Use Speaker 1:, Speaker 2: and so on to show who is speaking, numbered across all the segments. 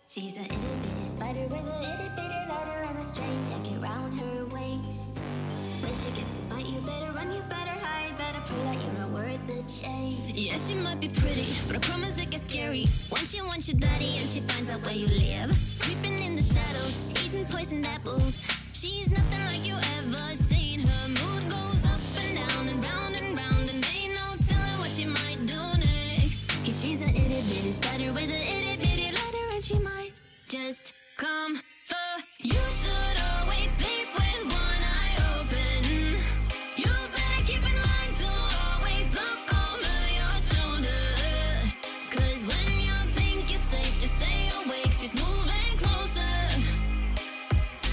Speaker 1: She's a itty bitty spider with a itty bitty ladder and a string jacket round her waist. When she gets a bite, you better run, you better hide, better pray that you're not worth the chase. Yeah, she might be pretty, but I promise it gets scary. Once she wants your daddy and she finds out where you live. Creeping in the shadows, eating poisoned apples. She's nothing like you ever seen. Her mood goes up and down and round and round, and ain't no telling what she might do next. Cause she's a itty bitty spider with a itty bitty ladder, and she might just come for you. Should always sleep with one eye open. You better keep in mind to always look over your shoulder. Cause when you think you're safe, just stay awake. She's moving closer.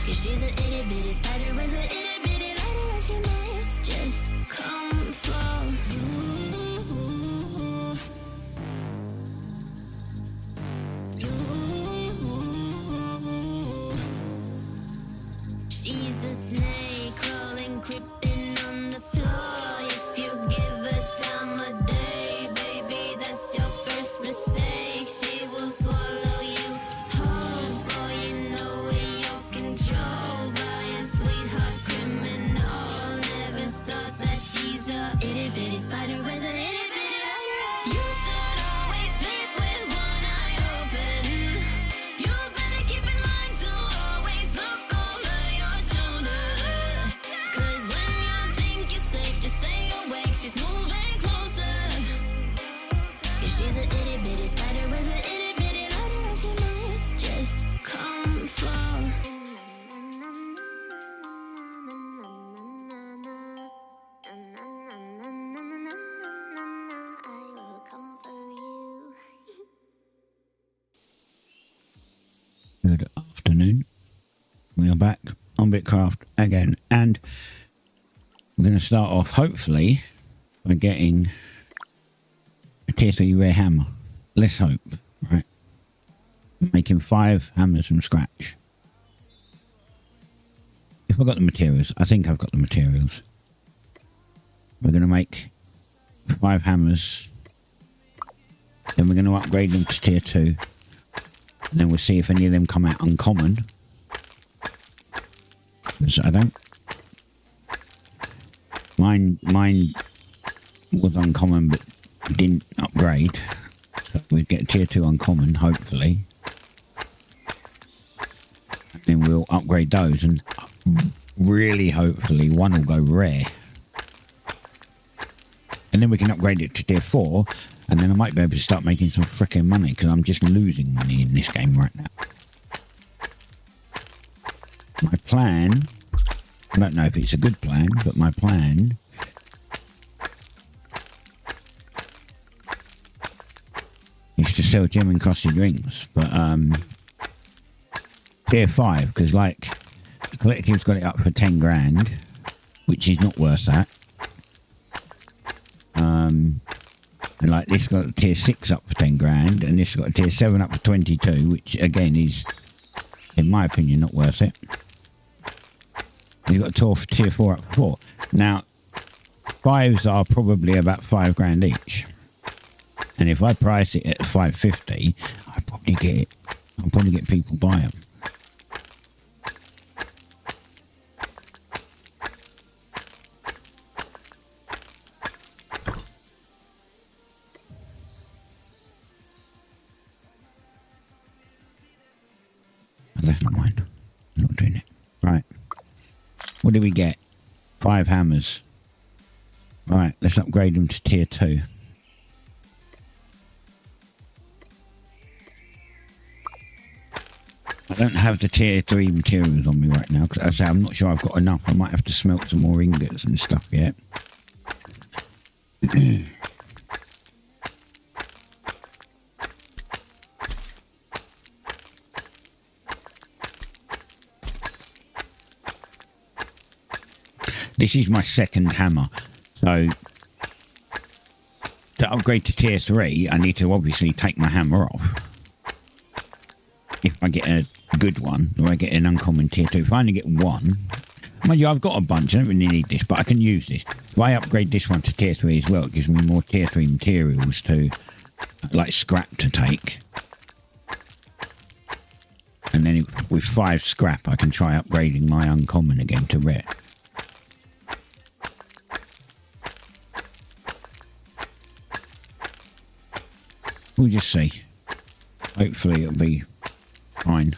Speaker 1: Cause she's an itty bitty spider with an itty bitty ladder, and she might just come for you. She's a snake crawling, creeping on the floor. If you give her time of day, baby, that's your first mistake. She will swallow you whole, for you know you're controlled by a sweetheart criminal. Never thought that she's a itty bitty spider with an itty bitty ladder. You should always sleep with one eye open. You better keep in mind to always look over your shoulder. Cause when you think you're safe, just stay awake. She's moving closer. Cause she's an itty bitty spider with an itty bitty ladder, and she might just come for. I will come for you.
Speaker 2: Good afternoon. We are back on BitCraft again, and we're going to start off hopefully by getting a tier 3 rare hammer. Let's hope, right? Making 5 hammers from scratch. If I've got the materials, I think I've got the materials. We're going to make 5 hammers, then we're going to upgrade them to tier 2, and then we'll see if any of them come out uncommon. Because I don't... Mine was uncommon but didn't upgrade. So we'd get tier 2 uncommon, hopefully. And then we'll upgrade those, and really hopefully one will go rare. And then we can upgrade it to tier 4, and then I might be able to start making some freaking money, because I'm just losing money in this game right now. My plan, I don't know if it's a good plan, but my plan is to sell gem encrusted rings, but tier 5, because like the collective's got it up for 10 grand, which is not worth that. And like this got a tier 6 up for 10 grand, and this got a tier 7 up for 22, which again is, in my opinion, not worth it. You've got a tier 4 up for 4. Now, 5s are probably about 5 grand each. And if I price it at 550, I'll probably get people buy them. That's not mine. I'm not doing it. Right. What do we get? 5 hammers. Right, let's upgrade them to tier 2. I don't have the tier 3 materials on me right now, because as I say, I'm not sure I've got enough. I might have to smelt some more ingots and stuff yet. This is my second hammer, so to upgrade to tier 3, I need to obviously take my hammer off. If I get a good one, or I get an uncommon tier 2, if I only get one, Mind you, I've got a bunch. I don't really need this, but I can use this. If I upgrade this one to tier 3 as well, it gives me more tier 3 materials to, like, scrap to take. And then with 5 scrap, I can try upgrading my uncommon again to rare. We'll just see. Hopefully it'll be fine.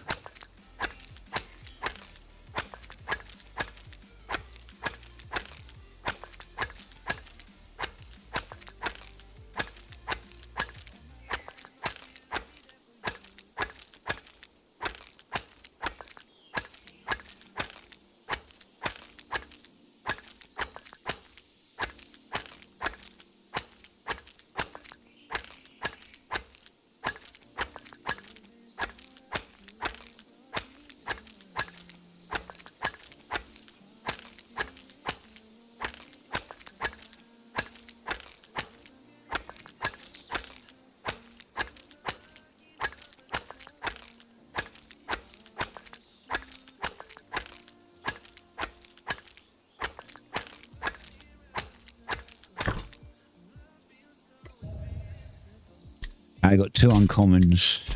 Speaker 2: I got 2 uncommons.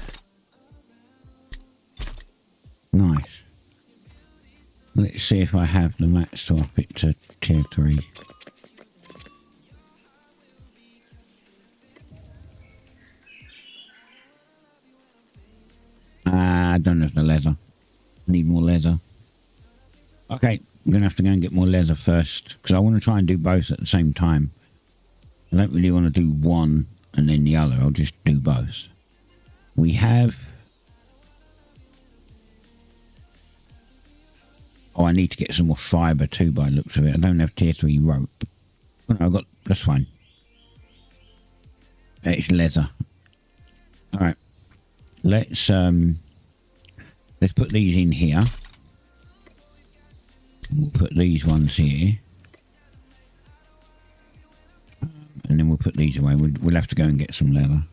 Speaker 2: Nice. Let's see if I have the mats to up it to tier 3. I don't have the leather. Need more leather. Okay, I'm going to have to go and get more leather first, because I want to try and do both at the same time. I don't really want to do one and then the other. I'll just do both. We have... Oh, I need to get some more fibre too by the looks of it. I don't have tier 3 rope. Oh, no, I've got... That's fine. It's leather. Alright. Let's put these in here. We'll put these ones here. And then we'll put these away. We'll have to go and get some leather.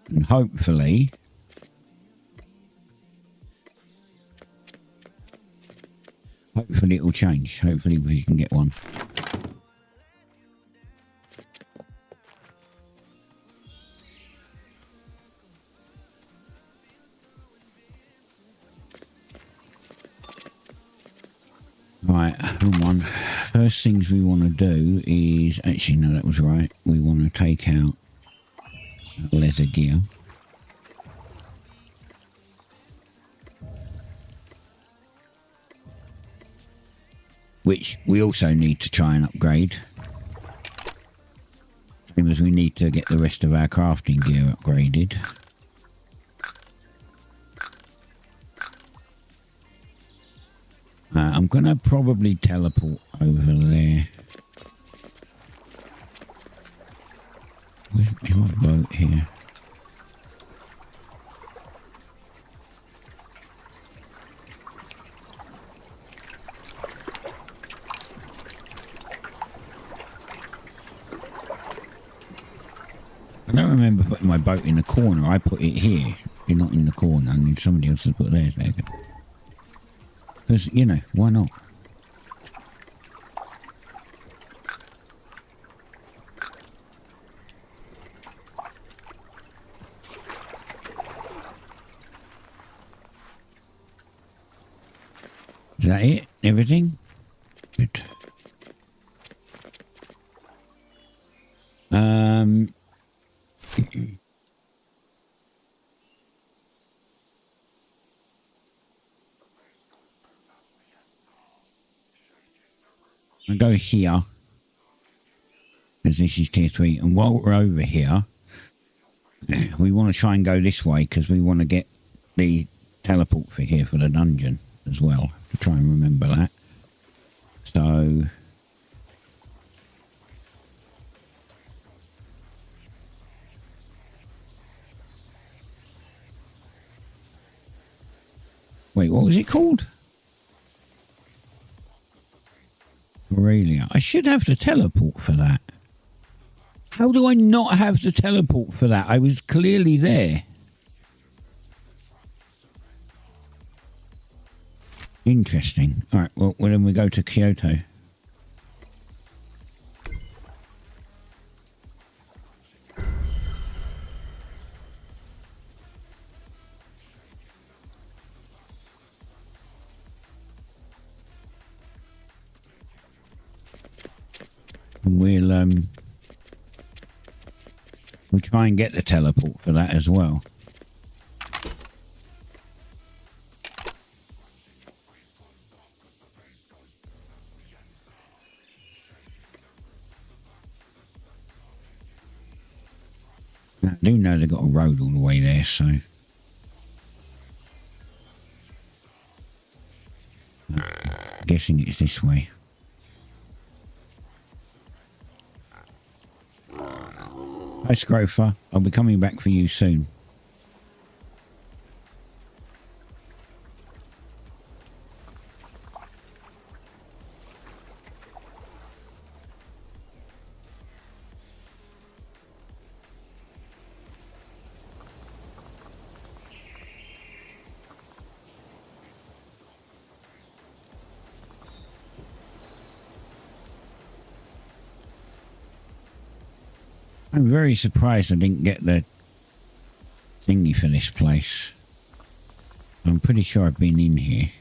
Speaker 2: And hopefully it'll change. Hopefully we can get one. Right, hold on. First things we want to do is... Actually, no, that was right. We want to take out leather gear. Which we also need to try and upgrade. Same as we need to get the rest of our crafting gear upgraded. I'm going to probably teleport over there. Where's my boat here? I don't remember putting my boat in the corner. I put it here. You're not in the corner. I mean, somebody else has put theirs there. Because, you know, why not? Is that it? Everything? Good. I go here, because this is tier 3, and while we're over here, we want to try and go this way, because we want to get the teleport for here for the dungeon as well, to try and remember that. So... Wait, what was it called? Aurelia. I should have the teleport for that. How do I not have the teleport for that? I was clearly there. Interesting. All right, well, then we go to Kyoto. And we'll try and get the teleport for that as well. I do know they've got a road all the way there, so... I'm guessing it's this way. Hi, Scrofer. I'll be coming back for you soon. I'm very surprised I didn't get the thingy for this place. I'm pretty sure I've been in here.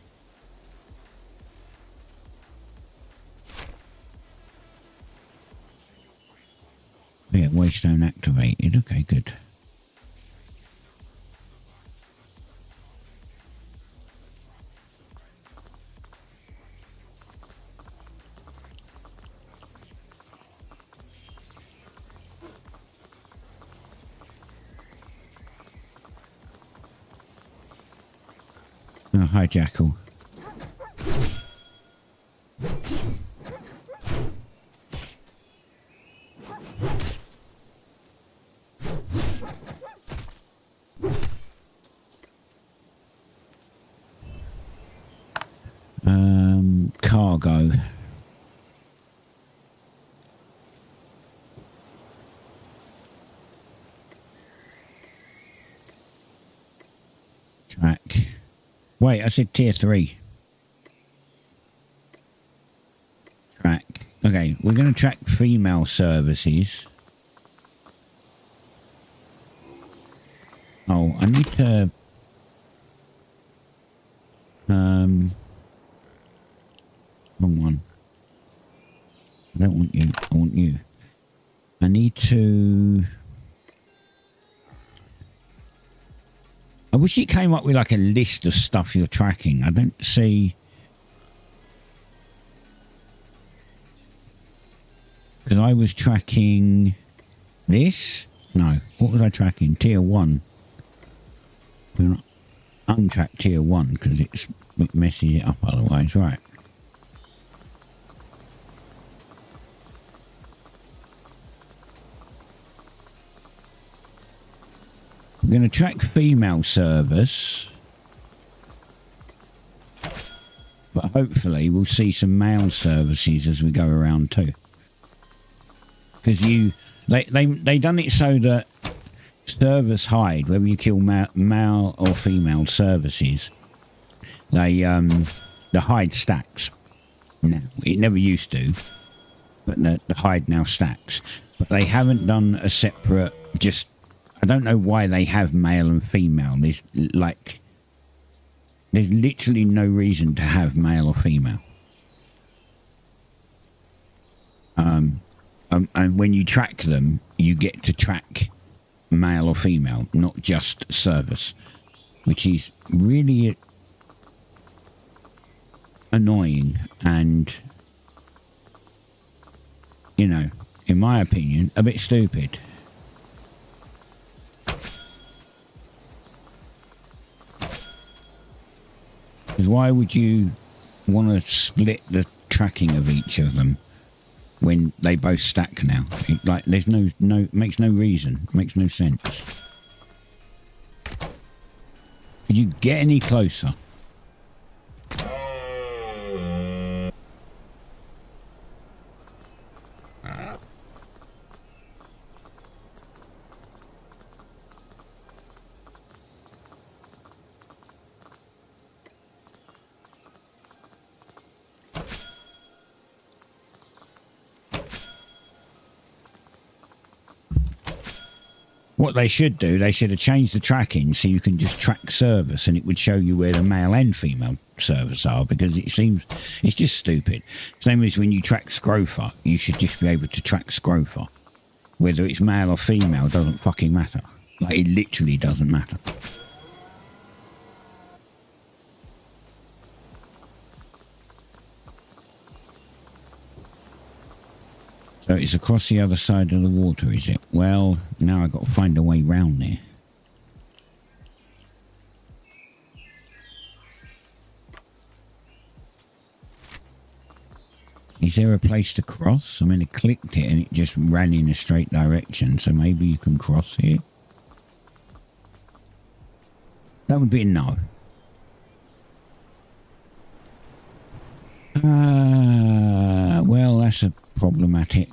Speaker 2: Yeah, waystone activated. Okay, good. Oh, hi, Jackal. Cargo. Track. Wait, I said tier 3. Track. Okay, we're going to track female services. Oh, I need to... Wrong one. I don't want you. I want you. I need to... I wish it came up with like a list of stuff you're tracking. I don't see... Because I was tracking this? No. What was I tracking? Tier 1. We're not untrack tier 1 because it messes it up otherwise. Right. We're going to track female service, but hopefully we'll see some male services as we go around too. Because they done it so that service hide, whether you kill male or female services, the hide stacks. Now it never used to, but the hide now stacks. But they haven't done a separate just. I don't know why they have male and female. There's literally no reason to have male or female. And when you track them, you get to track male or female, not just service, which is really annoying and, you know, in my opinion, a bit stupid. Because why would you want to split the tracking of each of them when they both stack now? Like, there's no makes no reason, makes no sense. Could you get any closer? What they should do, they should have changed the tracking so you can just track service and it would show you where the male and female servers are, because it seems it's just stupid. Same as when you track Scrofa, you should just be able to track Scrofa. Whether it's male or female doesn't fucking matter. Like, it literally doesn't matter. So it's across the other side of the water, is it? Well, now I've got to find a way round there. Is there a place to cross? I mean, I clicked it and it just ran in a straight direction, so maybe you can cross here? That would be a no. Well, that's a problematic.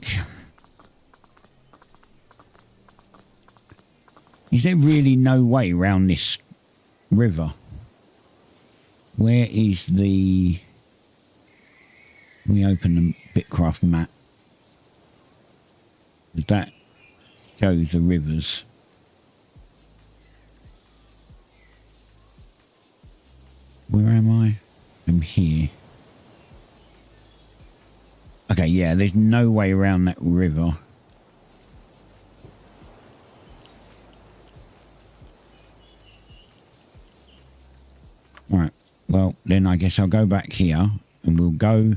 Speaker 2: Is there really no way around this river? Where is the... Let me open the BitCraft map. That shows the rivers. Where am I? I'm here. Okay, yeah, there's no way around that river. Alright, well, then I guess I'll go back here and we'll go...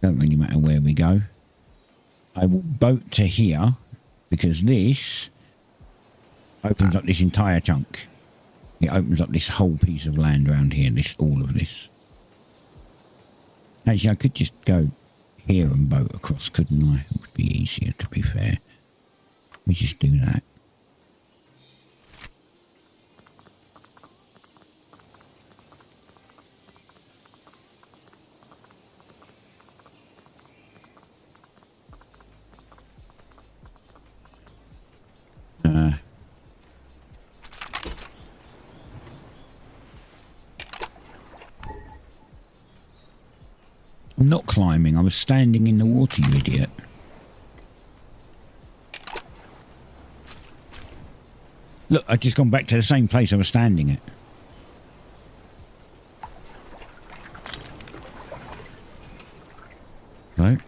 Speaker 2: Don't really matter where we go. I will boat to here because this opens up this entire chunk. It opens up this whole piece of land around here, all of this. Actually, I could just go here and boat across, couldn't I? It would be easier, to be fair. Let me just do that. I'm not climbing, I was standing in the water, you idiot. Look, I've just gone back to the same place I was standing at. Right?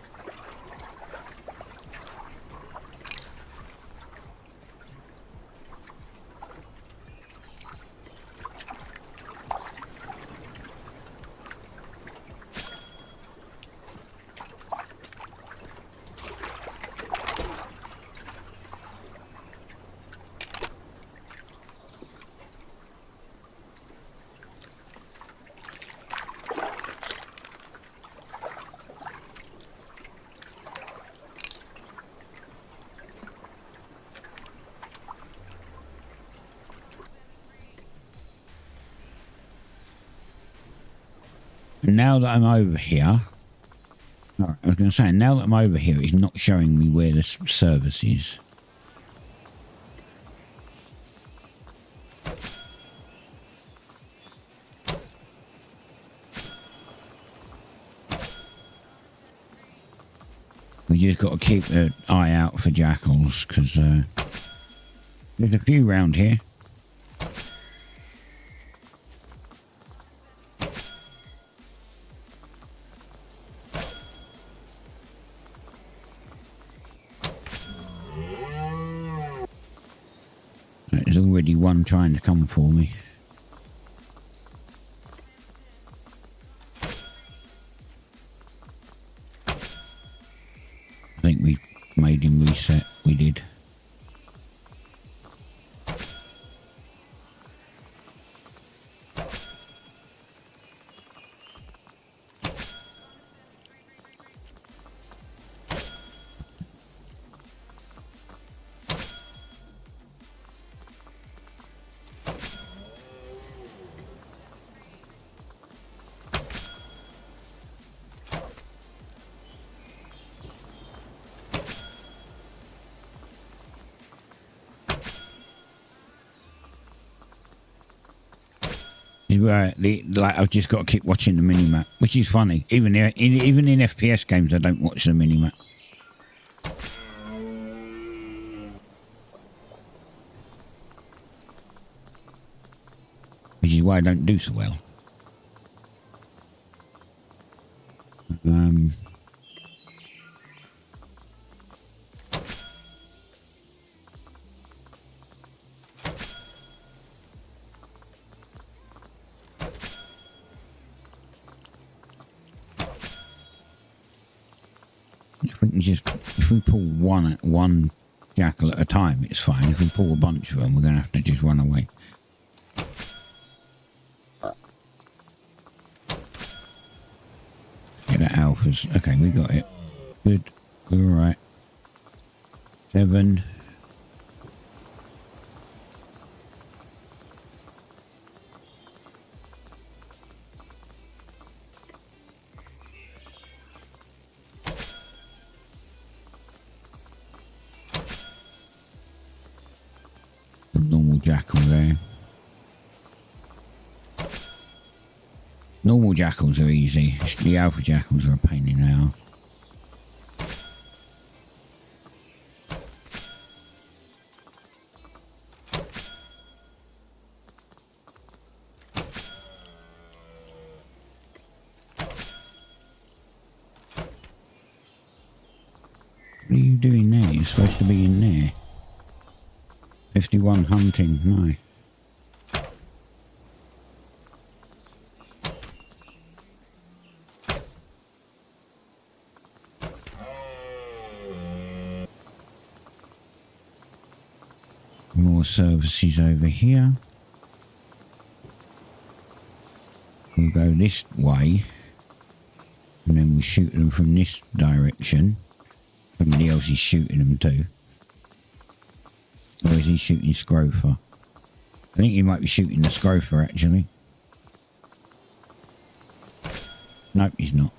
Speaker 2: Now that I'm over here, all right, I was going to say, now that I'm over here, it's not showing me where the service is. We just got to keep an eye out for jackals, because there's a few round here. There's already one trying to come for me. I think we made him reset. We did. Right, like I've just got to keep watching the minimap, which is funny. Even in FPS games, I don't watch the minimap. is why I don't do so well. If we pull one jackal at a time, it's fine. If we pull a bunch of them, we're going to have to just run away. Get that alphas. Okay, we got it. Good. All right. 7. Normal jackal there. Normal jackals are easy. The alpha jackals are a pain in the ass. What are you doing there? You're supposed to be in there. 51 hunting, no. More services over here. We'll go this way. And then we shoot them from this direction. Somebody else is shooting them too. Or is he shooting Scrofa? I think he might be shooting the Scrofa actually. Nope, he's not.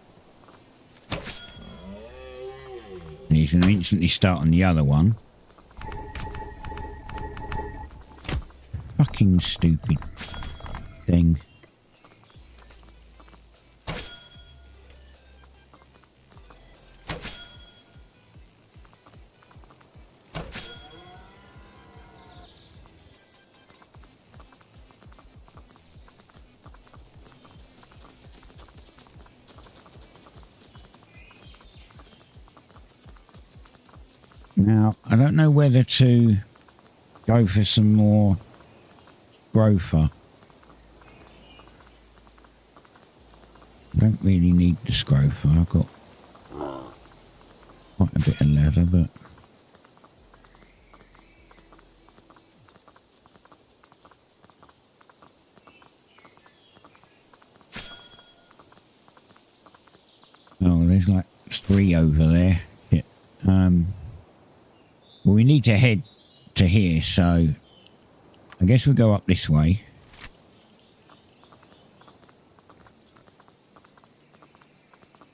Speaker 2: And he's going to instantly start on the other one. Fucking stupid thing. Now, I don't know whether to go for some more Scrofa. I don't really need the Scrofa. I've got quite a bit of leather, but... Oh, there's like 3 over there. Shit. Well, we need to head to here, so I guess we'll go up this way.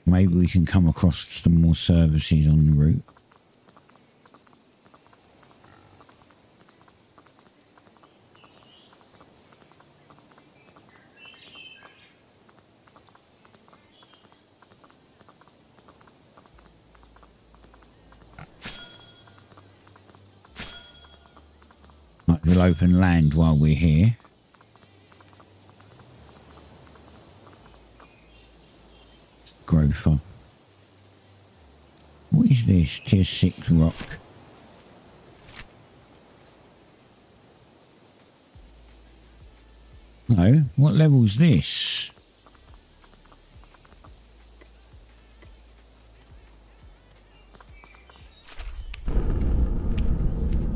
Speaker 2: Maybe we can come across some more services on the route. We'll open land while we're here. Grofer. What is this? Tier 6 rock. No, what level's this?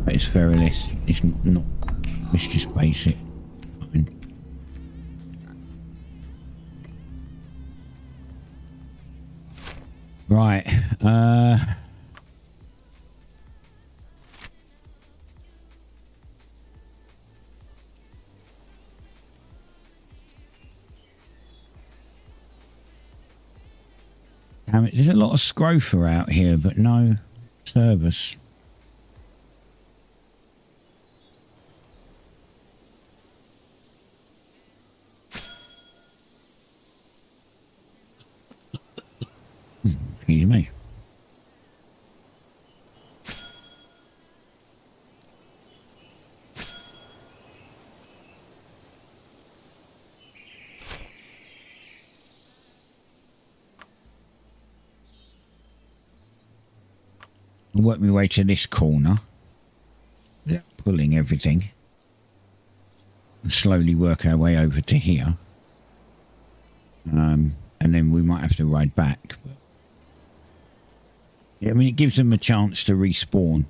Speaker 2: It's very less. It's not. It's just basic. Fine. Right. Damn it, there's a lot of Scrofa out here, but no service. Excuse me. I'll work my way to this corner. Yeah, pulling everything. And slowly work our way over to here. And then we might have to ride back. But yeah, I mean, it gives them a chance to respawn.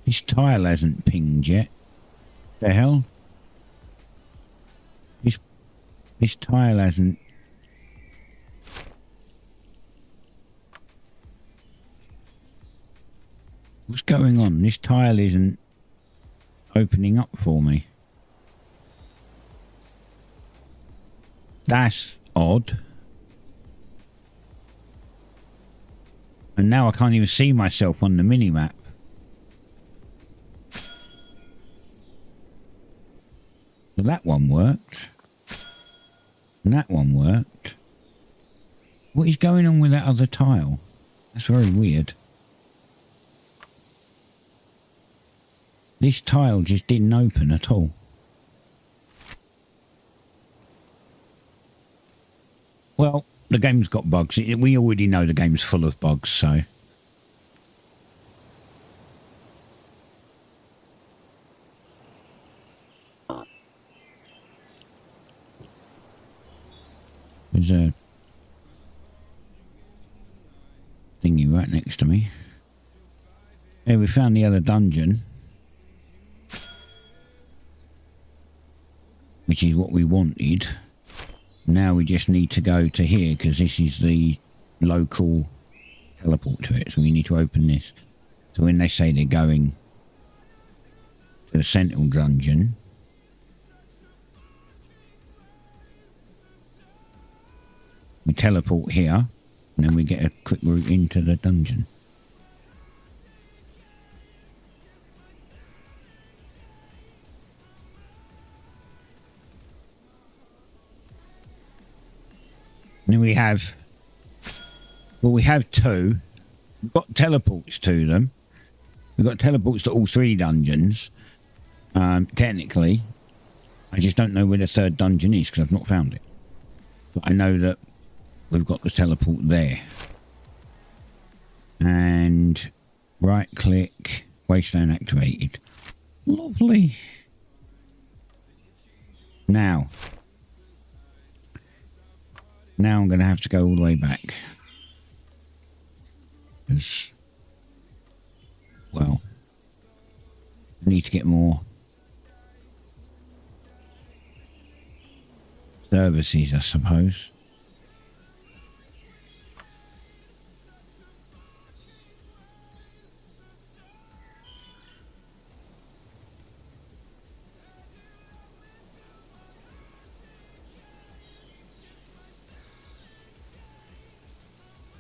Speaker 2: This tile hasn't pinged yet. The hell? This tile hasn't. What's going on? This tile isn't opening up for me. That's odd. And now I can't even see myself on the mini-map. So that one worked. And that one worked. What is going on with that other tile? That's very weird. This tile just didn't open at all. Well, the game's got bugs. We already know the game's full of bugs, so... There's a thingy right next to me. Yeah, we found the other dungeon. Which is what we wanted. Now we just need to go to here because this is the local teleport to it. So we need to open this. So when they say they're going to the central dungeon, we teleport here and then we get a quick route into the dungeon. And then we have, well, we have two. We've got teleports to them. We've got teleports to all three dungeons. Technically, I just don't know where the third dungeon is because I've not found it. But I know that we've got the teleport there. And right click, waystone activated. Lovely. Now I'm going to have to go all the way back. Because, well, I need to get more services, I suppose.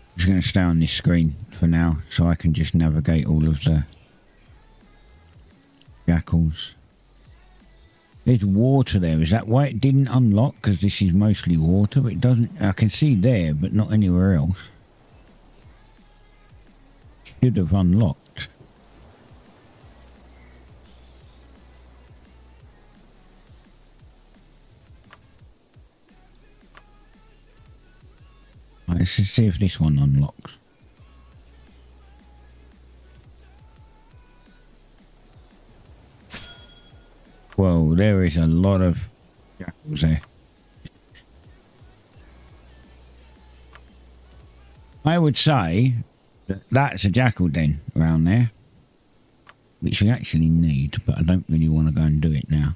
Speaker 2: I'm just going to stay on this screen for now so I can just navigate all of the jackals. There's water there. Is that why it didn't unlock? Because this is mostly water, but it doesn't. I can see there, but not anywhere else. Should have unlocked. Right, let's just see if this one unlocks. Whoa, there is a lot of jackals there. I would say that that's a jackal den around there, which we actually need, but I don't really want to go and do it now.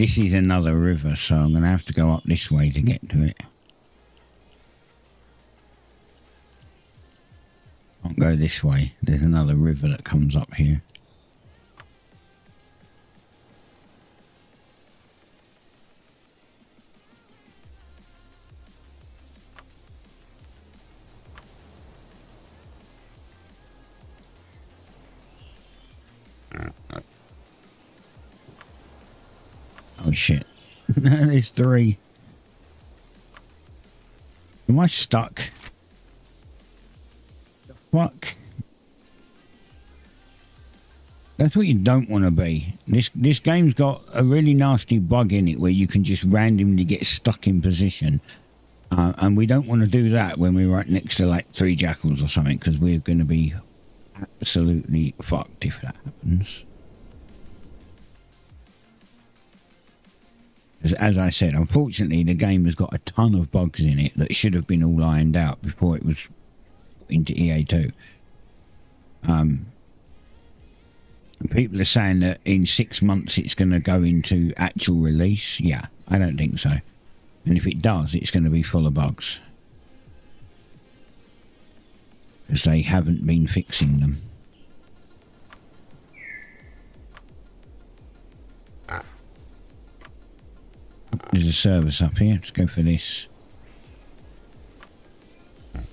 Speaker 2: This is another river, so I'm going to have to go up this way to get to it. Can't go this way. There's another river that comes up here. Oh shit. There's 3. Am I stuck? The fuck? That's what you don't want to be. This game's got a really nasty bug in it where you can just randomly get stuck in position. And we don't want to do that when we're right next to like 3 jackals or something, because we're going to be absolutely fucked if that happens. As I said, unfortunately, the game has got a ton of bugs in it that should have been all ironed out before it was into EA2. People are saying that in 6 months it's going to go into actual release. Yeah, I don't think so. And if it does, it's going to be full of bugs. Because they haven't been fixing them. There's a service up here. Let's go for this. I'm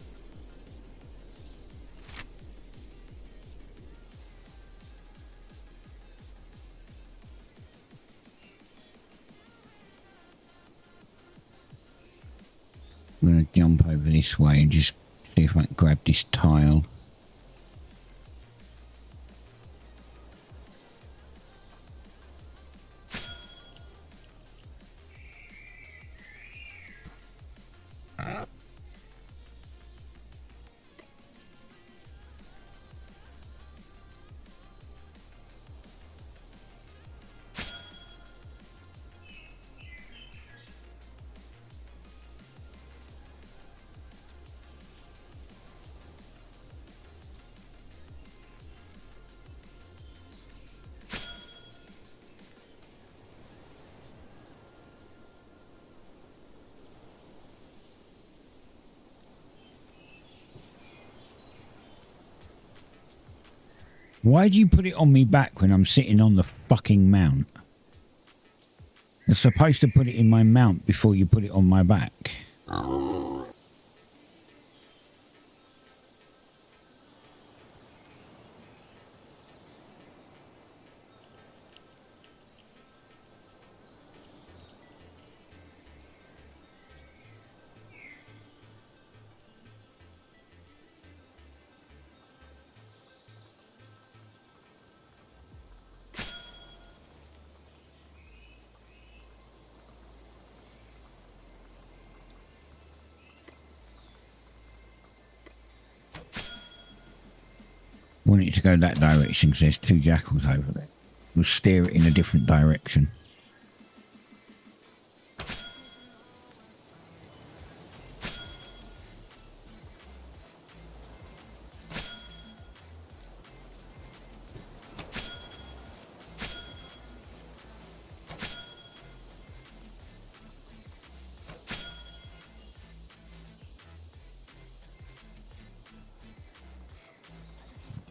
Speaker 2: going to jump over this way and just see if I can grab this tile. Why do you put it on me back when I'm sitting on the fucking mount? You're supposed to put it in my mount before you put it on my back. Want it to go that direction because there's 2 jackals over there. We'll steer it in a different direction.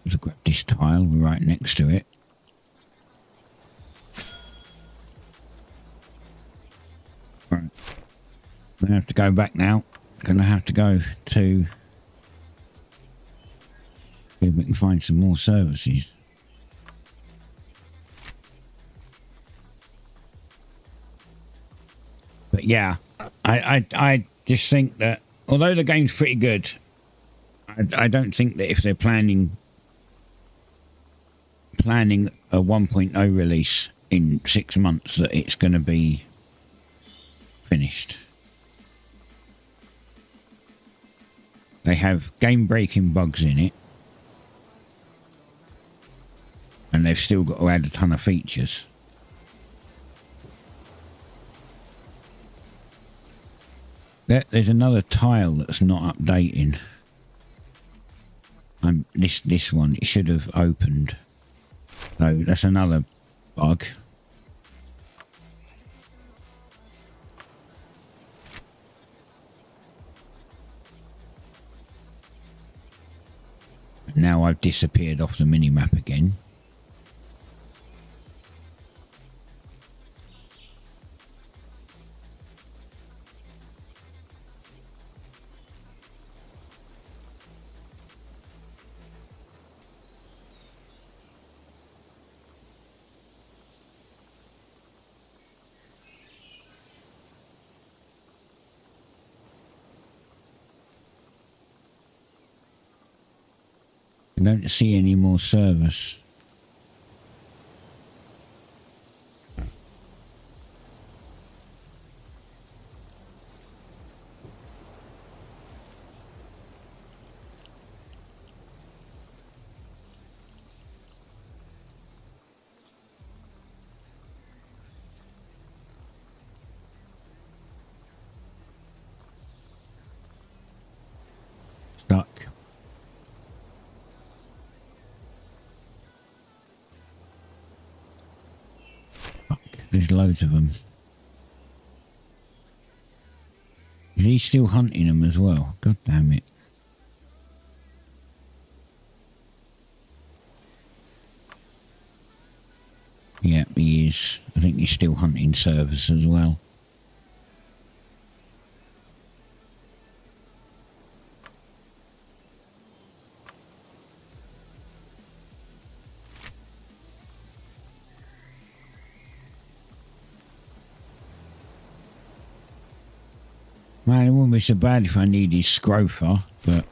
Speaker 2: Let's grab this tile, we're right next to it. Right. I'm going to have to go back now. Going to have to go to... see if we can find some more services. But yeah, I just think that although the game's pretty good, I don't think that if they're planning a 1.0 release in 6 months that it's going to be finished. They have game-breaking bugs in it, and they've still got to add a ton of features. There's another tile that's not updating. This one, it should have opened. So that's another bug. Now I've disappeared off the mini-map again. I don't see any more service. Stuck. There's loads of them. Is he still hunting them as well? God damn it. Yeah, he is. I think he's still hunting service as well. Man, it wouldn't be so bad if I needed Scrofa, but...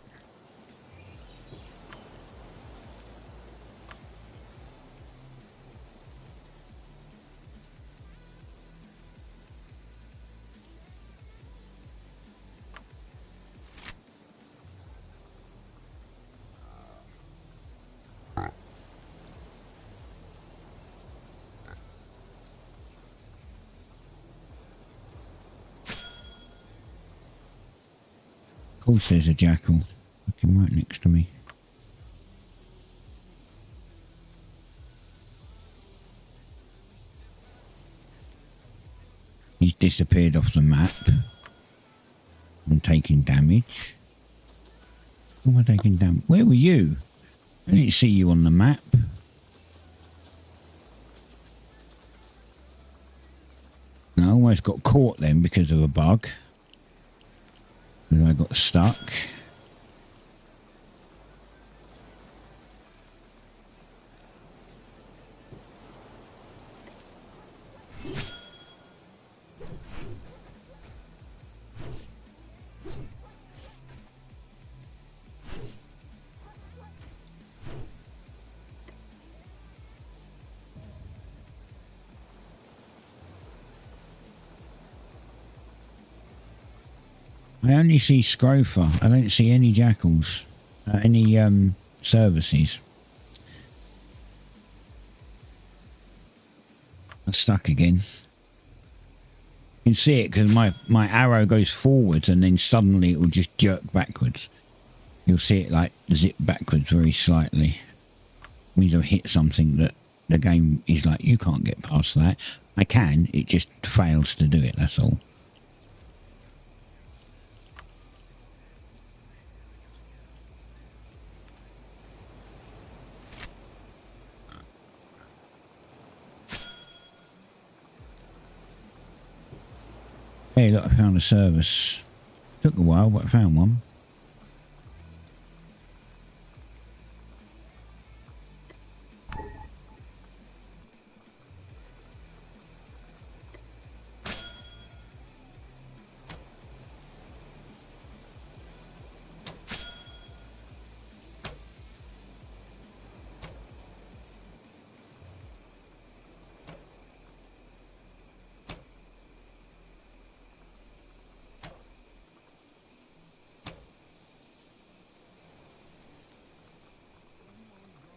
Speaker 2: Of course there's a jackal looking right next to me. He's disappeared off the map. I'm taking damage. Why am I taking damage? Where were you? I didn't see you on the map. And I almost got caught then because of a bug. And I got stuck. I only see Scrofa. I don't see any jackals. Any services. I'm stuck again. You can see it because my arrow goes forwards and then suddenly it will just jerk backwards. You'll see it like zip backwards very slightly. It means I've hit something that the game is like, you can't get past that. I can, it just fails to do it, that's all. Hey, look, I found a service. Took a while, but I found one.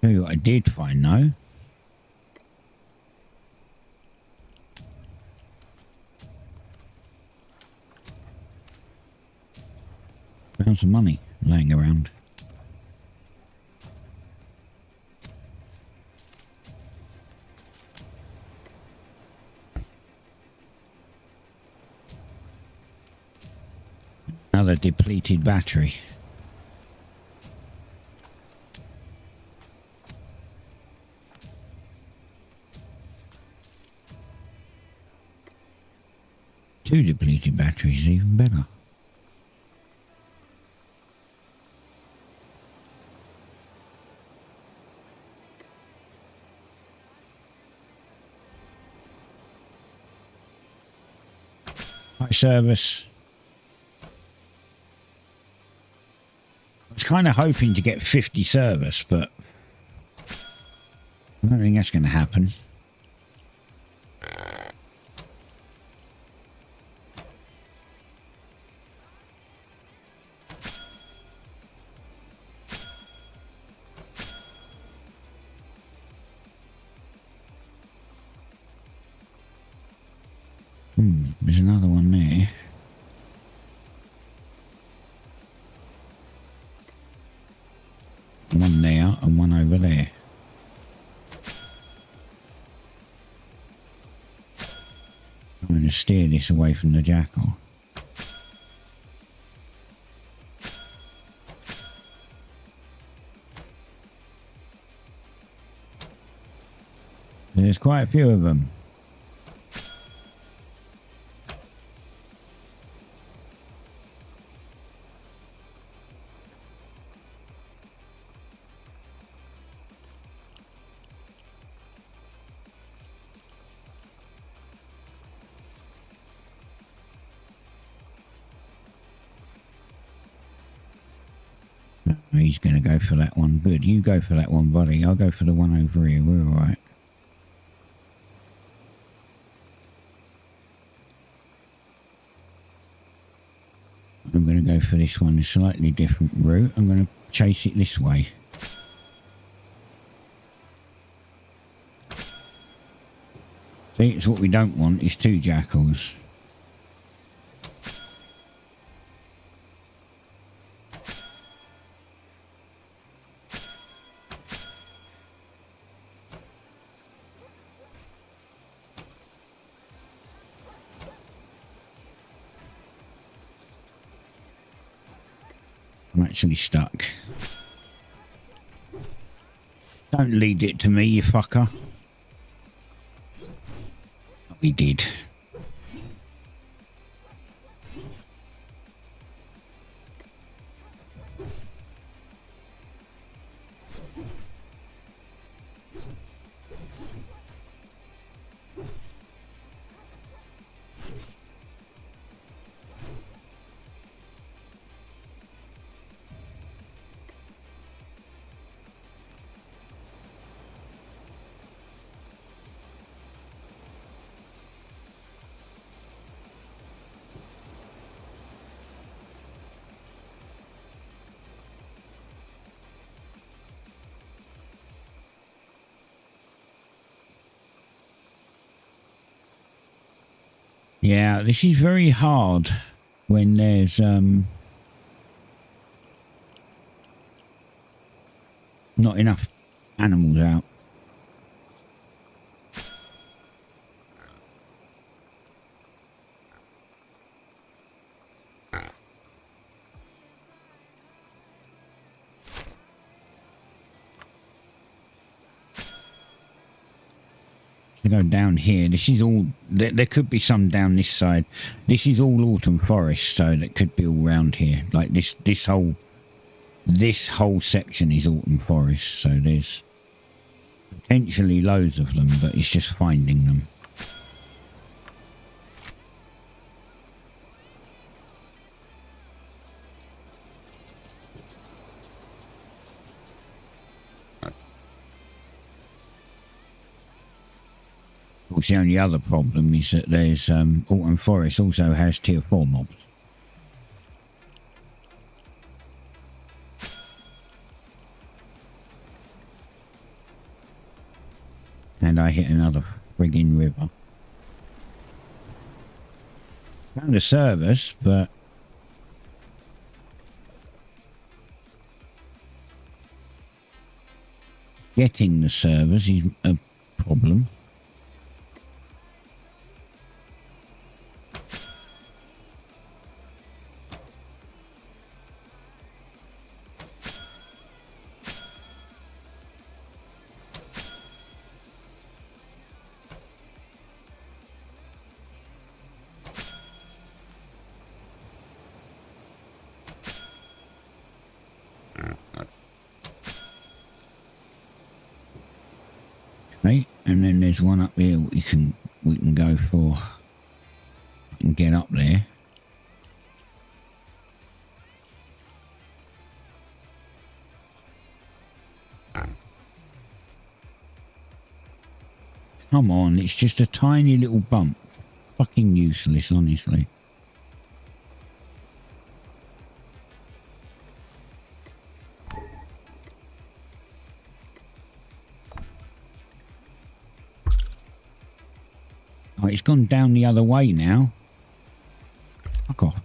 Speaker 2: Tell you what I did find though. Found some money laying around. Another depleted battery. 2 depleted batteries is even better. High service. I was kind of hoping to get 50 service, but I don't think that's going to happen. There's another one there. One there and one over there. I'm going to steer this away from the jackal. There's quite a few of them. He's going to go for that one. Good. You go for that one, buddy. I'll go for the one over here. We're all right. I'm going to go for this one, a slightly different route. I'm going to chase it this way. See, it's what we don't want is 2 jackals. I'm actually stuck. Don't lead it to me, you fucker. We did. Yeah, this is very hard when there's not enough animals out. To go down here, this is all there could be some down this side. This is all autumn forest, so that could be all around here. Like this whole section is autumn forest, so there's potentially loads of them, but it's just finding them. Of course, the only other problem is that there's autumn forest also has tier 4 mobs. And I hit another frigging river. Found a service, but getting the service is a problem. Okay, and then there's one up here we can go for and get up there. Come on, it's just a tiny little bump. Fucking useless, honestly. Oh, it's gone down the other way now. Fuck off.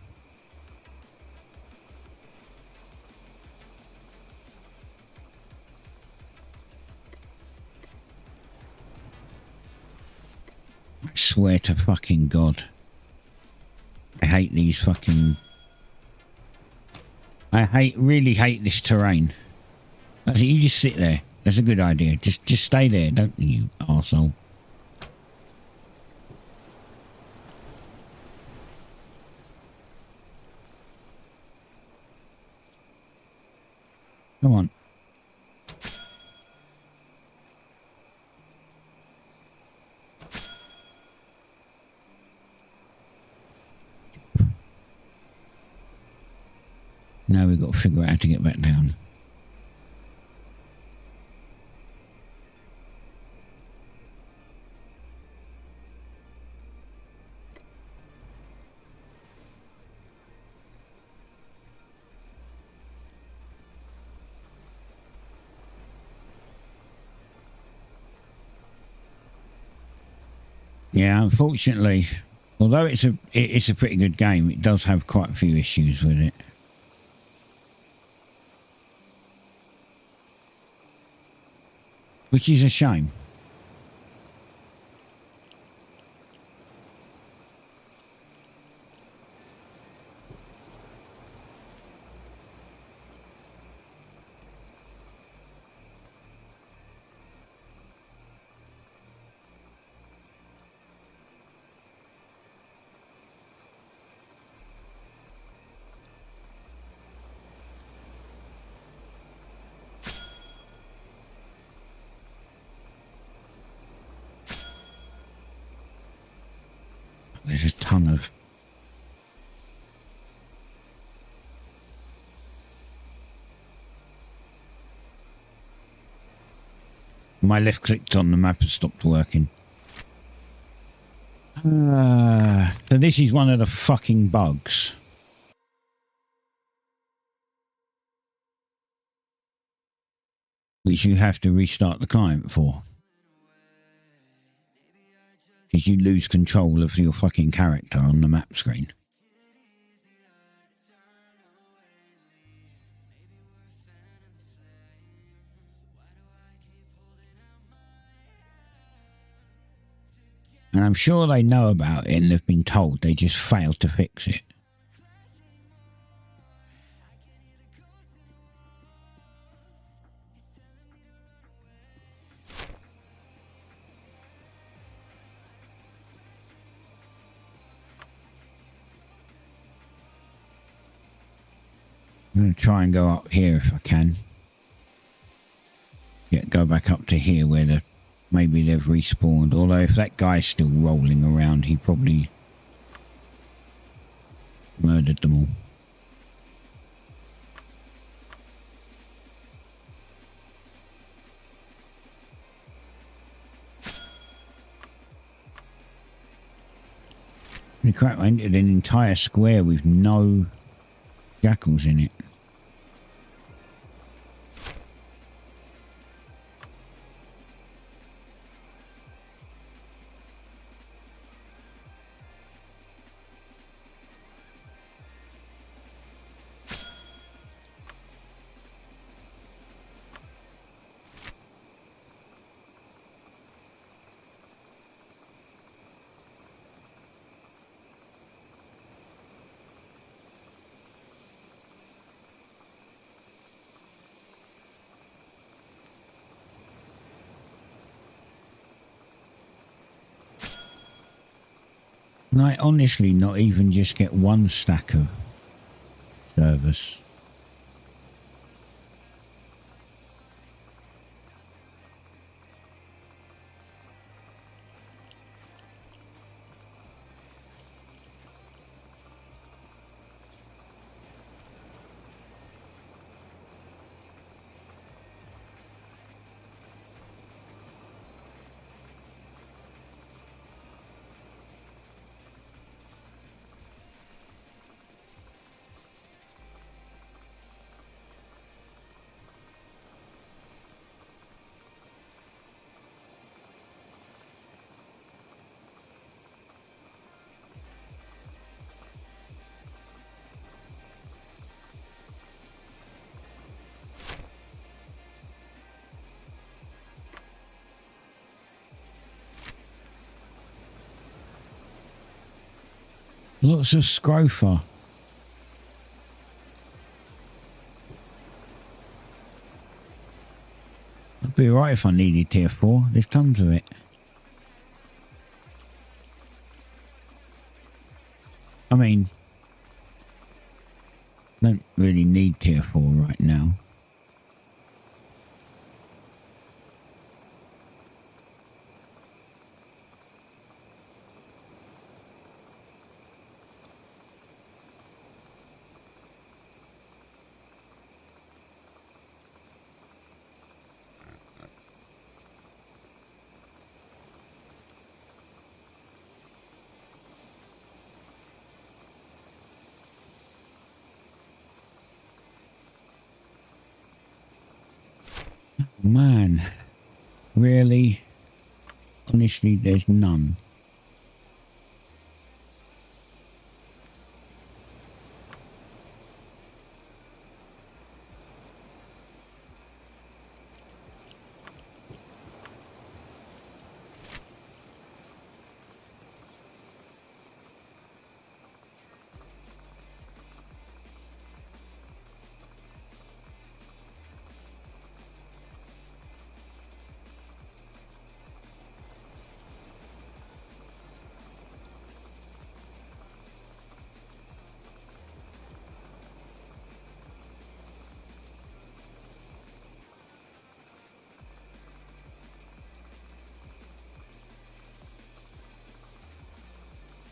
Speaker 2: I swear to fucking God. I hate these fucking... really hate this terrain. That's it, you just sit there. That's a good idea. Just stay there, don't you, arsehole. Come on. Now we've got to figure out how to get back down. Yeah, unfortunately, although it's a pretty good game, it does have quite a few issues with it. Which is a shame. There's a ton of... My left clicked on the map and stopped working. So this is one of the fucking bugs. Which you have to restart the client for. Because you lose control of your fucking character on the map screen. And I'm sure they know about it and they've been told, they just failed to fix it. I'm going to try and go up here if I can. Yeah, go back up to here where maybe they've respawned. Although if that guy's still rolling around, he probably murdered them all. Holy crap, I entered an entire square with no jackals in it. Can I honestly not even just get one stack of servers? Lots of scrofa. It'd be alright if I needed tier 4. There's tons of it. I mean, don't really need tier 4 right now. Man, really? Honestly, there's none.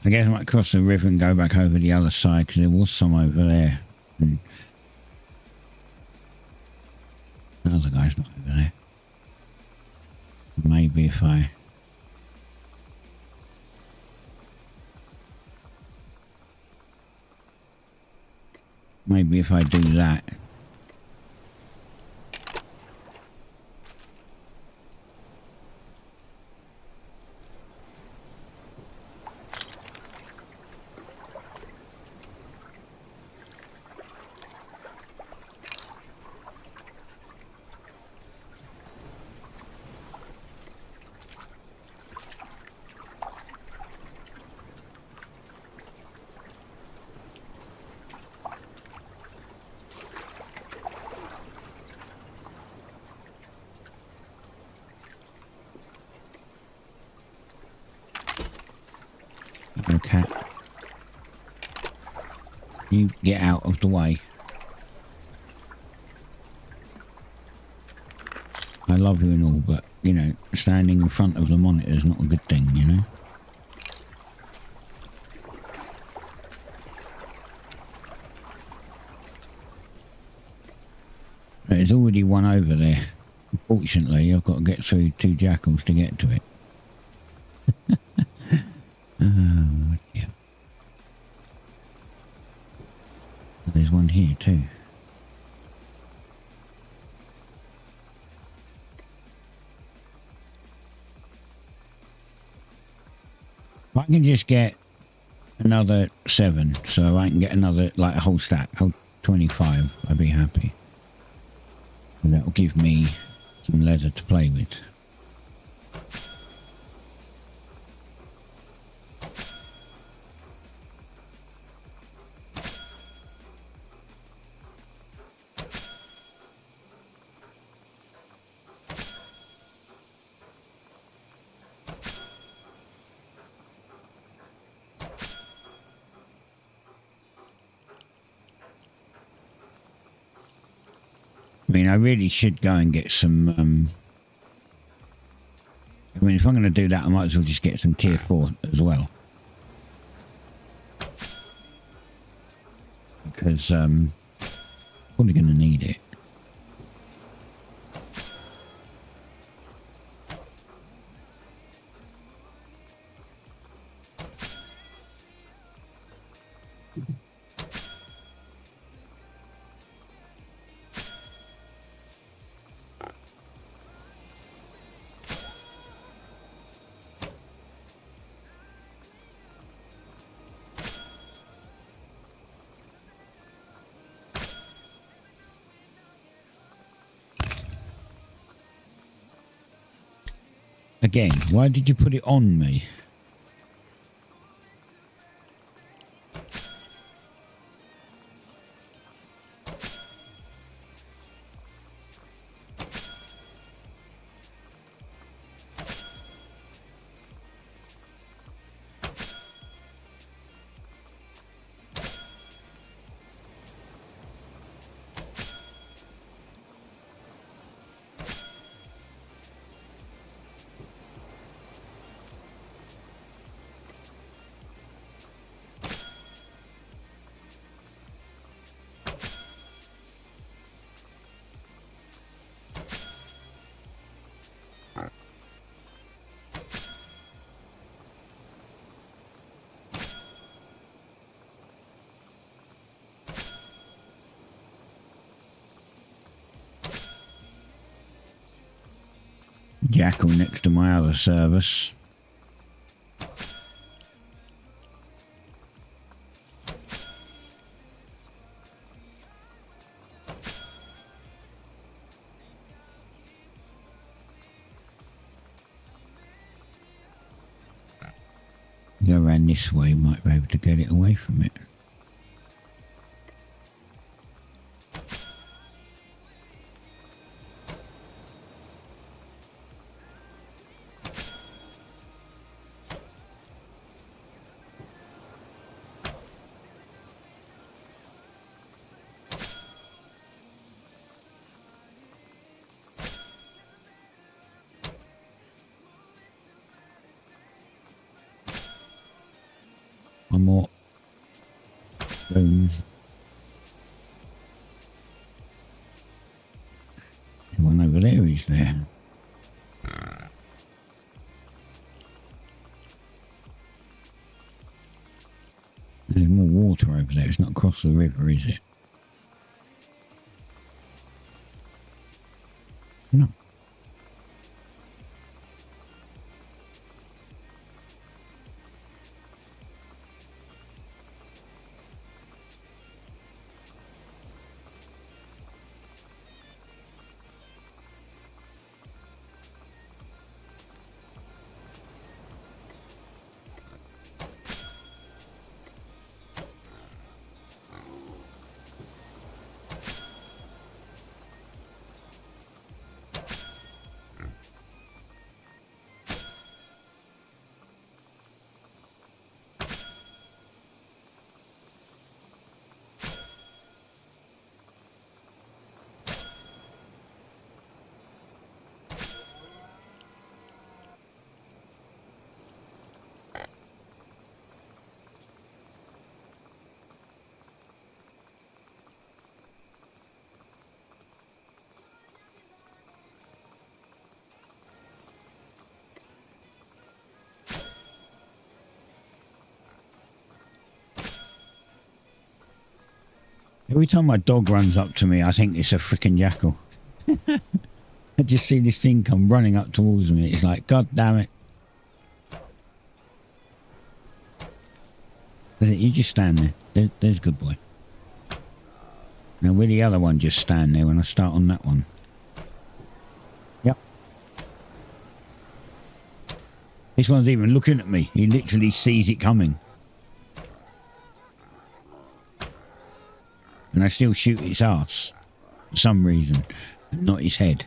Speaker 2: I guess I might cross the river and go back over the other side because there was some over there. And the other guy's not over there. Maybe if I... Maybe if I do that... Okay. You get out of the way. I love you and all, but, you know, standing in front of the monitor is not a good thing, you know? There's already one over there. Unfortunately, I've got to get through 2 jackals to get to it. Oh, yeah. There's one here too. If I can just get another 7, so I can get another, like a whole stack, whole 25, I'd be happy. And that'll give me some leather to play with. I mean, I really should go and get some, I mean, if I'm going to do that, I might as well just get some tier 4 as well. Because, probably going to need it. Again, why did you put it on me? Jackal next to my other service. Go around this way, might be able to get it away from it. One more. Boom. The one over there is there. There's more water over there. It's not across the river, is it? No. Every time my dog runs up to me, I think it's a freaking jackal. I just see this thing come running up towards me. It's like, God damn it. You just stand there. There's a good boy. Now, will the other one just stand there when I start on that one? Yep. This one's even looking at me. He literally sees it coming. And I still shoot its ass for some reason, but not his head.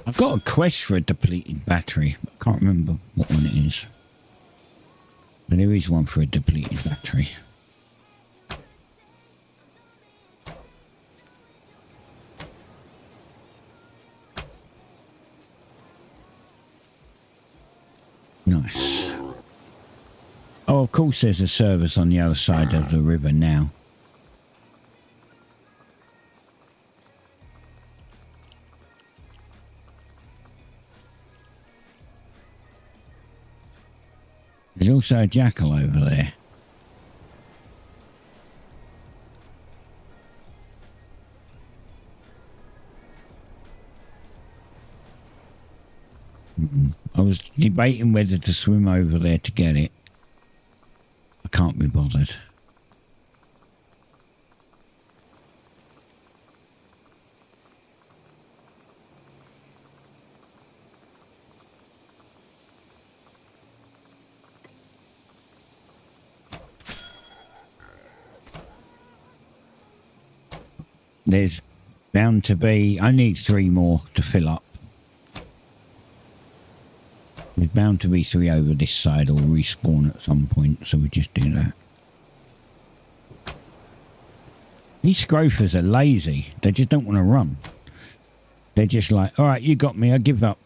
Speaker 2: I've got a quest for a depleted battery, but I can't remember what one it is. But there is one for a depleted battery. Nice. Oh, of course there's a service on the other side of the river now. There's also a jackal over there. I was debating whether to swim over there to get it. I can't be bothered. There's bound to be... I need 3 more to fill up. There's bound to be 3 over this side or respawn at some point, so we just do that. These scrophers are lazy. They just don't want to run. They're just like, alright, you got me, I give up.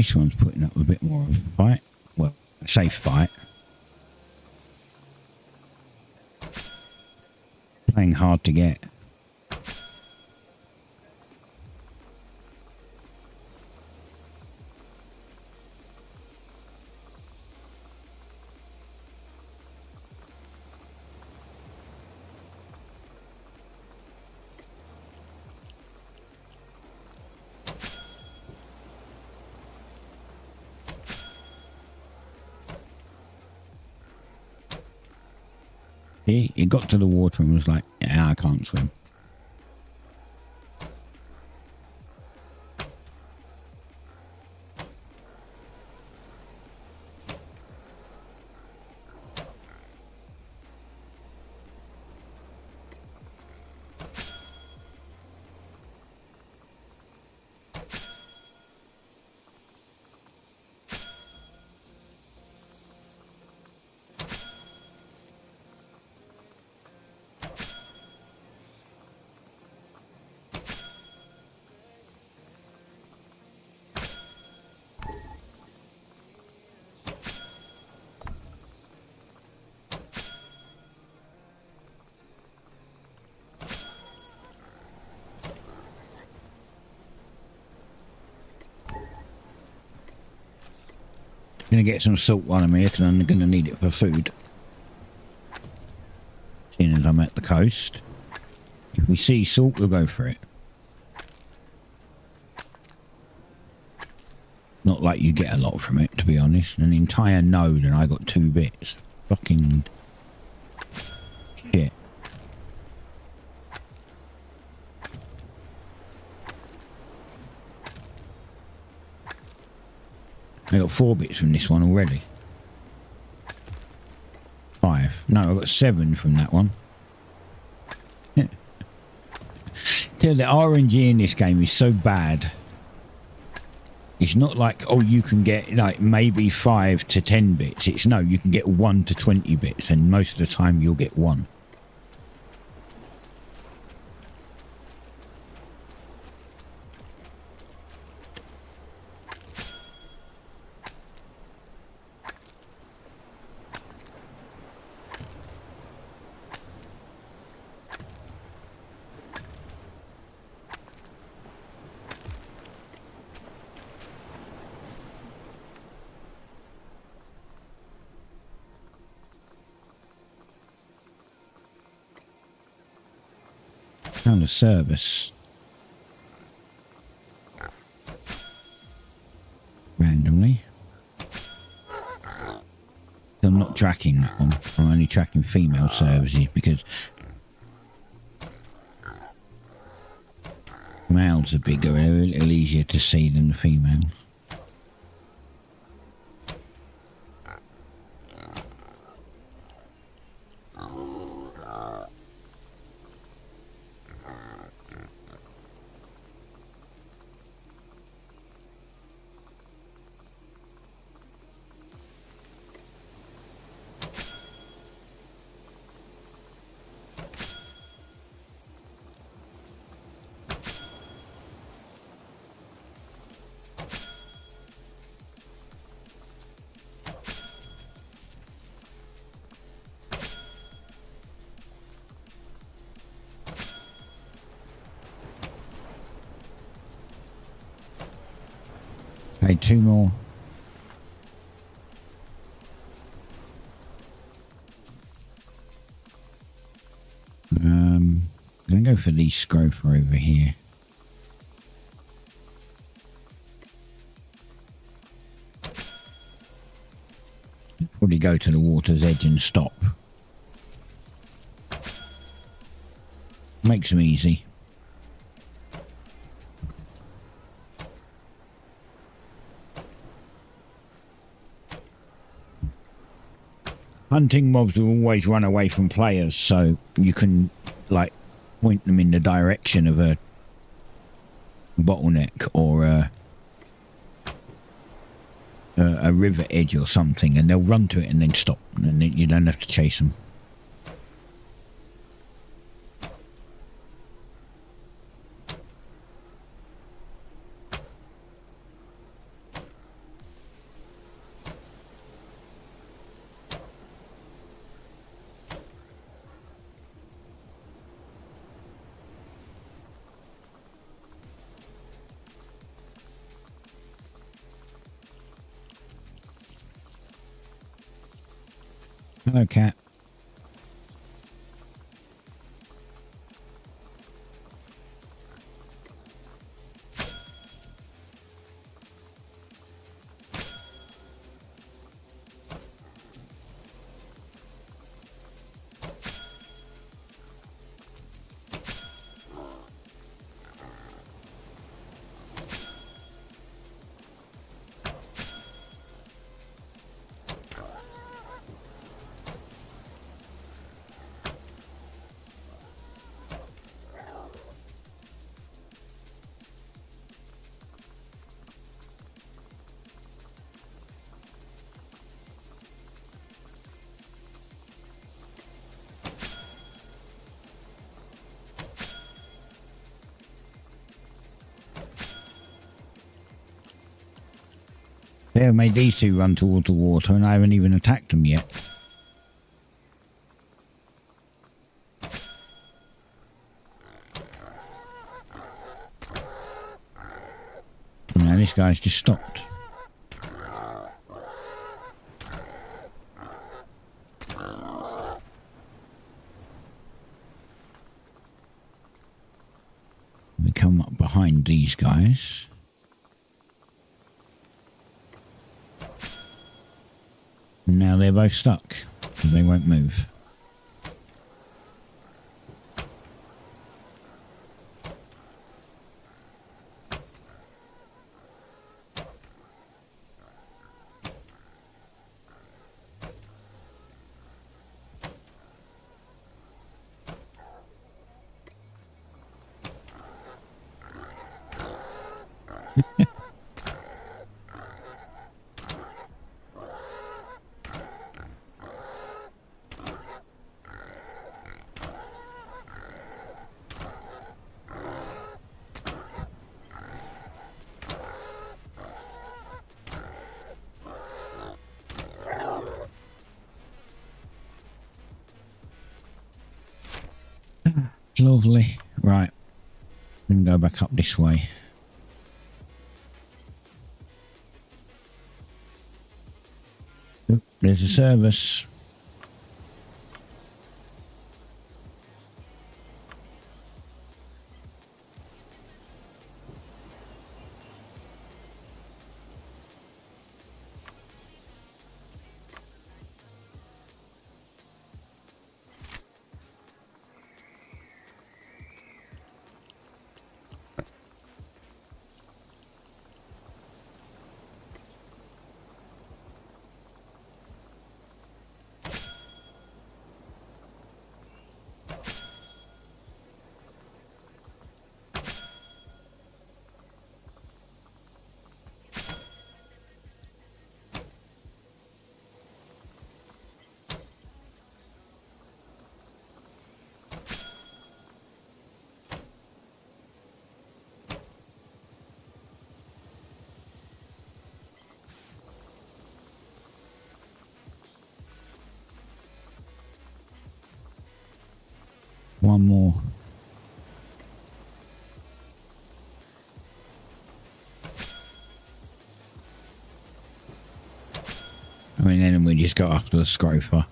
Speaker 2: This one's putting up a bit more of a fight. Well, a safe fight. Playing hard to get. He got to the water and was like, yeah, I can't swim. Gonna get some salt while I'm here because I'm gonna need it for food. Seeing as I'm at the coast. If we see salt, we'll go for it. Not like you get a lot from it, to be honest. An entire node and I got 2 bits. Fucking shit. I got 4 bits from this one already. 5. No, I got 7 from that one. Tell the RNG in this game is so bad. It's not like, oh, you can get like maybe 5 to 10 bits. It's no, you can get 1 to 20 bits, and most of the time you'll get 1. Found a service. Randomly. I'm not tracking that one. I'm only tracking female services because males are bigger, they're a little easier to see than the females. Okay, 2 more. I'm going to go for these scrofa over here. Probably go to the water's edge and stop. Makes them easy. Hunting mobs will always run away from players, so you can, like, point them in the direction of a bottleneck or a river edge or something, and they'll run to it and then stop, and then you don't have to chase them. Hello, cat. They have made these two run towards the water and I haven't even attacked them yet. Now this guy's just stopped. We come up behind these guys. Now they're both stuck, so they won't move. Lovely. Right. And go back up this way. Oop, there's a service. One more. I mean, then we just got after the scrofer.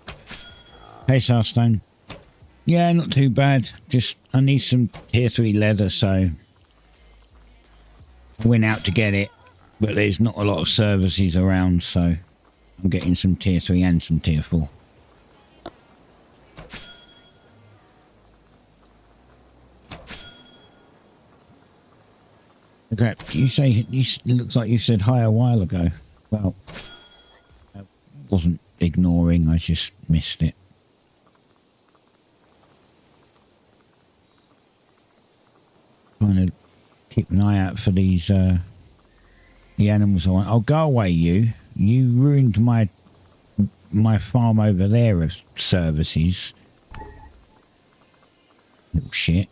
Speaker 2: Hey, Starstone. Yeah, not too bad. Just, I need some tier 3 leather, so I went out to get it, but there's not a lot of services around, so I'm getting some tier 3 and some tier 4. Okay, it looks like you said hi a while ago. Well, I wasn't ignoring, I just missed it. Trying to keep an eye out for these, the animals I want. Oh, go away, you. You ruined my farm over there of services. Little shit.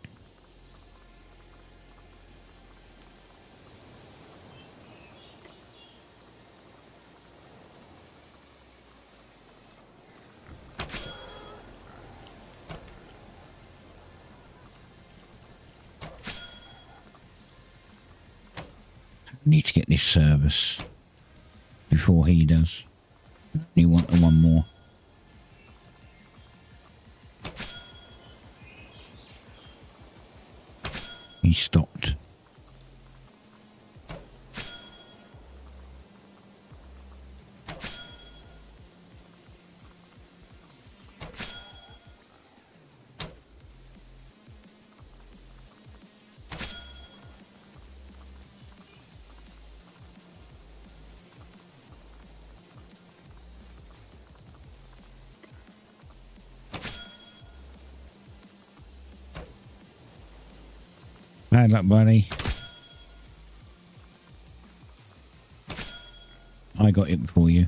Speaker 2: I need to get this service before he does. You want the one more. He stopped. Bad luck, buddy. I got it before you.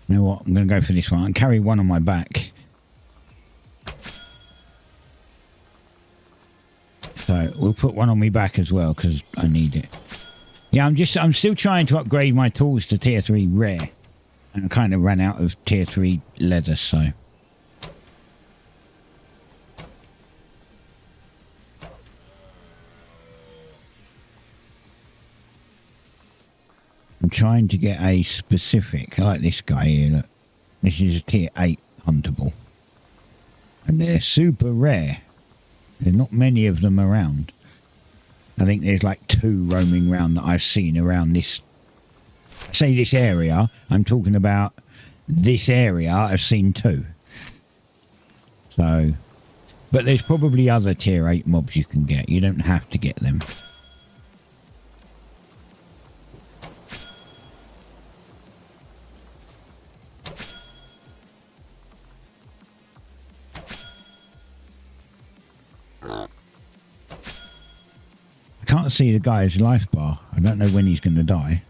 Speaker 2: You know what? I'm going to go for this one. I'll carry one on my back. So we'll put one on me back as well because I need it. Yeah, I'm still trying to upgrade my tools to tier 3 rare. And I kind of ran out of tier 3 leather, so. I'm trying to get a specific. I like this guy here, look. This is a tier 8 huntable. And they're super rare. There's not many of them around. I think there's like 2 roaming around that I've seen around this. I say this area, I'm talking about this area, I've seen 2. So, but there's probably other tier 8 mobs you can get. You don't have to get them. I can't see the guy's life bar. I don't know when he's going to die.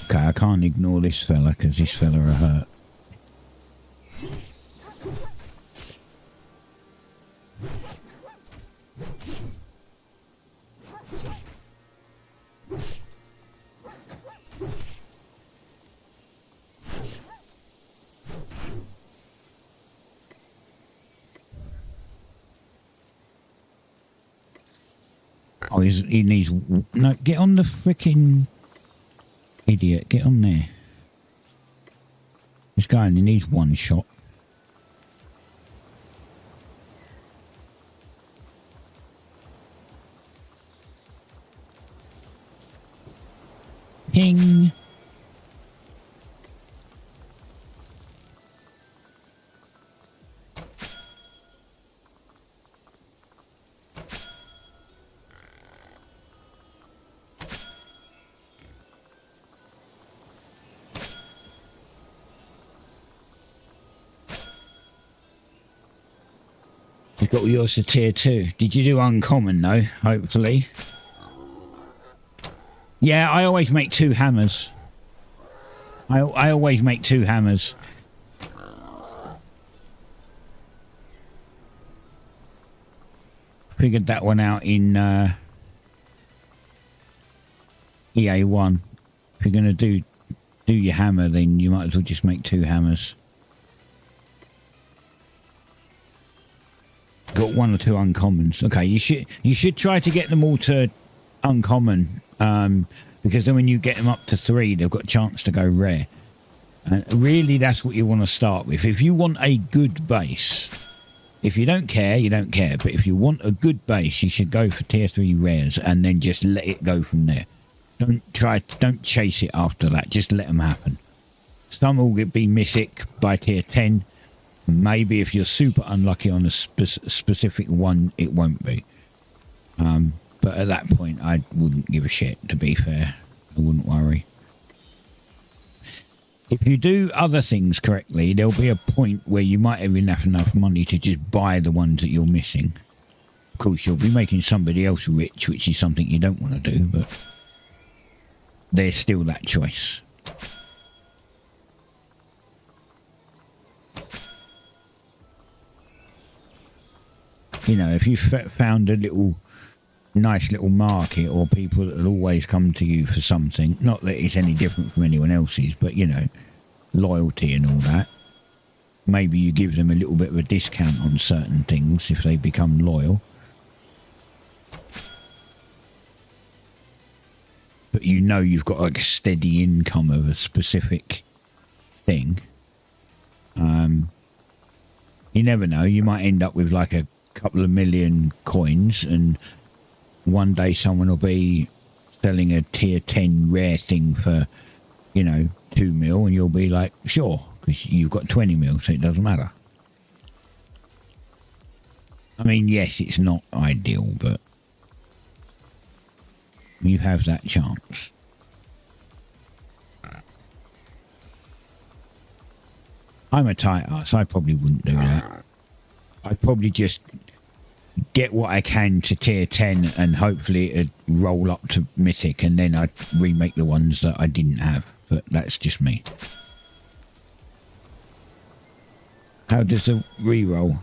Speaker 2: Okay, I can't ignore this fella because this fella are hurt. Oh, he needs... No, get on the freaking... Idiot, get on there. This guy only needs 1 shot. Ping! You got yours to tier 2. Did you do uncommon though? Hopefully. Yeah, I always make 2 hammers. I always make 2 hammers. Figured that one out in EA1. If you're gonna do your hammer, then you might as well just make 2 hammers. Got 1 or 2 uncommons. Okay, you should try to get them all to uncommon, because then when you get them up to 3, they've got a chance to go rare. And really, that's what you want to start with. If you want a good base, if you don't care, you don't care. But if you want a good base, you should go for tier 3 rares and then just let it go from there. Don't chase it after that. Just let them happen. Some will be mythic by tier 10. Maybe if you're super unlucky on a specific one, it won't be. But at that point, I wouldn't give a shit, to be fair. I wouldn't worry. If you do other things correctly, there'll be a point where you might have enough money to just buy the ones that you're missing. Of course, you'll be making somebody else rich, which is something you don't want to do, but there's still that choice. You know, if you found a nice little market or people that will always come to you for something, not that it's any different from anyone else's, but, you know, loyalty and all that, maybe you give them a little bit of a discount on certain things if they become loyal. But you know you've got like a steady income of a specific thing. You never know. You might end up with like a couple of million coins, and one day someone will be selling a tier 10 rare thing for, you know, 2 mil, and you'll be like, sure, because you've got 20 mil, so it doesn't matter. I mean, yes, it's not ideal, but you have that chance. I'm a tight ass. I probably wouldn't do that. I'd probably just get what I can to tier 10 and hopefully it'd roll up to mythic, and then I'd remake the ones that I didn't have. But that's just me. How does the reroll?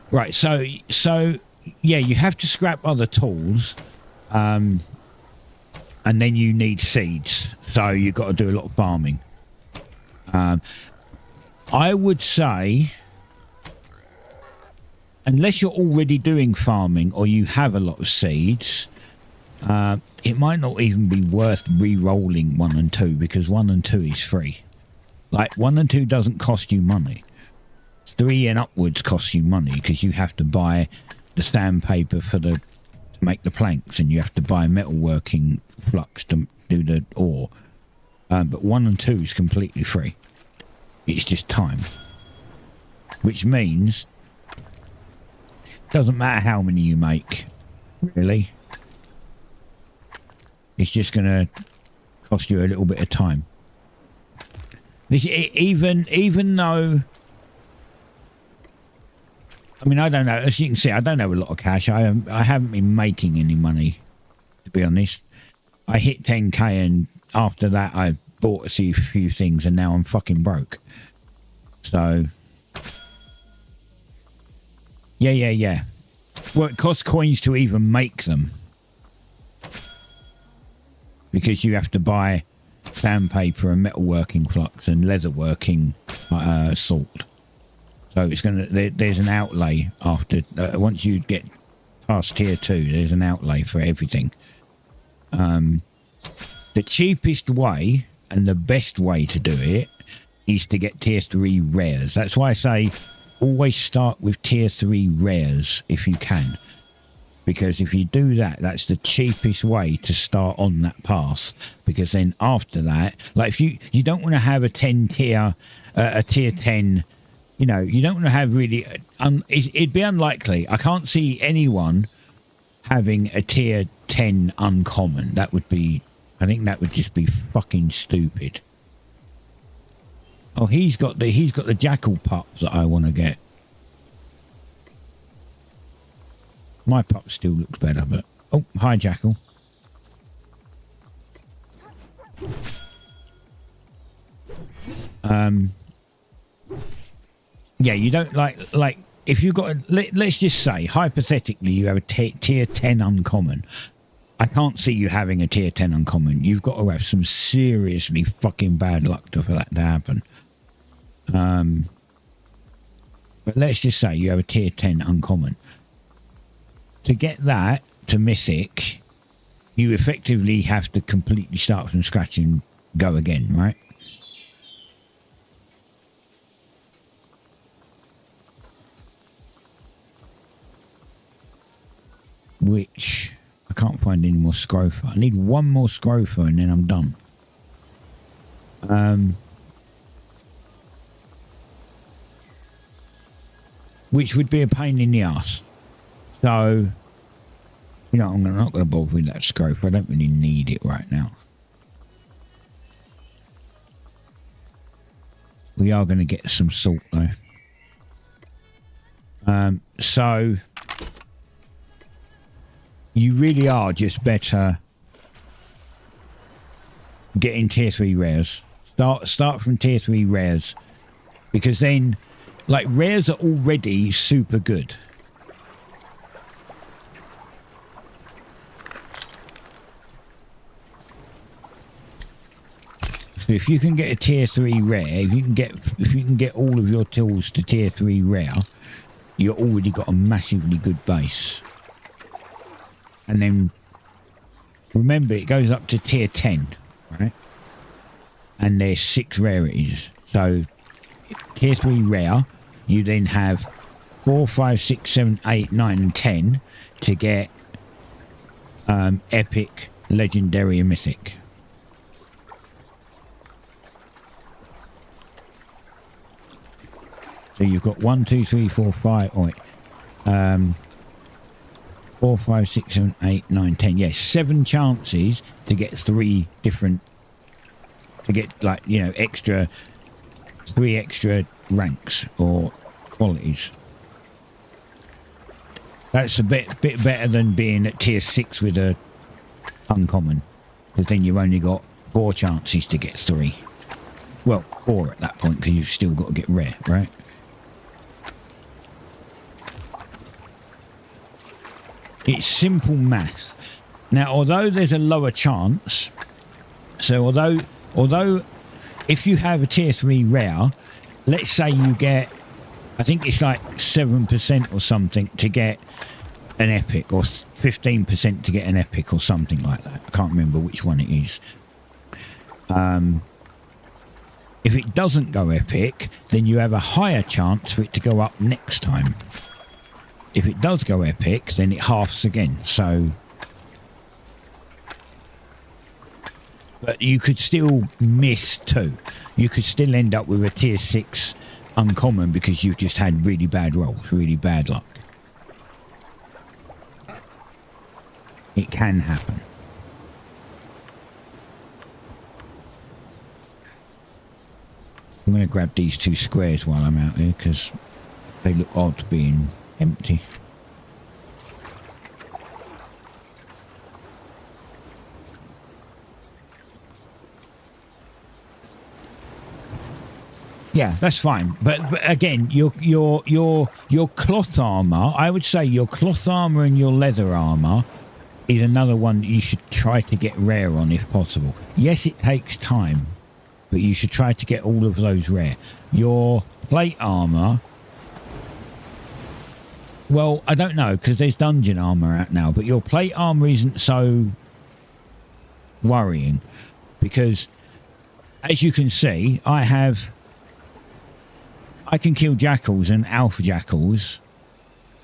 Speaker 2: Right, so yeah, you have to scrap other tools, and then you need seeds. So you've got to do a lot of farming. I would say, unless you're already doing farming or you have a lot of seeds, it might not even be worth re-rolling 1 and 2, because 1 and 2 is free. Like, 1 and 2 doesn't cost you money. 3 and upwards costs you money, because you have to buy the sandpaper to make the planks, and you have to buy metalworking flux to do the ore. But 1 and 2 is completely free. It's just time. Which means it doesn't matter how many you make, really. It's just going to cost you a little bit of time. Even though, I mean, I don't know. As you can see, I don't have a lot of cash. I haven't been making any money, to be honest. I hit 10k, and after that, I bought a few things, and now I'm fucking broke. So, yeah. Well, it costs coins to even make them, because you have to buy sandpaper and metalworking flux and leatherworking salt. So it's there's an outlay after once you get past tier 2. There's an outlay for everything. The cheapest way and the best way to do it is to get tier 3 rares. That's why I say always start with tier 3 rares if you can, because if you do that, that's the cheapest way to start on that path. Because then after that, like, if you don't want to have a 10 tier a tier 10, you know, you don't want to have really it'd be unlikely. I can't see anyone having a tier 10 uncommon. That would be, I think that would just be fucking stupid. Oh, he's got the jackal pup that I want to get. My pup still looks better, but oh, hi jackal. Yeah, you don't like if you've got let's just say hypothetically you have a tier 10 uncommon. I can't see you having a tier 10 uncommon. You've got to have some seriously fucking bad luck for that to happen. But let's just say you have a tier 10 uncommon. To get that to mythic, you effectively have to completely start from scratch and go again, right? Which I can't find any more scrofa. I need one more scrofa and then I'm done. Which would be a pain in the ass. So, you know, I'm not going to bother with that scrofa. I don't really need it right now. We are going to get some salt though. So you really are just better getting tier 3 rares. Start from tier 3 rares, because then, like, rares are already super good. So if you can get a tier 3 rare, if you can get all of your tools to tier 3 rare, you've already got a massively good base. And then remember, it goes up to tier 10, right? And there's 6 rarities. So tier 3 rare, you then have 4, 5, 6, 7, 8, 9, and 10 to get epic, legendary, and mythic. So you've got 1, 2, 3, 4, 5. Oh, wait. 4, 5, 6, 7, 8, 9, 10. Yes, 7 chances to get 3 different. To get, like, you know, 3 extra ranks or qualities. That's a bit better than being at tier 6 with a uncommon, because then you've only got 4 chances to get 3. Well, 4 at that point, because you've still got to get rare, right? It's simple math. Now, although there's a lower chance, so although if you have a tier 3 rare, let's say you get, I think it's like 7% or something to get an epic, or 15% to get an epic, or something like that. I can't remember which one it is. If it doesn't go epic, then you have a higher chance for it to go up next time. If it does go epic, then it halves again. So, but you could still miss 2. You could still end up with a tier 6 uncommon because you've just had really bad rolls, really bad luck. It can happen. I'm going to grab these 2 squares while I'm out here because they look odd being empty. Yeah, that's fine. But again, your cloth armor, I would say your cloth armor and your leather armor is another one that you should try to get rare on if possible. Yes, it takes time, but you should try to get all of those rare. Your plate armor, well, I don't know, because there's dungeon armor out now, but your plate armor isn't so worrying, because as you can see, I can kill jackals and alpha jackals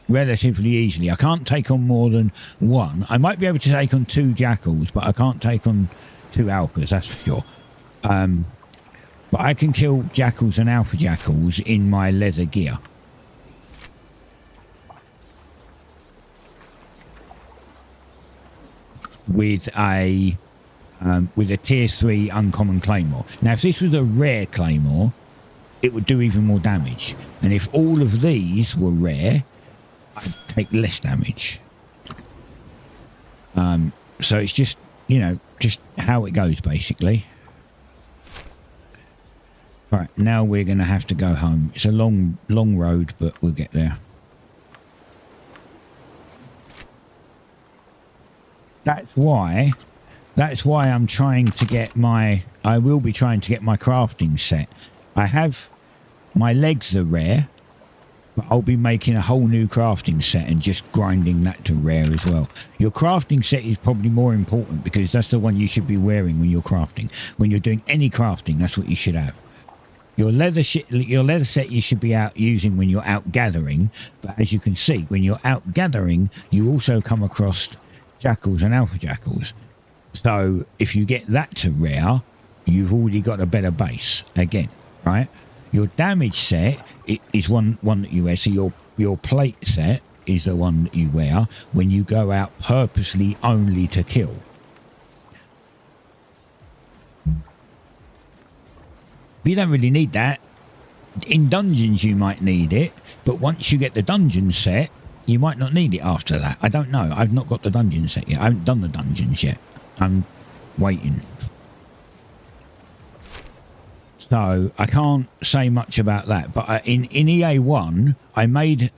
Speaker 2: relatively easily. I can't take on more than 1. I might be able to take on 2 jackals, but I can't take on 2 alphas, that's for sure. But I can kill jackals and alpha jackals in my leather gear. With a tier 3 uncommon claymore. Now, if this was a rare claymore, it would do even more damage. And if all of these were rare, I'd take less damage. So it's just, you know, just how it goes, basically. Right, now we're going to have to go home. It's a long road, but we'll get there. That's why I'm trying to get I will be trying to get my crafting set. I have, my legs are rare, but I'll be making a whole new crafting set and just grinding that to rare as well. Your crafting set is probably more important because that's the one you should be wearing when you're crafting. When you're doing any crafting, that's what you should have. Your leather set you should be out using when you're out gathering, but as you can see, when you're out gathering, you also come across jackals and alpha jackals. So if you get that to rare, you've already got a better base again, right? Your damage set is one that you wear. So your plate set is the one that you wear when you go out purposely only to kill. But you don't really need that. In dungeons you might need it, but once you get the dungeon set, you might not need it after that. I don't know. I've not got the dungeon set yet. I haven't done the dungeons yet. I'm waiting. So I can't say much about that. But in EA1, I made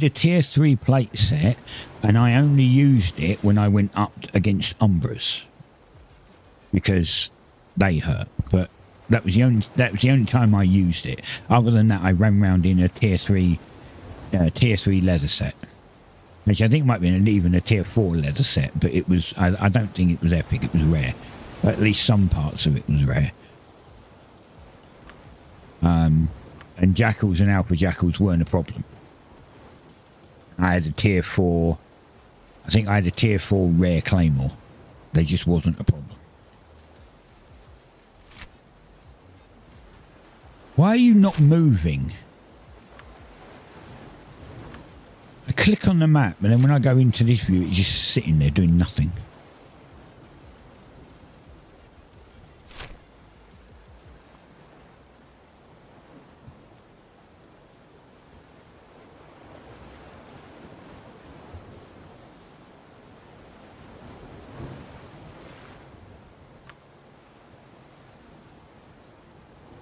Speaker 2: a tier 3 plate set, and I only used it when I went up against Umbras because they hurt. But That was the only time I used it. Other than that, I ran around in a tier 3 leather set, which I think might be even a tier 4 leather set, but it was, I don't think it was epic, it was rare. At least some parts of it was rare. And jackals and alpha jackals weren't a problem. I had a tier 4, I think I had a tier 4 rare claymore. They just wasn't a problem. Why are you not moving? I click on the map, and then when I go into this view, it's just sitting there doing nothing.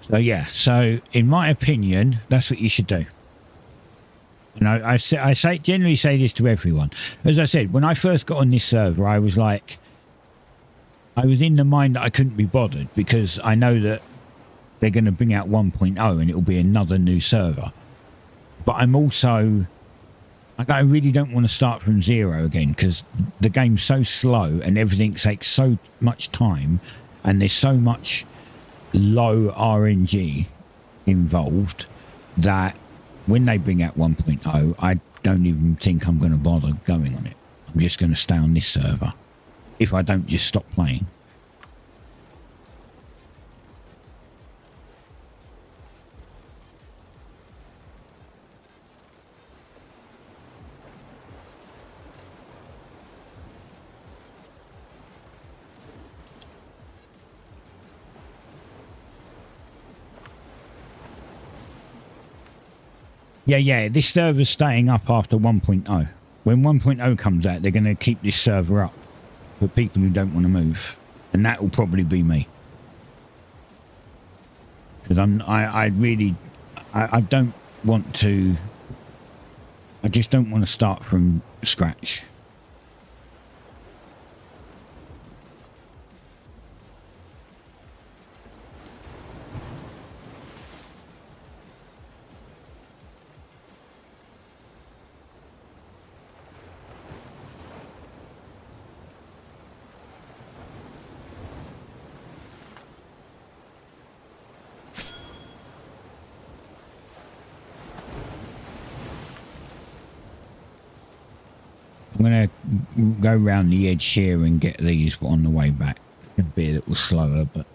Speaker 2: So yeah, so in my opinion, that's what you should do. And I generally say this to everyone. As I said, when I first got on this server, I was like, I was in the mind that I couldn't be bothered because I know that they're going to bring out 1.0 and it'll be another new server. But I'm also, like, I really don't want to start from zero again because the game's so slow and everything takes so much time and there's so much low RNG involved that when they bring out 1.0, I don't even think I'm going to bother going on it. I'm just going to stay on this server if I don't just stop playing. Yeah, this server's staying up after 1.0. When 1.0 comes out, they're going to keep this server up for people who don't want to move. And that will probably be me. Because I don't want to, I just don't want to start from scratch. I'm going to go round the edge here and get these on the way back. It'll be a little slower, but...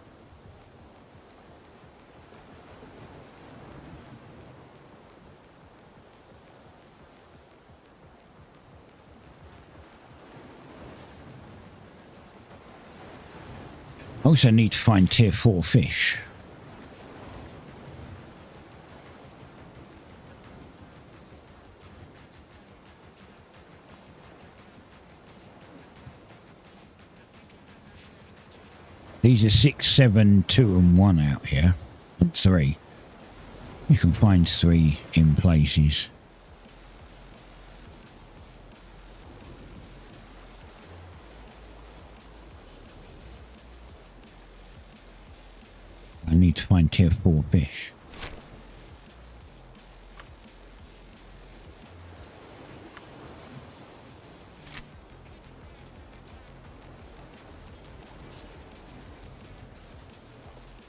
Speaker 2: I also need to find tier 4 fish. These are 6, 7, 2 and 1 out here. And 3. You can find 3 in places. I need to find tier 4 fish.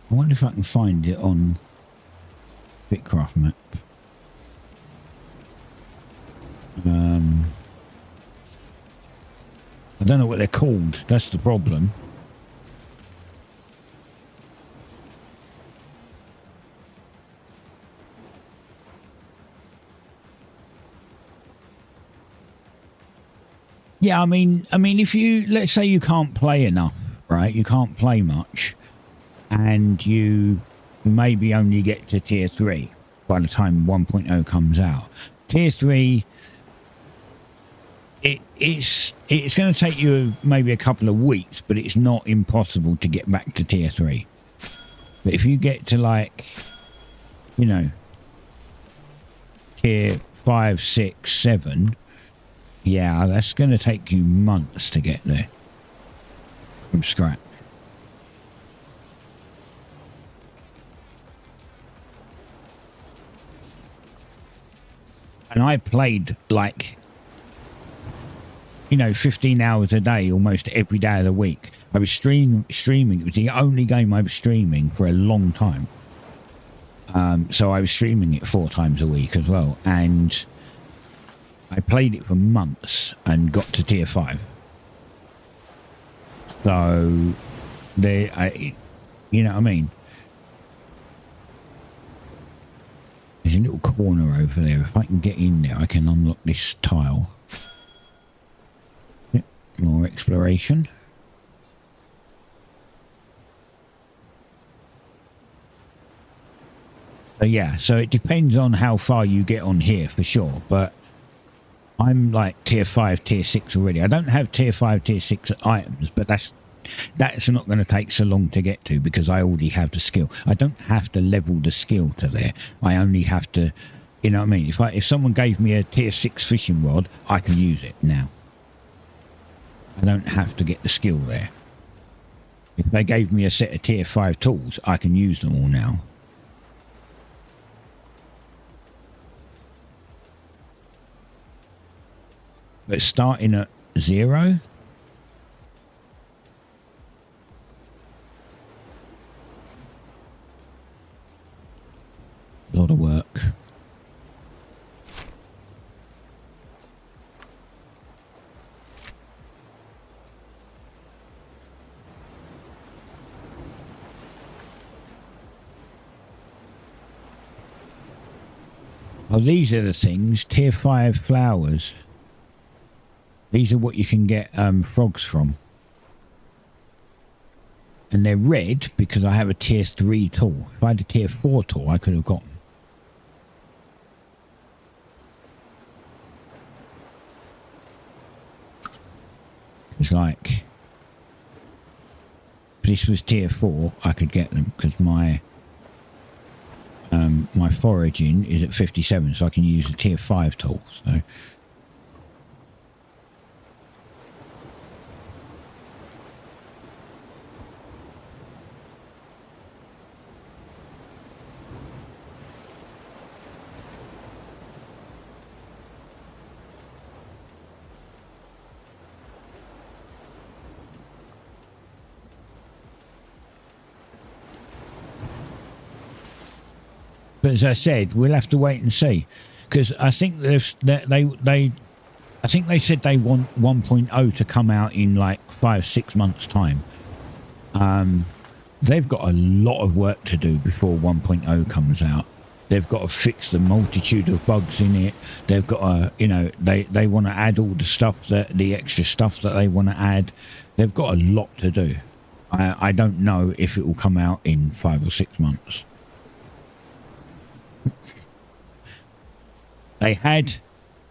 Speaker 2: I wonder if I can find it on BitCraft map. I don't know what they're called. That's the problem. Yeah, I mean, if you, let's say you can't play enough, right? You can't play much. And you maybe only get to tier 3 by the time 1.0 comes out. Tier 3, it's going to take you maybe a couple of weeks, but it's not impossible to get back to tier 3. But if you get to, like, you know, tier 5, 6, 7, yeah, that's going to take you months to get there from scratch. And I played like, you know, 15 hours a day, almost every day of the week. I was streaming. It was the only game I was streaming for a long time. So I was streaming it 4 times a week as well. And I played it for months and got to tier 5. So, you know what I mean? There's a little corner over there. If I can get in there, I can unlock this tile. Yep, more exploration. So yeah, so it depends on how far you get on here for sure. But I'm like tier 5, tier 6 already. I don't have tier 5, tier 6 items, but that's not going to take so long to get to because I already have the skill. I don't have to level the skill to there. I only have to, you know what I mean? If someone gave me a tier 6 fishing rod, I can use it now. I don't have to get the skill there. If they gave me a set of tier 5 tools, I can use them all now. But starting at 0, a lot of work. Oh, these are the things, tier 5 flowers. These are what you can get frogs from. And they're red because I have a tier 3 tool. If I had a tier 4 tool, I could have got them. It's like, if this was tier 4, I could get them because my foraging is at 57, so I can use the tier 5 tool. So. But as I said, we'll have to wait and see, because I think they said they want 1.0 to come out in like 5-6 months' time. They've got a lot of work to do before 1.0 comes out. They've got to fix the multitude of bugs in it. They've got to, you know, they want to add all the stuff the extra stuff that they want to add. They've got a lot to do. I don't know if it will come out in 5 or 6 months. They had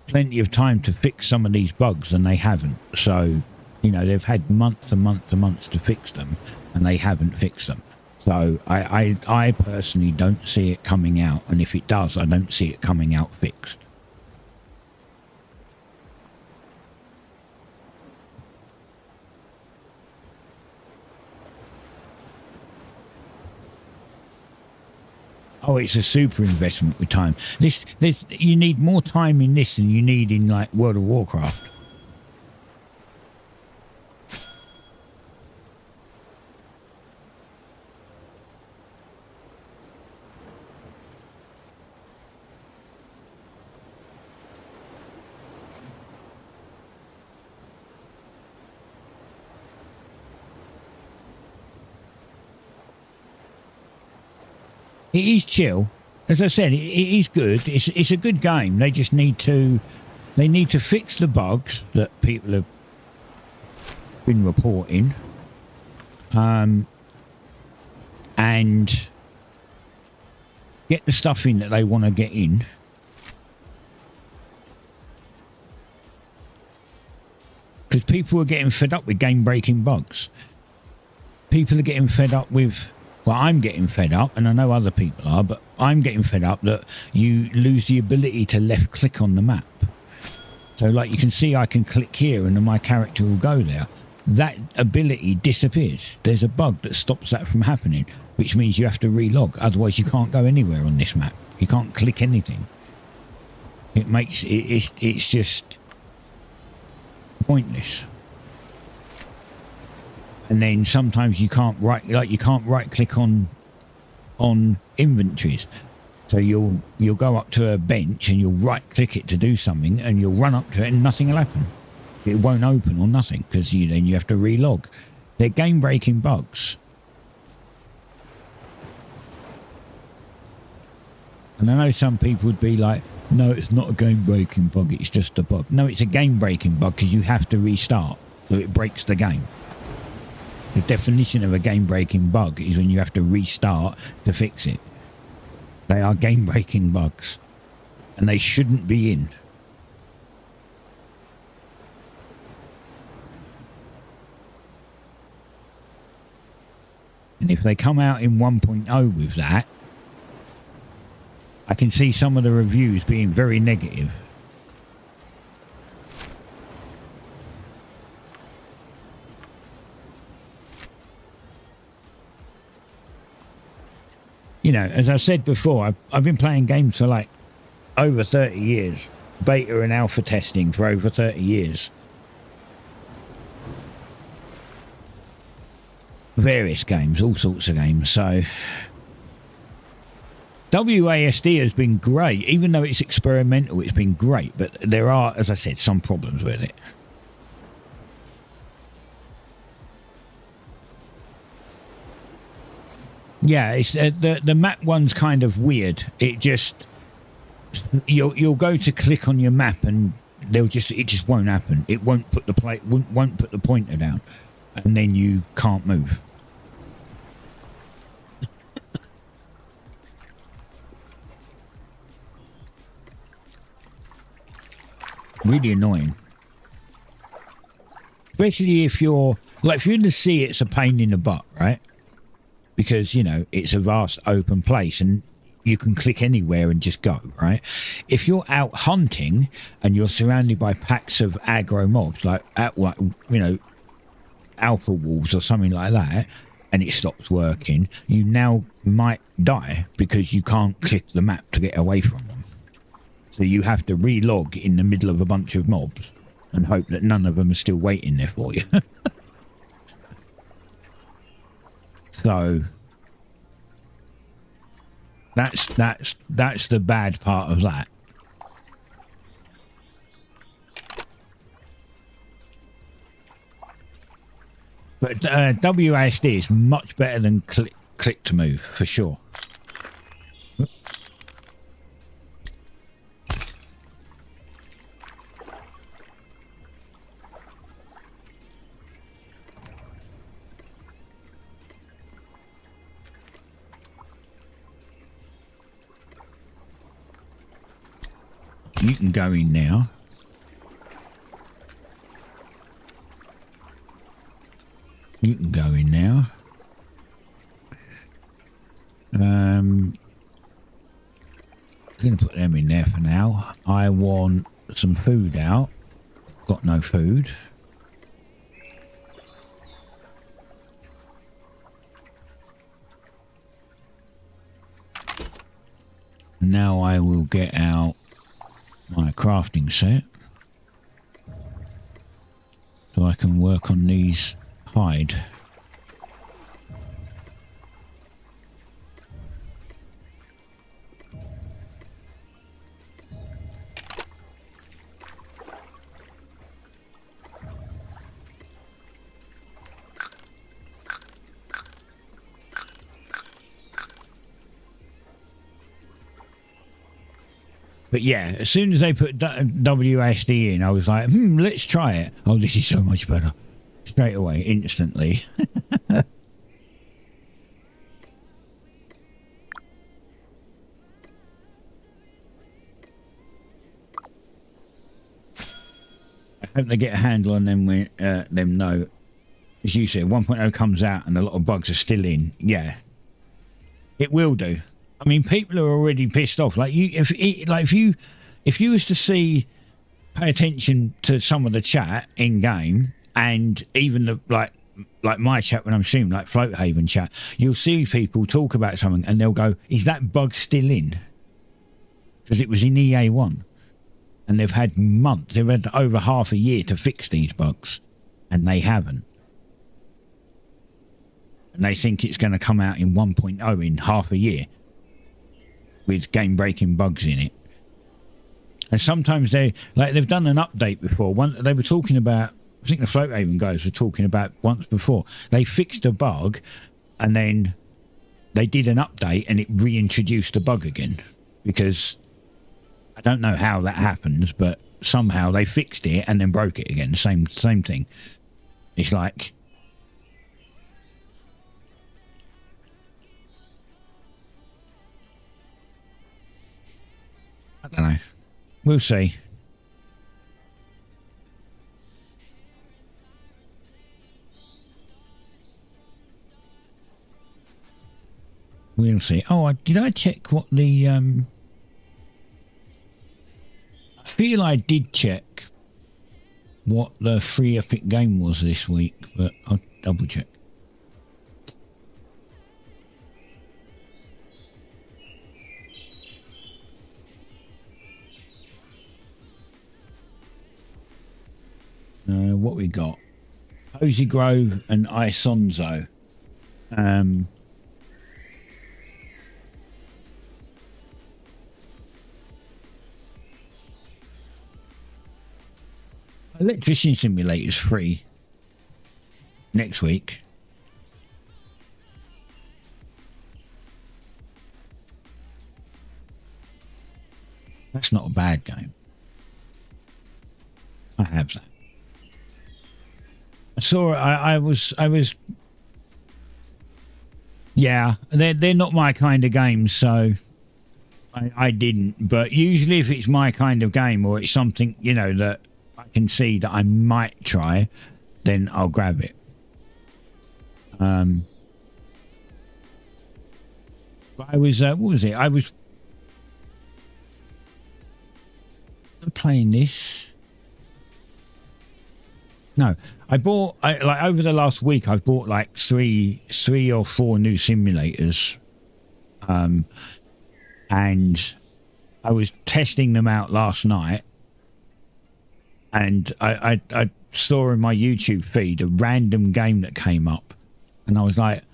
Speaker 2: plenty of time to fix some of these bugs and they haven't. So, you know, they've had months and months and months to fix them and they haven't fixed them. So I personally don't see it coming out, and if it does, I don't see it coming out fixed. Oh, it's a super investment with time. You need more time in this than you need in like World of Warcraft. It is chill. As I said, it is good. It's a good game. They just need to fix the bugs that people have been reporting, and get the stuff in that they want to get in. Because people are getting fed up with game-breaking bugs. People are getting fed up with... Well, I'm getting fed up, and I know other people are, but I'm getting fed up that you lose the ability to left-click on the map. So, like, you can see I can click here, and then my character will go there. That ability disappears. There's a bug that stops that from happening, which means you have to relog. Otherwise, you can't go anywhere on this map. You can't click anything. It makes it's just pointless. And then sometimes you can't right click on inventories. So you'll go up to a bench and you'll right click it to do something, and you'll run up to it and nothing will happen. It won't open or nothing, because then you have to relog. They're game breaking bugs. And I know some people would be like, no, it's not a game breaking bug, it's just a bug. No, it's a game breaking bug because you have to restart, so it breaks the game. The definition of a game breaking bug is when you have to restart to fix it. They are game breaking bugs, and they shouldn't be in. And if they come out in 1.0 with that, I can see some of the reviews being very negative. You know, as I said before, I've been playing games for like over 30 years. Beta and alpha testing for over 30 years. Various games, all sorts of games. So WASD has been great. Even though it's experimental, it's been great. But there are, as I said, some problems with it. Yeah, it's the map one's kind of weird. It just you'll go to click on your map and it just won't happen. It won't put won't put the pointer down, and then you can't move. Really annoying. Especially if you're in the sea, it's a pain in the butt, right? Because, you know, it's a vast open place and you can click anywhere and just go, right? If you're out hunting and you're surrounded by packs of aggro mobs, like you know, alpha wolves or something like that, and it stops working, you now might die because you can't click the map to get away from them. So you have to relog in the middle of a bunch of mobs and hope that none of them are still waiting there for you. So that's the bad part of that. But WASD is much better than click to move for sure. You can go in now. You can go in now. I'm going to put them in there for now. I want some food out. Got no food. Now I will get out my crafting set so I can work on these hide. But yeah, as soon as they put WASD in, I was like, let's try it. Oh, this is so much better. Straight away, instantly. I hope they get a handle on them when them know. As you said, 1.0 comes out and a lot of bugs are still in. Yeah, it will do. I mean, people are already pissed off. Like if you was to pay attention to some of the chat in game, and even the like my chat when I'm streaming, like Floathaven chat, you'll see people talk about something and they'll go, "Is that bug still in?" Because it was in EA1. And they've had months, they've had over half a year to fix these bugs, and they haven't. And they think it's going to come out in 1.0 in half a year with game-breaking bugs in it. And sometimes they've done an update before. They were talking about, I think the Floathaven guys were talking about once before. They fixed a bug, and then they did an update, and it reintroduced the bug again. Because I don't know how that happens, but somehow they fixed it and then broke it again. Same thing. It's like, I don't know. We'll see. We'll see. Oh, did I check what the... I feel I did check what the free Epic game was this week, but I'll double check. What we got? Posy Grove and Isonzo. Electrician Simulator's free next week. That's not a bad game. I have that. I saw it. I was. Yeah, they're not my kind of games, so I didn't. But usually, if it's my kind of game or it's something that I can see that I might try, then I'll grab it. But I was what was it? I was playing this. No, I bought like over the last week. I've bought like three or four new simulators, and I was testing them out last night. And I saw in my YouTube feed a random game that came up, and I was like,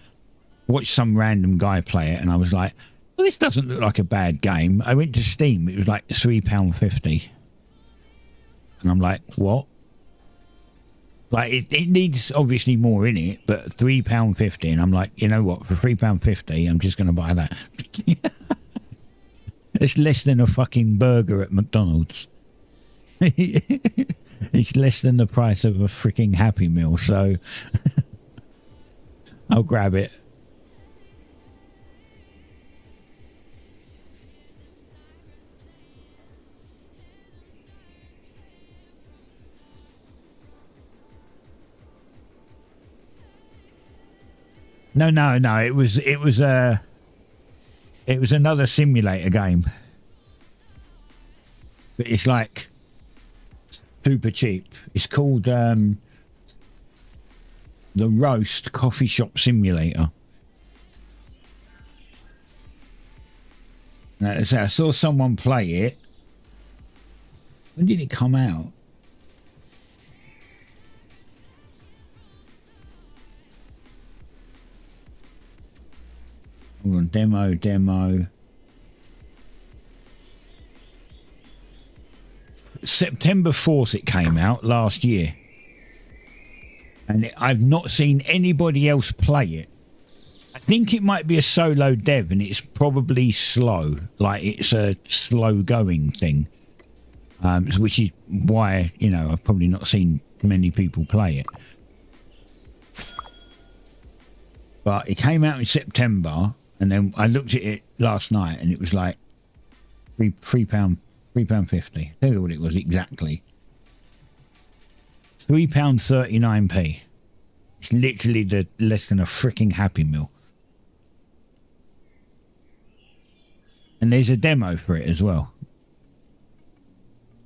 Speaker 2: watched some random guy play it, and I was like, well, this doesn't look like a bad game. I went to Steam, it was like £3.50, and I'm like, what? Like it needs obviously more in it, but £3.50, and I'm like, you know what? For £3.50, I'm just going to buy that. It's less than a fucking burger at McDonald's. It's less than the price of a freaking Happy Meal, so I'll grab it. No. It was another simulator game, but it's like super cheap. It's called the Roast Coffee Shop Simulator. Now, so I saw someone play it. When did it come out? Hold on, demo. September 4th it came out last year. And I've not seen anybody else play it. I think it might be a solo dev and it's probably slow. Like it's a slow going thing. Which is why, I've probably not seen many people play it. But it came out in September, and then I looked at it last night, and it was like £3.50. Tell you what it was exactly. £3.39p. It's literally the less than a freaking Happy Meal. And there's a demo for it as well.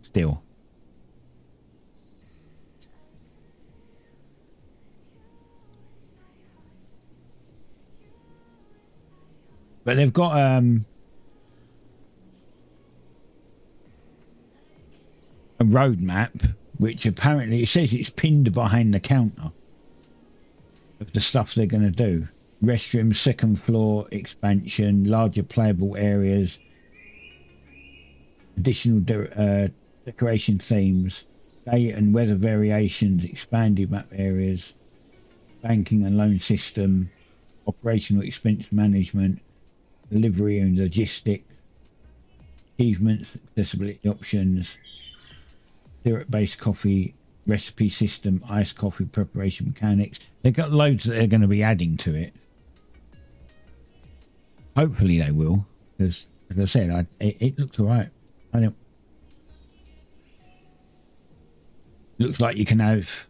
Speaker 2: Still. But they've got a roadmap, which apparently it says it's pinned behind the counter of the stuff they're going to do. Restroom, second floor expansion, larger playable areas, additional decoration themes, day and weather variations, expanded map areas, banking and loan system, operational expense management, delivery and logistics, achievements, accessibility options, syrup-based coffee recipe system, iced coffee preparation mechanics. They've got loads that they're going to be adding to it. Hopefully they will, because as I said, it looks alright. I don't. Looks like you can have,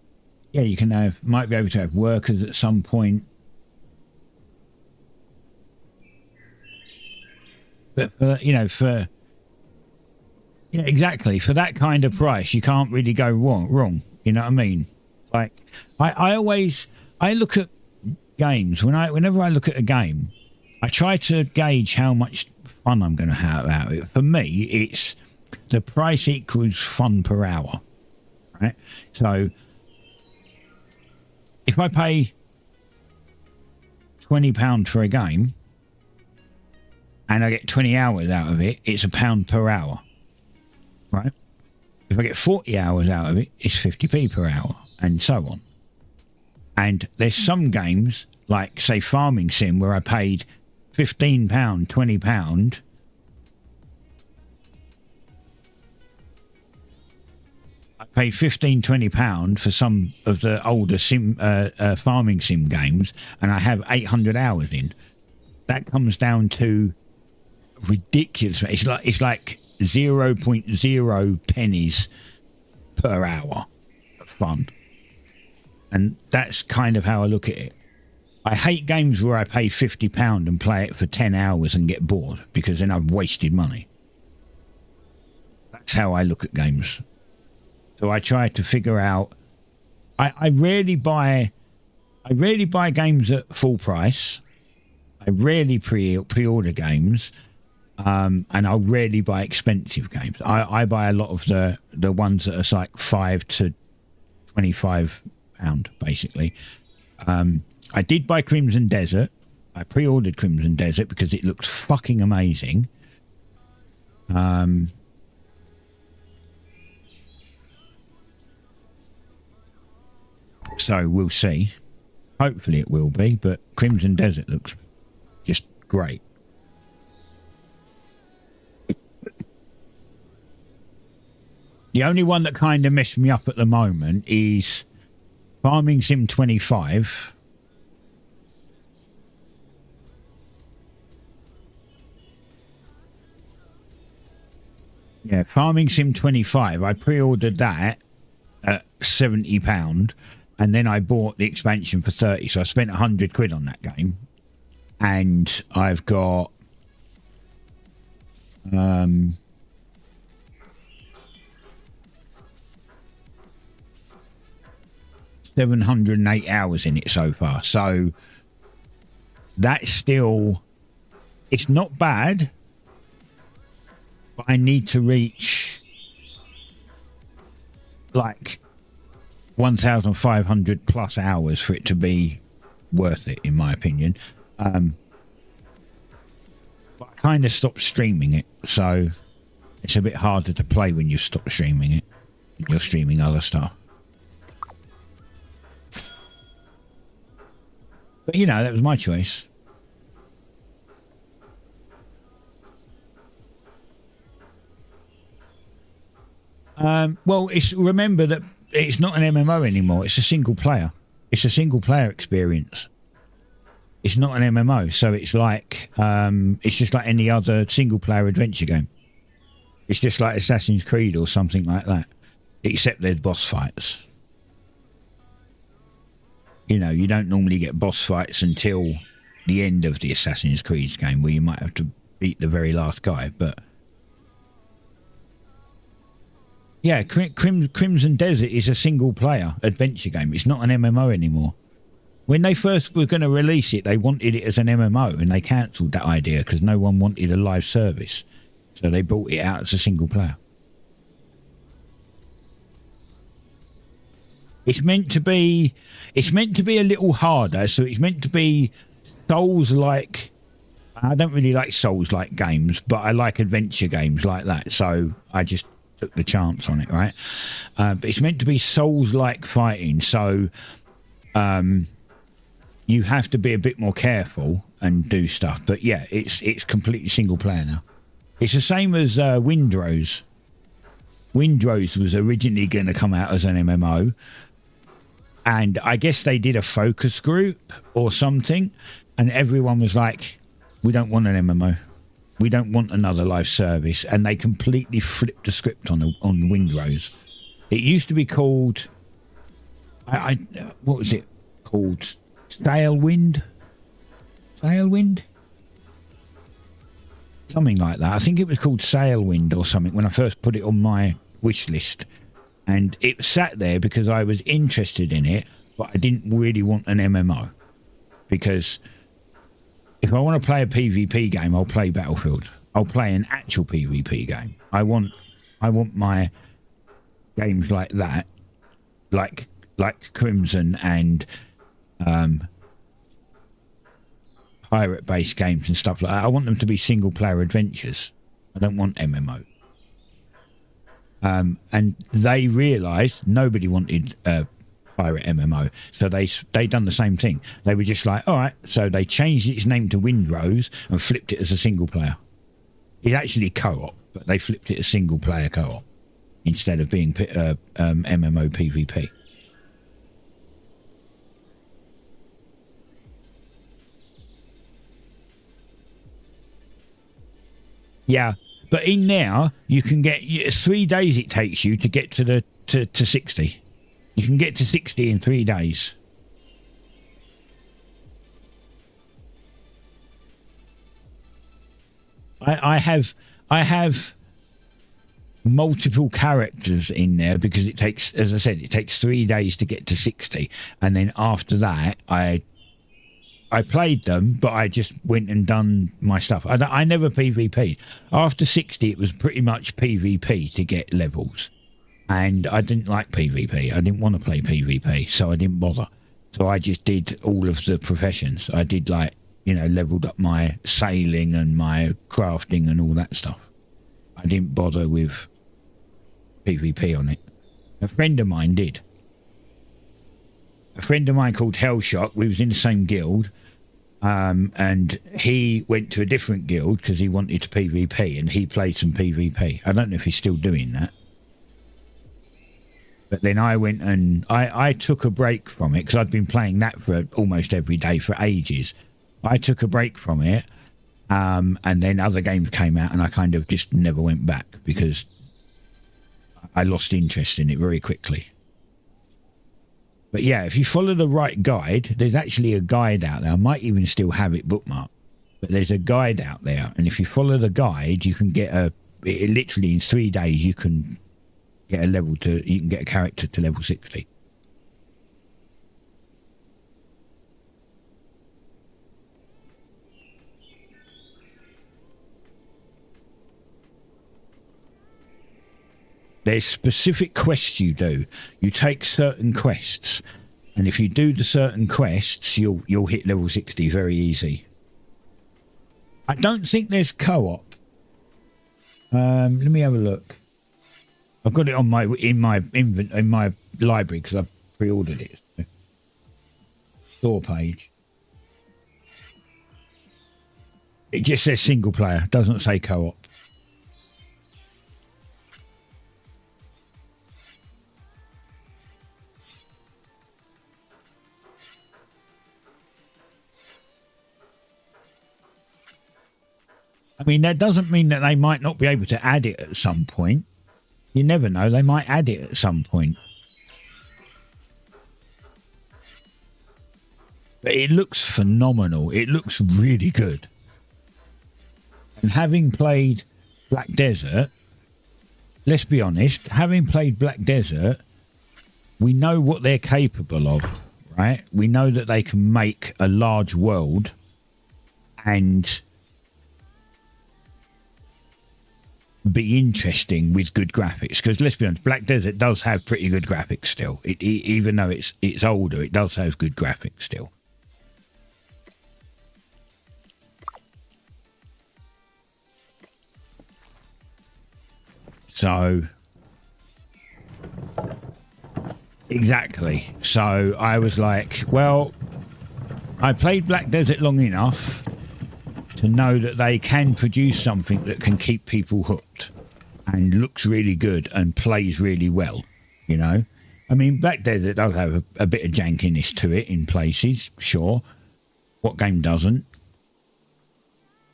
Speaker 2: yeah, you can have, might be able to have workers at some point. But for, exactly, for that kind of price, you can't really go wrong. You know what I mean? Like, I look at games, whenever I look at a game, I try to gauge how much fun I'm going to have out of it. For me, it's the price equals fun per hour, right? So if I pay £20 for a game and I get 20 hours out of it, it's £1 per hour, right? If I get 40 hours out of it, it's 50p per hour, and so on. And there's some games, like, say, Farming Sim, where I paid £15, £20. I paid £15, £20 for some of the older Farming Sim games, and I have 800 hours in. That comes down to ridiculous. It's like 0.0 pennies per hour of fun, and that's kind of how I look at it. I hate games where I pay £50 and play it for 10 hours and get bored, because then I've wasted money. That's how I look at games. So I try to figure out. I rarely buy games at full price. I rarely pre-order games. And I rarely buy expensive games. I buy a lot of the ones that are like £5 to £25, basically. I did buy Crimson Desert. I pre-ordered Crimson Desert because it looks fucking amazing. So we'll see. Hopefully it will be, but Crimson Desert looks just great. The only one that kind of messed me up at the moment is Farming Sim 25. Yeah, Farming Sim 25. I pre-ordered that at £70, and then I bought the expansion for 30. So I spent 100 quid on that game, and I've got 708 hours in it so far. So that's still, it's not bad, but I need to reach like 1,500 plus hours for it to be worth it, in my opinion. But I kind of stopped streaming it, so it's a bit harder to play when you stop streaming it and you're streaming other stuff. But that was my choice. Well, remember that it's not an MMO anymore. It's a single player. It's a single player experience. It's not an MMO, so it's like it's just like any other single player adventure game. It's just like Assassin's Creed or something like that, except there's boss fights. You don't normally get boss fights until the end of the Assassin's Creed game, where you might have to beat the very last guy. But yeah, Crimson Desert is a single-player adventure game. It's not an MMO anymore. When they first were going to release it, they wanted it as an MMO, and they cancelled that idea because no one wanted a live service. So they brought it out as a single-player. It's meant to be a little harder, so it's meant to be Souls-like. I don't really like Souls-like games, but I like adventure games like that, so I just took the chance on it, right? But it's meant to be Souls-like fighting, so you have to be a bit more careful and do stuff. But yeah, it's completely single player now. It's the same as Windrose. Windrose was originally going to come out as an MMO, and I guess they did a focus group or something, and everyone was like, we don't want an MMO. We don't want another live service. And they completely flipped the script on Windrose. It used to be called, what was it called? Sailwind? Something like that. I think it was called Sailwind or something when I first put it on my wish list. And it sat there because I was interested in it, but I didn't really want an MMO. Because if I want to play a PvP game, I'll play Battlefield. I'll play an actual PvP game. I want my games like that, like Crimson and pirate-based games and stuff like that. I want them to be single-player adventures. I don't want MMO. And they realised nobody wanted pirate MMO, so they done the same thing. They were just like, all right, so they changed its name to Windrose and flipped it as a single-player. It's actually co-op, but they flipped it as single-player co-op instead of being MMO PvP. Yeah, but in now you can get 3 days. It takes you to get to 60. You can get to 60 in 3 days. I have multiple characters in there because it takes, as I said, it takes 3 days to get to 60, and then after that I played them, but I just went and done my stuff. I never PvP'd. After 60, it was pretty much PvP to get levels. And I didn't like PvP. I didn't want to play PvP, so I didn't bother. So I just did all of the professions. I did, like, you know, leveled up my sailing and my crafting and all that stuff. I didn't bother with PvP on it. A friend of mine did. A friend of mine called Hellshock, we was in the same guild, and he went to a different guild because he wanted to PvP, and he played some PvP. I don't know if he's still doing that. But then I went and I took a break from it because I'd been playing that for almost every day for ages. I took a break from it, and then other games came out, and I kind of just never went back because I lost interest in it very quickly. But yeah, if you follow the right guide, there's actually a guide out there. I might even still have it bookmarked, but there's a guide out there, and if you follow the guide, you can get literally in 3 days you can get you can get a character to level 60. There's specific quests you do. You take certain quests, and if you do the certain quests, you'll hit level 60 very easy. I don't think there's co-op. Let me have a look. I've got it on in my library because I've pre-ordered it. Store page. It just says single player. It doesn't say co-op. I mean, that doesn't mean that they might not be able to add it at some point. You never know, they might add it at some point. But it looks phenomenal. It looks really good. And having played Black Desert, let's be honest, having played Black Desert, we know what they're capable of, right? We know that they can make a large world and be interesting with good graphics, because let's be honest, Black Desert does have pretty good graphics still. Even though it's older, it does have good graphics still. So exactly. So I was like, well, I played Black Desert long enough to know that they can produce something that can keep people hooked and looks really good and plays really well, you know. I mean, Black Desert does have a bit of jankiness to it in places, sure. What game doesn't?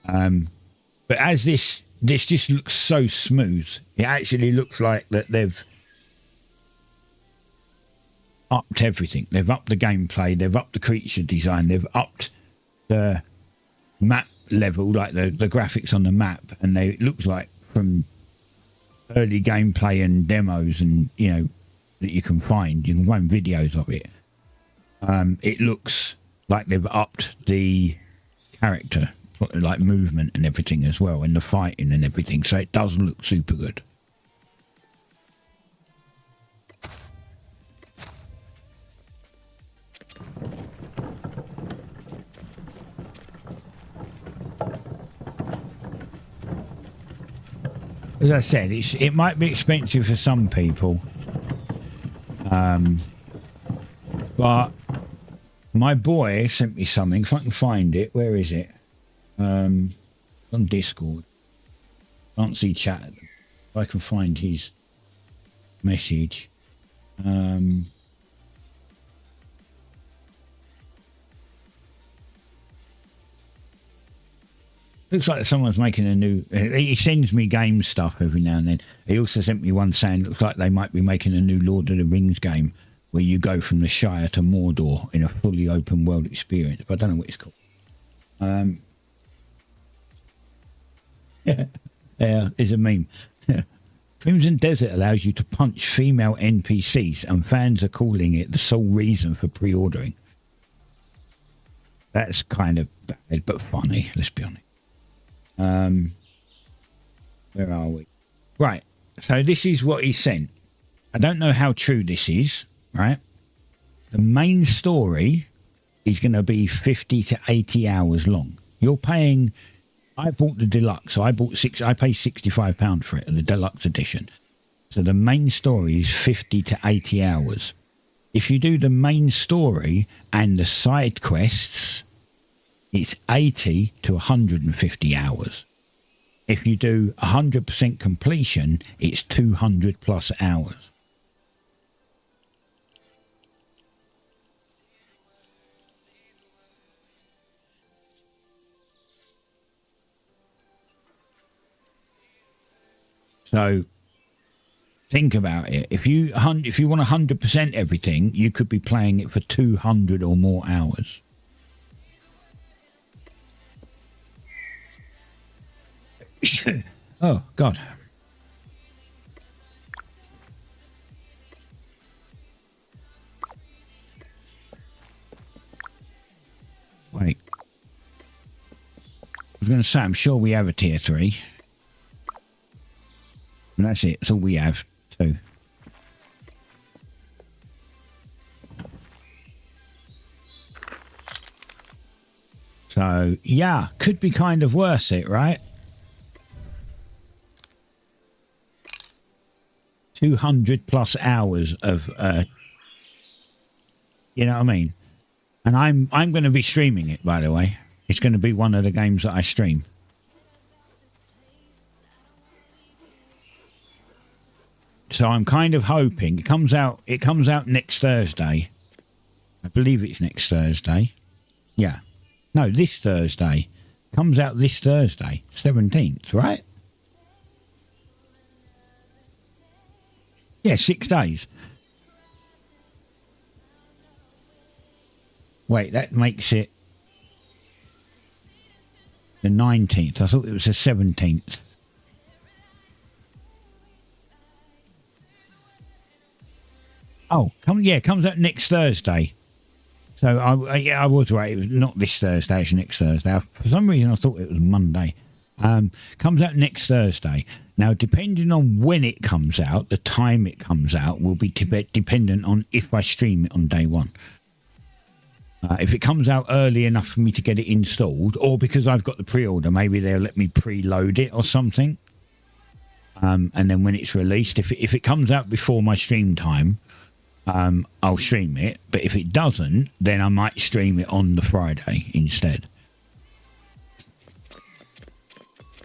Speaker 2: But as this just looks so smooth, it actually looks like that they've upped everything. They've upped the gameplay, they've upped the creature design, they've upped the map level, like the graphics on the map, and it looks like from early gameplay and demos and, you know, that you can find videos of it. It looks like they've upped the character, like movement and everything as well, and the fighting and everything, so it does look super good. As I said, it might be expensive for some people, but my boy sent me something. If I can find it, where is it? On Discord. Can't see chat. If I can find his message. Looks like someone's making a new... He sends me game stuff every now and then. He also sent me one saying looks like they might be making a new Lord of the Rings game where you go from the Shire to Mordor in a fully open world experience. But I don't know what it's called. Yeah, it's a meme. Crimson Desert allows you to punch female NPCs, and fans are calling it the sole reason for pre-ordering. That's kind of bad, but funny, let's be honest. Where are we? Right, so this is what he sent. I don't know how true this is, right? The main story is going to be 50 to 80 hours long. You're paying... I bought the deluxe, so I paid £65 for it, the deluxe edition. So the main story is 50 to 80 hours. If you do the main story and the side quests, it's 80 to 150 hours. If you do 100% completion, it's 200 plus hours. So think about it. If you want 100% everything, you could be playing it for 200 or more hours. Oh, God. Wait. I was going to say, I'm sure we have a tier 3. And that's it. That's all we have, too. So, yeah, could be kind of worth it, right? 200 plus hours of, you know what I mean? And I'm going to be streaming it, by the way. It's going to be one of the games that I stream. So I'm kind of hoping it comes out next Thursday. I believe it's next Thursday. Yeah. No, this Thursday. Comes out this Thursday, 17th, right? Yeah, 6 days. Wait, that makes it the 19th. I thought it was the 17th. Oh, comes out next Thursday. So I was right. It was not this Thursday. It's next Thursday. For some reason, I thought it was Monday. Comes out next Thursday. Now, depending on when it comes out, the time it comes out will be dependent on if I stream it on day one. If it comes out early enough for me to get it installed, or because I've got the pre-order, maybe they'll let me preload it or something. And then when it's released, if it comes out before my stream time, I'll stream it. But if it doesn't, then I might stream it on the Friday instead.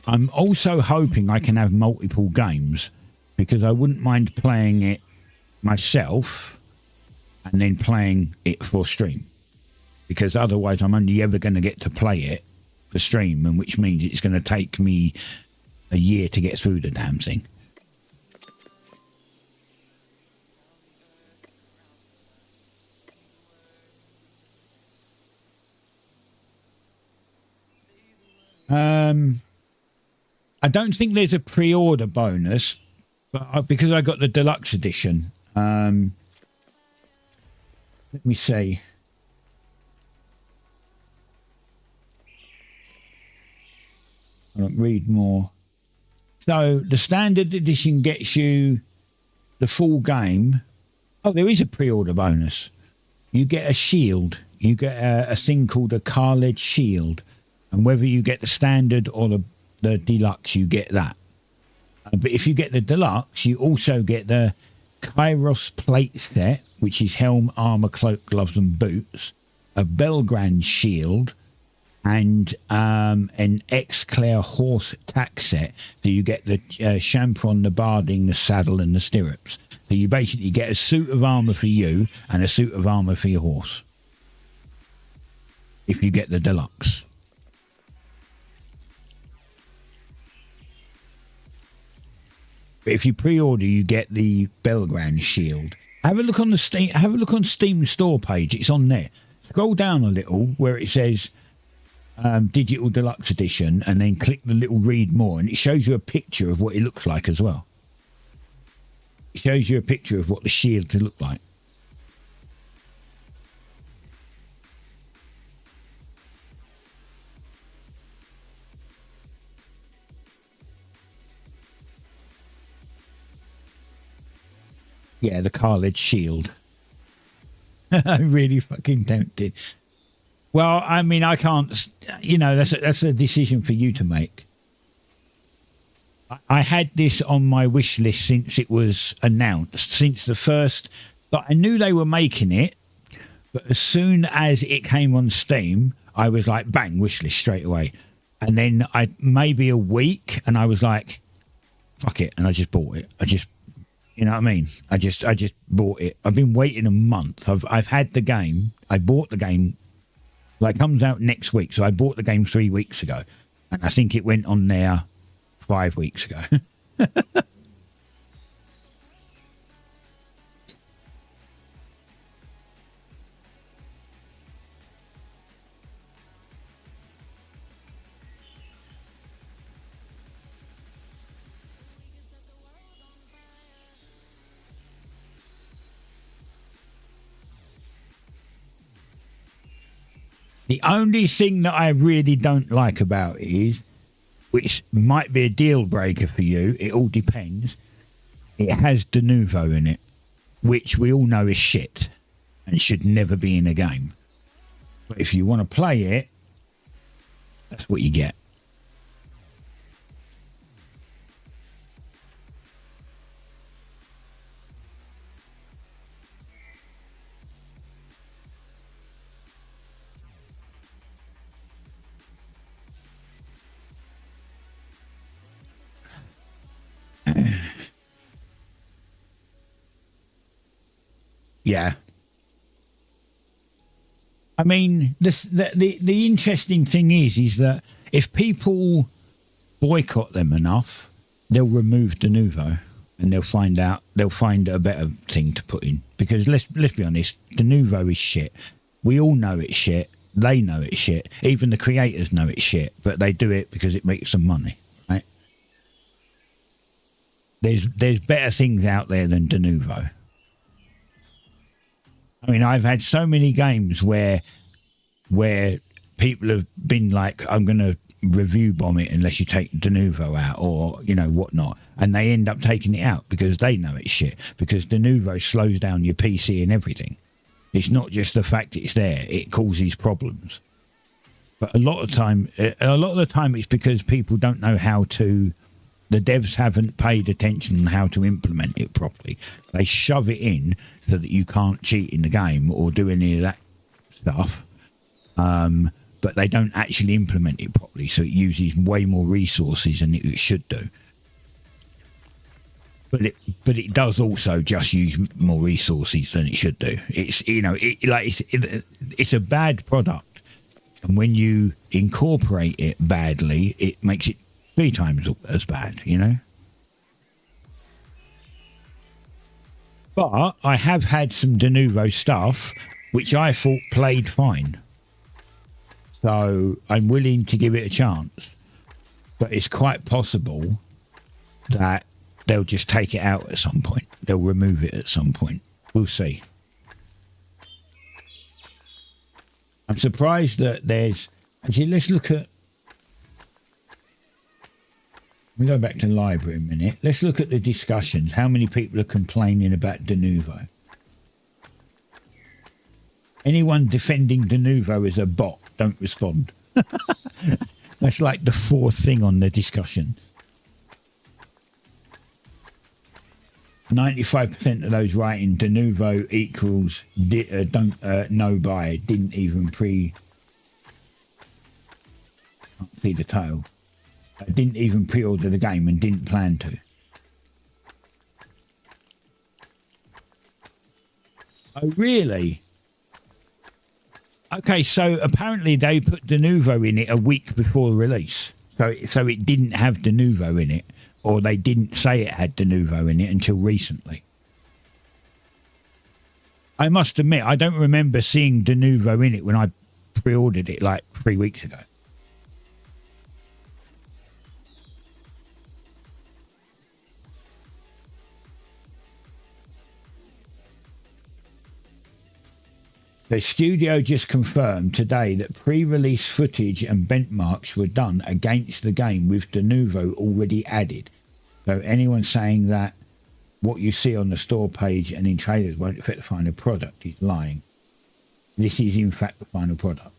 Speaker 2: I'm also hoping I can have multiple games, because I wouldn't mind playing it myself and then playing it for stream. Because otherwise I'm only ever going to get to play it for stream, and which means it's going to take me a year to get through the damn thing. I don't think there's a pre-order bonus, but because I got the deluxe edition, let me see. I don't read more. So the standard edition gets you the full game. Oh, there is a pre-order bonus. You get a shield. You get a thing called a Carledge shield. And whether you get the standard or the deluxe, you get that. But if you get the deluxe, you also get the Kairos plate set, which is helm, armor, cloak, gloves and boots, a Belgrand shield, and an X-Claire horse tack set. So you get the champron, the barding, the saddle and the stirrups. So you basically get a suit of armor for you and a suit of armor for your horse, if you get the deluxe. But if you pre-order, you get the Belgrand shield. Have a look on the Steam. Have a look on Steam store page. It's on there. Scroll down a little where it says Digital Deluxe Edition, and then click the little read more, and it shows you a picture of what it looks like as well. It shows you a picture of what the shield could look like. Yeah, the Carledge shield. I'm really fucking tempted. Well, I mean, I can't, you know, that's a decision for you to make. I had this on my wish list since it was announced, since the first, but I knew they were making it, but as soon as it came on Steam, I was like, bang, wish list straight away. And then maybe a week, and I was like, fuck it, and I just bought it. You know what I mean? I just bought it. I've been waiting a month. I've had the game. I bought the game. Like, it comes out next week, so I bought the game 3 weeks ago, and I think it went on there 5 weeks ago. The only thing that I really don't like about it is, which might be a deal breaker for you, it all depends, it has de novo in it, which we all know is shit and should never be in a game. But if you want to play it, that's what you get. Yeah. I mean, the interesting thing is that if people boycott them enough, they'll remove de novo, and they'll find a better thing to put in. Because let's be honest, de novo is shit. We all know it's shit. They know it's shit. Even the creators know it's shit, but they do it because it makes them money, right? There's better things out there than de novo. I mean, I've had so many games where people have been like, I'm going to review bomb it unless you take Denuvo out or, you know, whatnot. And they end up taking it out because they know it's shit. Because Denuvo slows down your PC and everything. It's not just the fact it's there, it causes problems. But a lot of the time it's because people don't know how to, the devs haven't paid attention on how to implement it properly. They shove it in so that you can't cheat in the game or do any of that stuff. But they don't actually implement it properly, so it uses way more resources than it should do. But it does also just use more resources than it should do. It's, you know, it's a bad product, and when you incorporate it badly, it makes it 3 times as bad. You know. But I have had some Denuvo stuff which I thought played fine. So I'm willing to give it a chance. But it's quite possible that they'll just take it out at some point. They'll remove it at some point. We'll see. I'm surprised that there's... Actually, let's look at... Let me go back to the library a minute. Let's look at the discussions. How many people are complaining about Denuvo? Anyone defending Denuvo as a bot, don't respond. That's like the 4th thing on the discussion. 95% of those writing Denuvo equals don't know by, didn't even can't see the tail. Didn't even pre-order the game and didn't plan to. Oh, really? Okay, so apparently they put Denuvo in it a week before release. So it didn't have Denuvo in it, or they didn't say it had Denuvo in it until recently. I must admit, I don't remember seeing Denuvo in it when I pre-ordered it like 3 weeks ago. The studio just confirmed today that pre-release footage and benchmarks were done against the game with Denuvo already added. So anyone saying that what you see on the store page and in trailers won't affect the final product is lying. This is in fact the final product.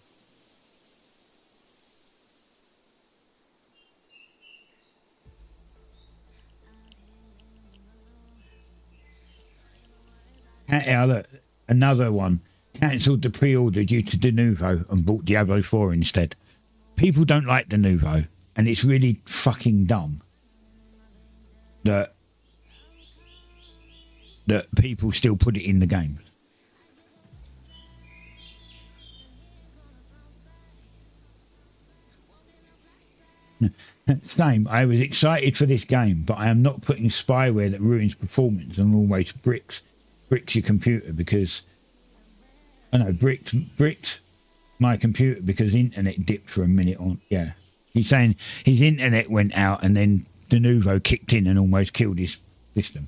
Speaker 2: Look, another one. Cancelled the pre-order due to Denuvo and bought Diablo 4 instead. People don't like Denuvo, and it's really fucking dumb that people still put it in the game. Same, I was excited for this game, but I am not putting spyware that ruins performance and almost bricks your computer because... I know, bricked my computer because internet dipped for a minute on. Yeah. He's saying his internet went out and then Denuvo kicked in and almost killed his system.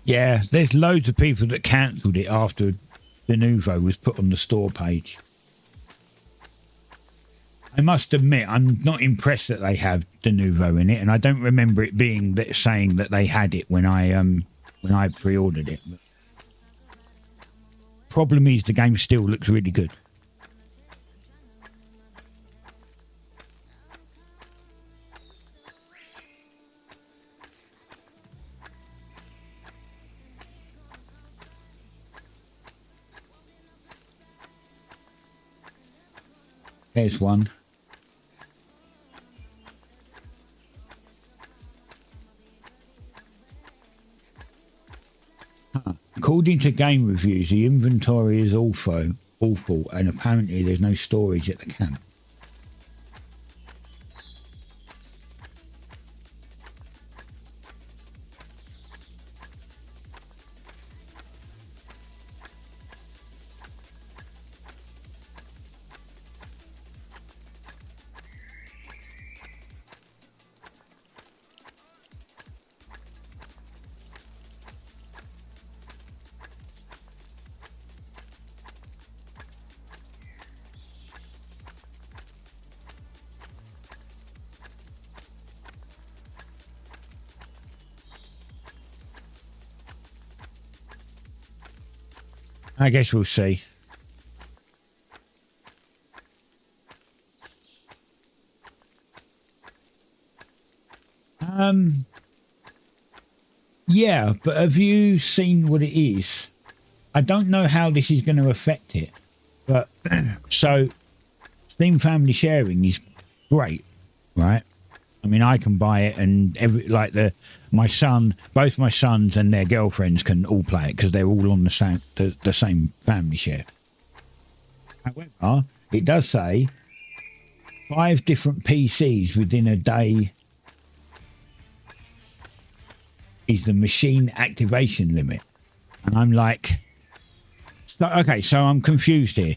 Speaker 2: Yeah, there's loads of people that cancelled it after Denuvo was put on the store page. I must admit, I'm not impressed that they have Denuvo in it, and I don't remember it being that saying that they had it when I pre-ordered it. But problem is, the game still looks really good. There's one. According to game reviews, the inventory is awful, and apparently there's no storage at the camp. I guess we'll see. Yeah, but have you seen what it is? I don't know how this is going to affect it, but so Steam Family Sharing is great, right? I mean, I can buy it, and both my sons and their girlfriends can all play it because they're all on the same family share. However, it does say 5 different PCs within a day is the machine activation limit, and I'm like, okay, so I'm confused here.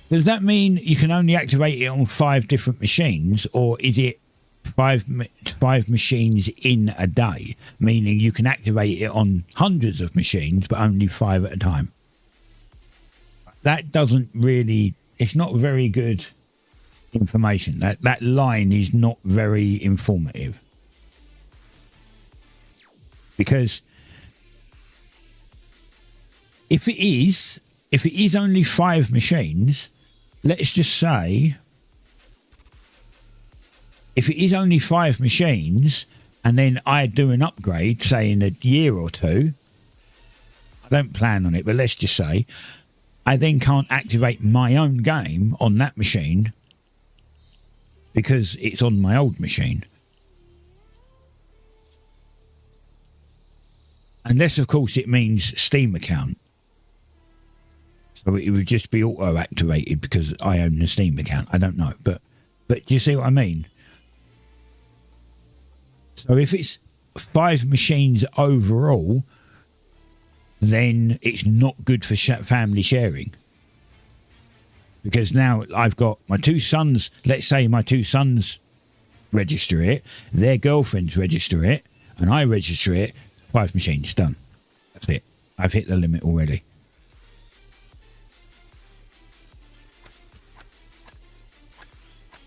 Speaker 2: Does that mean you can only activate it on 5 different machines, or is it five machines in a day, meaning you can activate it on hundreds of machines but only 5 at a time? That doesn't really, it's not very good information. That line is not very informative, because if it is only 5 machines, let's just say, if it is only 5 machines and then I do an upgrade, say in a year or two, I don't plan on it, but let's just say, I then can't activate my own game on that machine because it's on my old machine. Unless, of course, it means Steam account. So it would just be auto-activated because I own the Steam account. I don't know. But do you see what I mean? So if it's 5 machines overall, then it's not good for family sharing. Because now I've got my 2 sons, let's say my 2 sons register it, their girlfriends register it, and I register it, 5 machines, done. That's it. I've hit the limit already.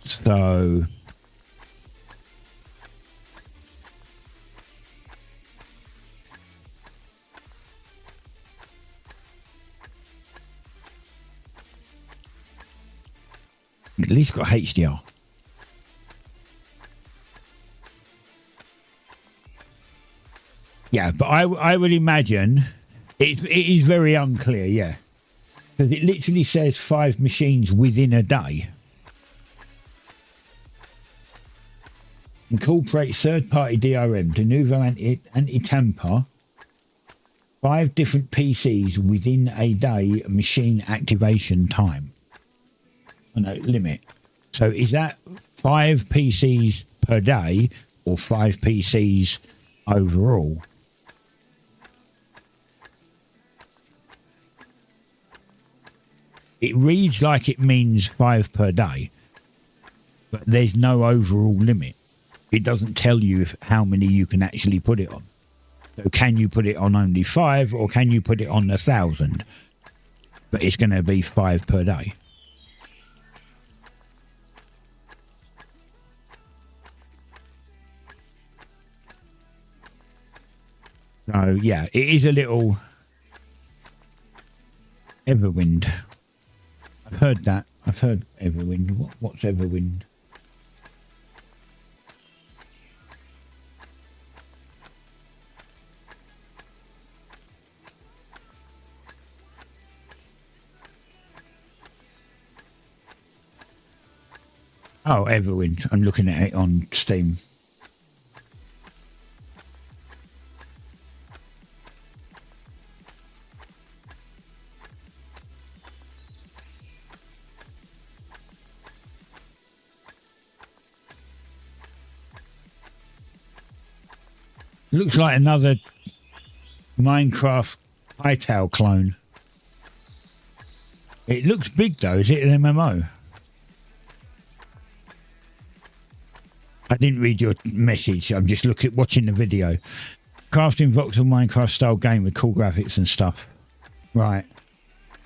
Speaker 2: So at least got HDR. Yeah, but I would imagine it is very unclear, yeah. Because it literally says 5 machines within a day. Incorporate third-party DRM to Nouveau anti-tamper 5 different PCs within a day machine activation time. Oh, no, limit. So is that 5 PCs per day or 5 PCs overall? It reads like it means 5 per day, but there's no overall limit. It doesn't tell you how many you can actually put it on. So can you put it on only 5, or can you put it on 1,000? But it's going to be 5 per day. So yeah, it is a little Everwind. I've heard that. I've heard Everwind. What's Everwind? Oh, Everwind. I'm looking at it on Steam. Looks like another Minecraft Hightail clone. It looks big though. Is it an MMO? I didn't read your message. I'm just watching the video. Crafting voxel Minecraft style game with cool graphics and stuff. Right.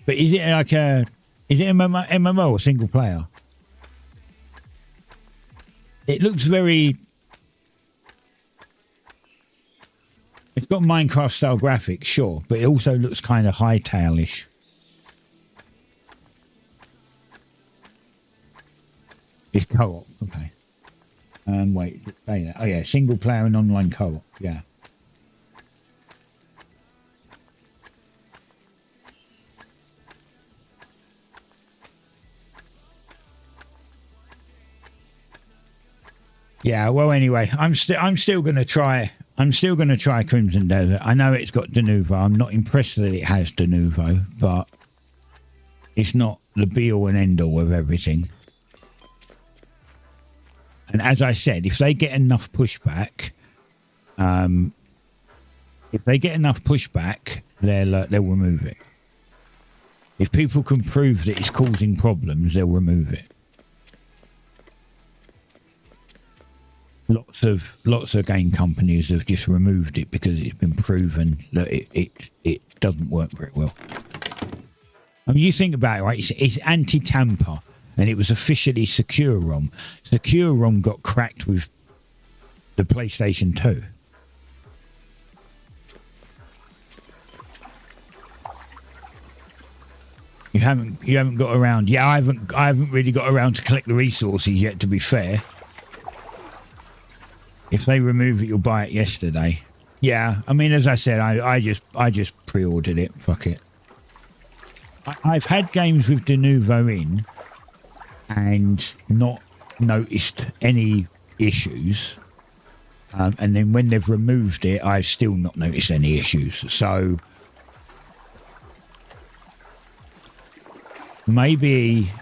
Speaker 2: But is it like a... Is it MMO or single player? It looks very... It's got Minecraft style graphics, sure. But it also looks kind of Hightail-ish. It's co-op. Okay. Wait, say that. Oh yeah, single player and online co-op. Yeah. Yeah. Well, anyway, I'm still going to try. I'm still going to try Crimson Desert. I know it's got Denuvo. I'm not impressed that it has Denuvo, but it's not the be-all and end-all of everything. And as I said, if they get enough pushback, they'll remove it. If people can prove that it's causing problems, they'll remove it. Lots of game companies have just removed it because it's been proven that it doesn't work very well. I mean, you think about it, right? It's anti-tamper. And it was officially Secure ROM. Secure ROM got cracked with the PlayStation 2. You haven't got around. Yeah, I haven't really got around to collect the resources yet, to be fair. If they remove it, you'll buy it yesterday. Yeah, I mean, as I said, I just pre-ordered it. Fuck it. I've had games with Denuvo in and not noticed any issues. And then when they've removed it, I've still not noticed any issues. So maybe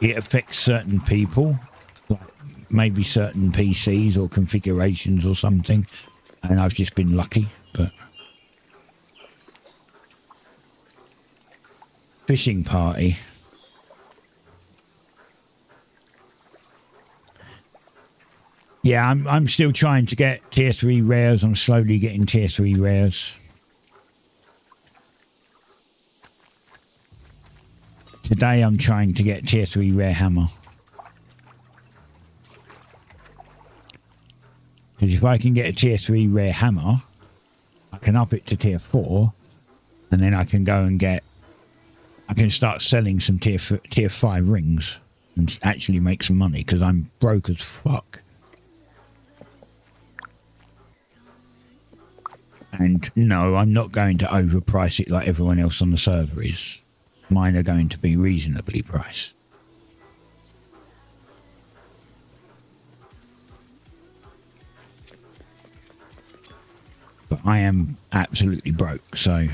Speaker 2: it affects certain people, like maybe certain PCs or configurations or something. And I've just been lucky, but... Fishing party. Yeah, I'm still trying to get tier 3 rares. I'm slowly getting tier 3 rares. Today I'm trying to get tier 3 rare hammer. Because if I can get a tier 3 rare hammer, I can up it to tier 4, and then I can go and get... I can start selling some tier 5 rings and actually make some money, because I'm broke as fuck. And no, I'm not going to overprice it like everyone else on the server is. Mine are going to be reasonably priced. But I am absolutely broke, so...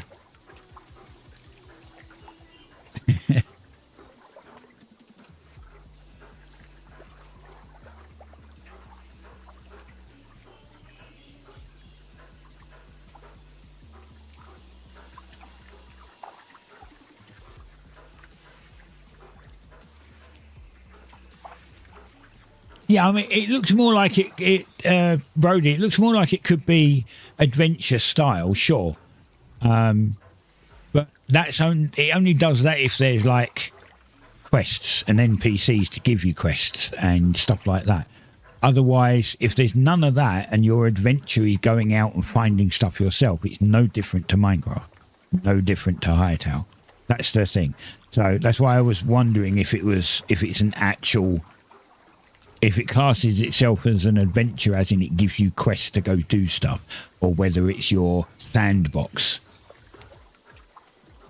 Speaker 2: Yeah, I mean, it looks more like Brody, it looks more like it could be adventure style, sure. But it only does that if there's like quests and NPCs to give you quests and stuff like that. Otherwise, if there's none of that and your adventure is going out and finding stuff yourself, it's no different to Minecraft, no different to Hightail. That's the thing. So that's why I was wondering if it's an actual... If it classes itself as an adventure, as in it gives you quests to go do stuff, or whether it's your sandbox,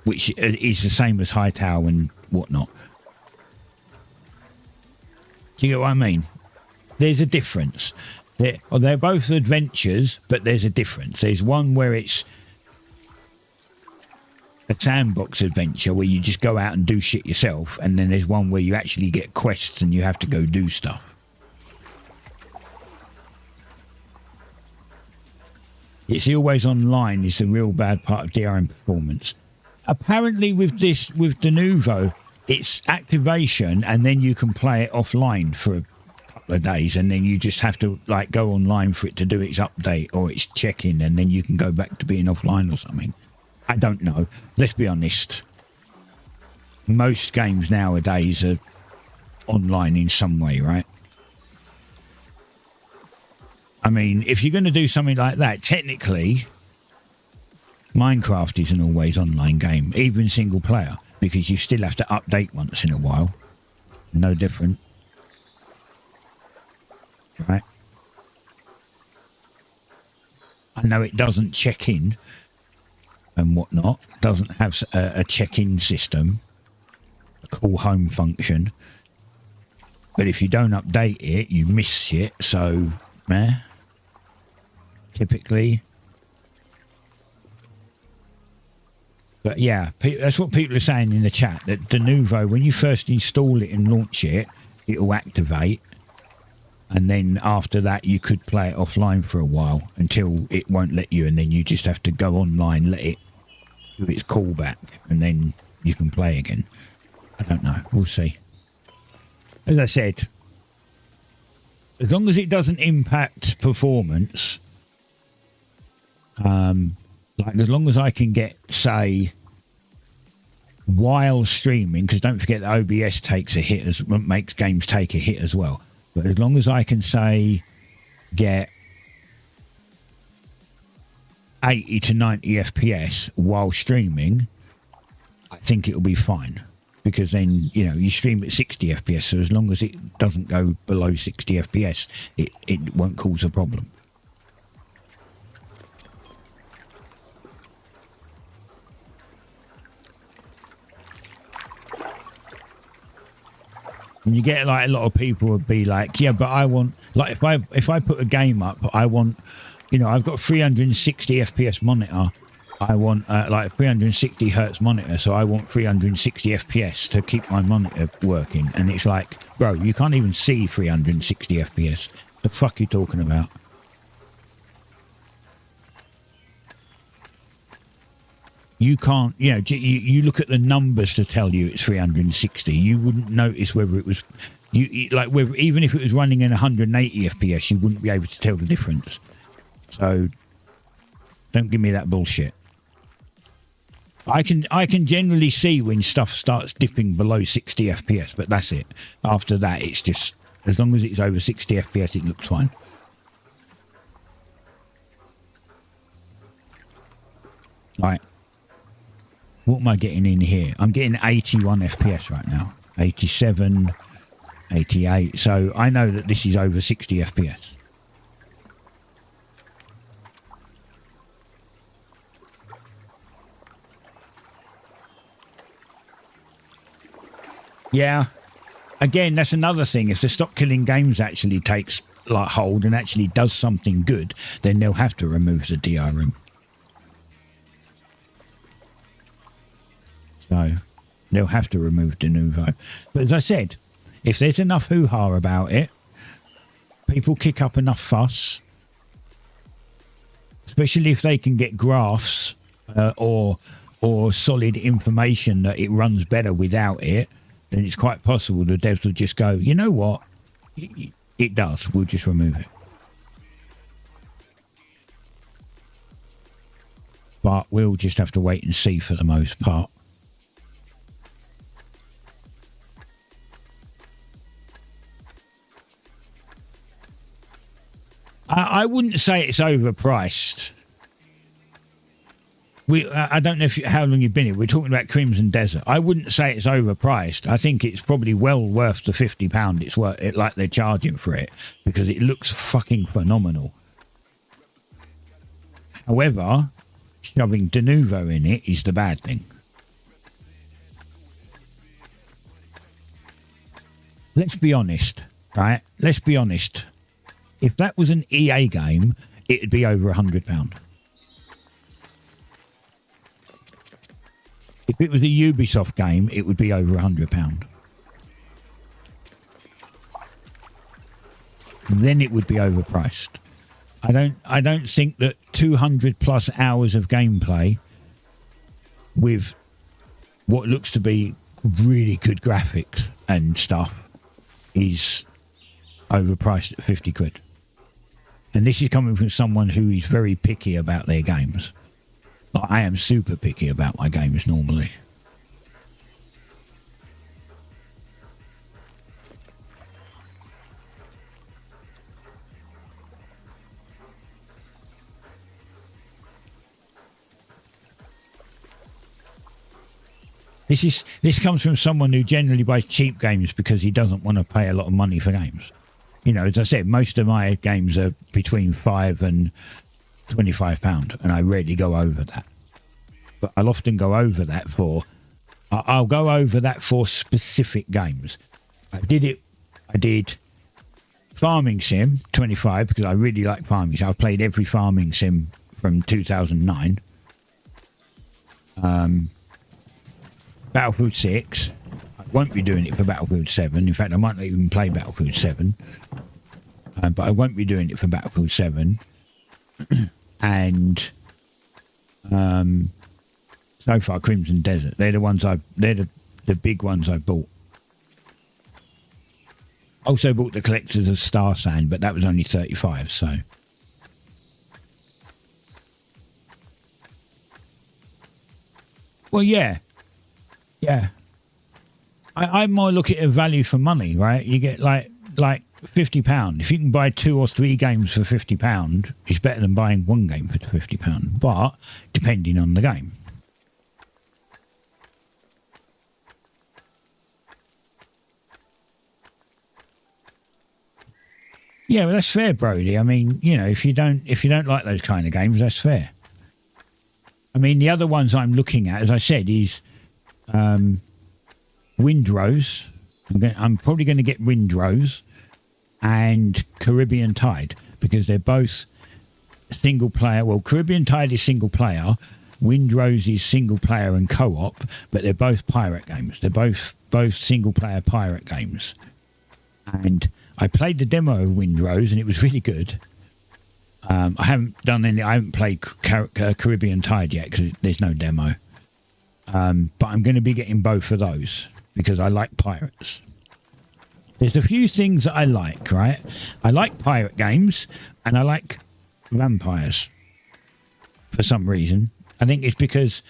Speaker 2: which is the same as Hightail and whatnot. Do you get what I mean? There's a difference. They're both adventures, but there's a difference. There's one where it's a sandbox adventure where you just go out and do shit yourself, and then there's one where you actually get quests and you have to go do stuff. It's always online is the real bad part of DRM performance. Apparently with the Nouveau, it's activation and then you can play it offline for a couple of days, and then you just have to like go online for it to do its update or its check-in, and then you can go back to being offline or something. I don't know. Let's be honest. Most games nowadays are online in some way, right? I mean, if you're going to do something like that, technically, Minecraft is an always online game, even single player, because you still have to update once in a while. No different. Right? I know it doesn't check in and whatnot. It doesn't have a check-in system, a call home function. But if you don't update it, you miss shit. So, typically. But yeah, that's what people are saying in the chat, that the Nouveau, when you first install it and launch it, it'll activate. And then after that, you could play it offline for a while until it won't let you. And then you just have to go online, let it do its callback, and then you can play again. I don't know. We'll see. As I said, as long as it doesn't impact performance, like as long as I can get, say, while streaming, because don't forget that OBS takes a hit, makes games take a hit as well. But as long as I can, say, get 80 to 90 FPS while streaming, I think it'll be fine. Because then, you know, you stream at 60 FPS, so as long as it doesn't go below 60 FPS, it won't cause a problem. And you get like a lot of people would be like, yeah, but I want, like, if I put a game up, I want, you know, I've got a 360 FPS monitor. I want like a 360 hertz monitor, so I want 360 FPS to keep my monitor working. And it's like, bro, you can't even see 360 FPS. The fuck are you talking about? You can't, you know, you look at the numbers to tell you it's 360. You wouldn't notice whether it was, like, whether, even if it was running in 180 FPS, you wouldn't be able to tell the difference. So, don't give me that bullshit. I can generally see when stuff starts dipping below 60 FPS, but that's it. After that, it's just, as long as it's over 60 FPS, it looks fine. Right. What am I getting in here? I'm getting 81 FPS right now. 87, 88. So I know that this is over 60 FPS. Yeah. Again, that's another thing. If the Stop Killing Games actually takes like hold and actually does something good, then they'll have to remove the DRM. So they'll have to remove the Nouveau. But as I said, if there's enough hoo-ha about it, people kick up enough fuss, especially if they can get graphs or solid information that it runs better without it, then it's quite possible the devs will just go, you know what, it does, we'll just remove it. But we'll just have to wait and see for the most part. I wouldn't say it's overpriced. I don't know how long you've been here. We're talking about Crimson Desert. I wouldn't say it's overpriced. I think it's probably well worth the £50 it's worth it, like they're charging for it, because it looks fucking phenomenal. However, shoving de Nouveau in it is the bad thing. Let's be honest. right? Let's be honest. If that was an EA game, it'd be over £100. If it was a Ubisoft game, it would be over £100. Then it would be overpriced. I don't think that 200 plus hours of gameplay with what looks to be really good graphics and stuff is overpriced at 50 quid. And this is coming from someone who is very picky about their games. Like, I am super picky about my games normally. This comes from someone who generally buys cheap games because he doesn't want to pay a lot of money for games. You know, as I said, most of my games are between £5 and £25, and I rarely go over that. But I'll often go over that I'll go over that for specific games. I did Farming Sim 25 because I really like Farming Sim. I've played every Farming Sim from 2009. Battlefield 6. I won't be doing it for Battlefield 7. In fact, I might not even play Battlefield 7. But I won't be doing it for Battlefield 7. And so far, Crimson Desert. They're the big ones I bought. Also bought the Collectors of Star Sand, but that was only 35, so. Well, yeah. Yeah. I more look at a value for money, right? You get like £50. If you can buy 2 or 3 games for £50, it's better than buying one game for £50. But depending on the game. Yeah, well, that's fair, Brody. I mean, you know, if you don't like those kind of games, that's fair. I mean, the other ones I'm looking at, as I said, is Windrose. I'm probably going to get Windrose and Caribbean Tide because they're both single player. Well, Caribbean Tide is single player. Windrose is single player and co-op, but they're both pirate games. They're both single player pirate games. And I played the demo of Windrose and it was really good. I haven't played Caribbean Tide yet because there's no demo. But I'm going to be getting both of those because I like pirates. There's a few things that I like, right? I like pirate games and I like vampires for some reason. I think it's because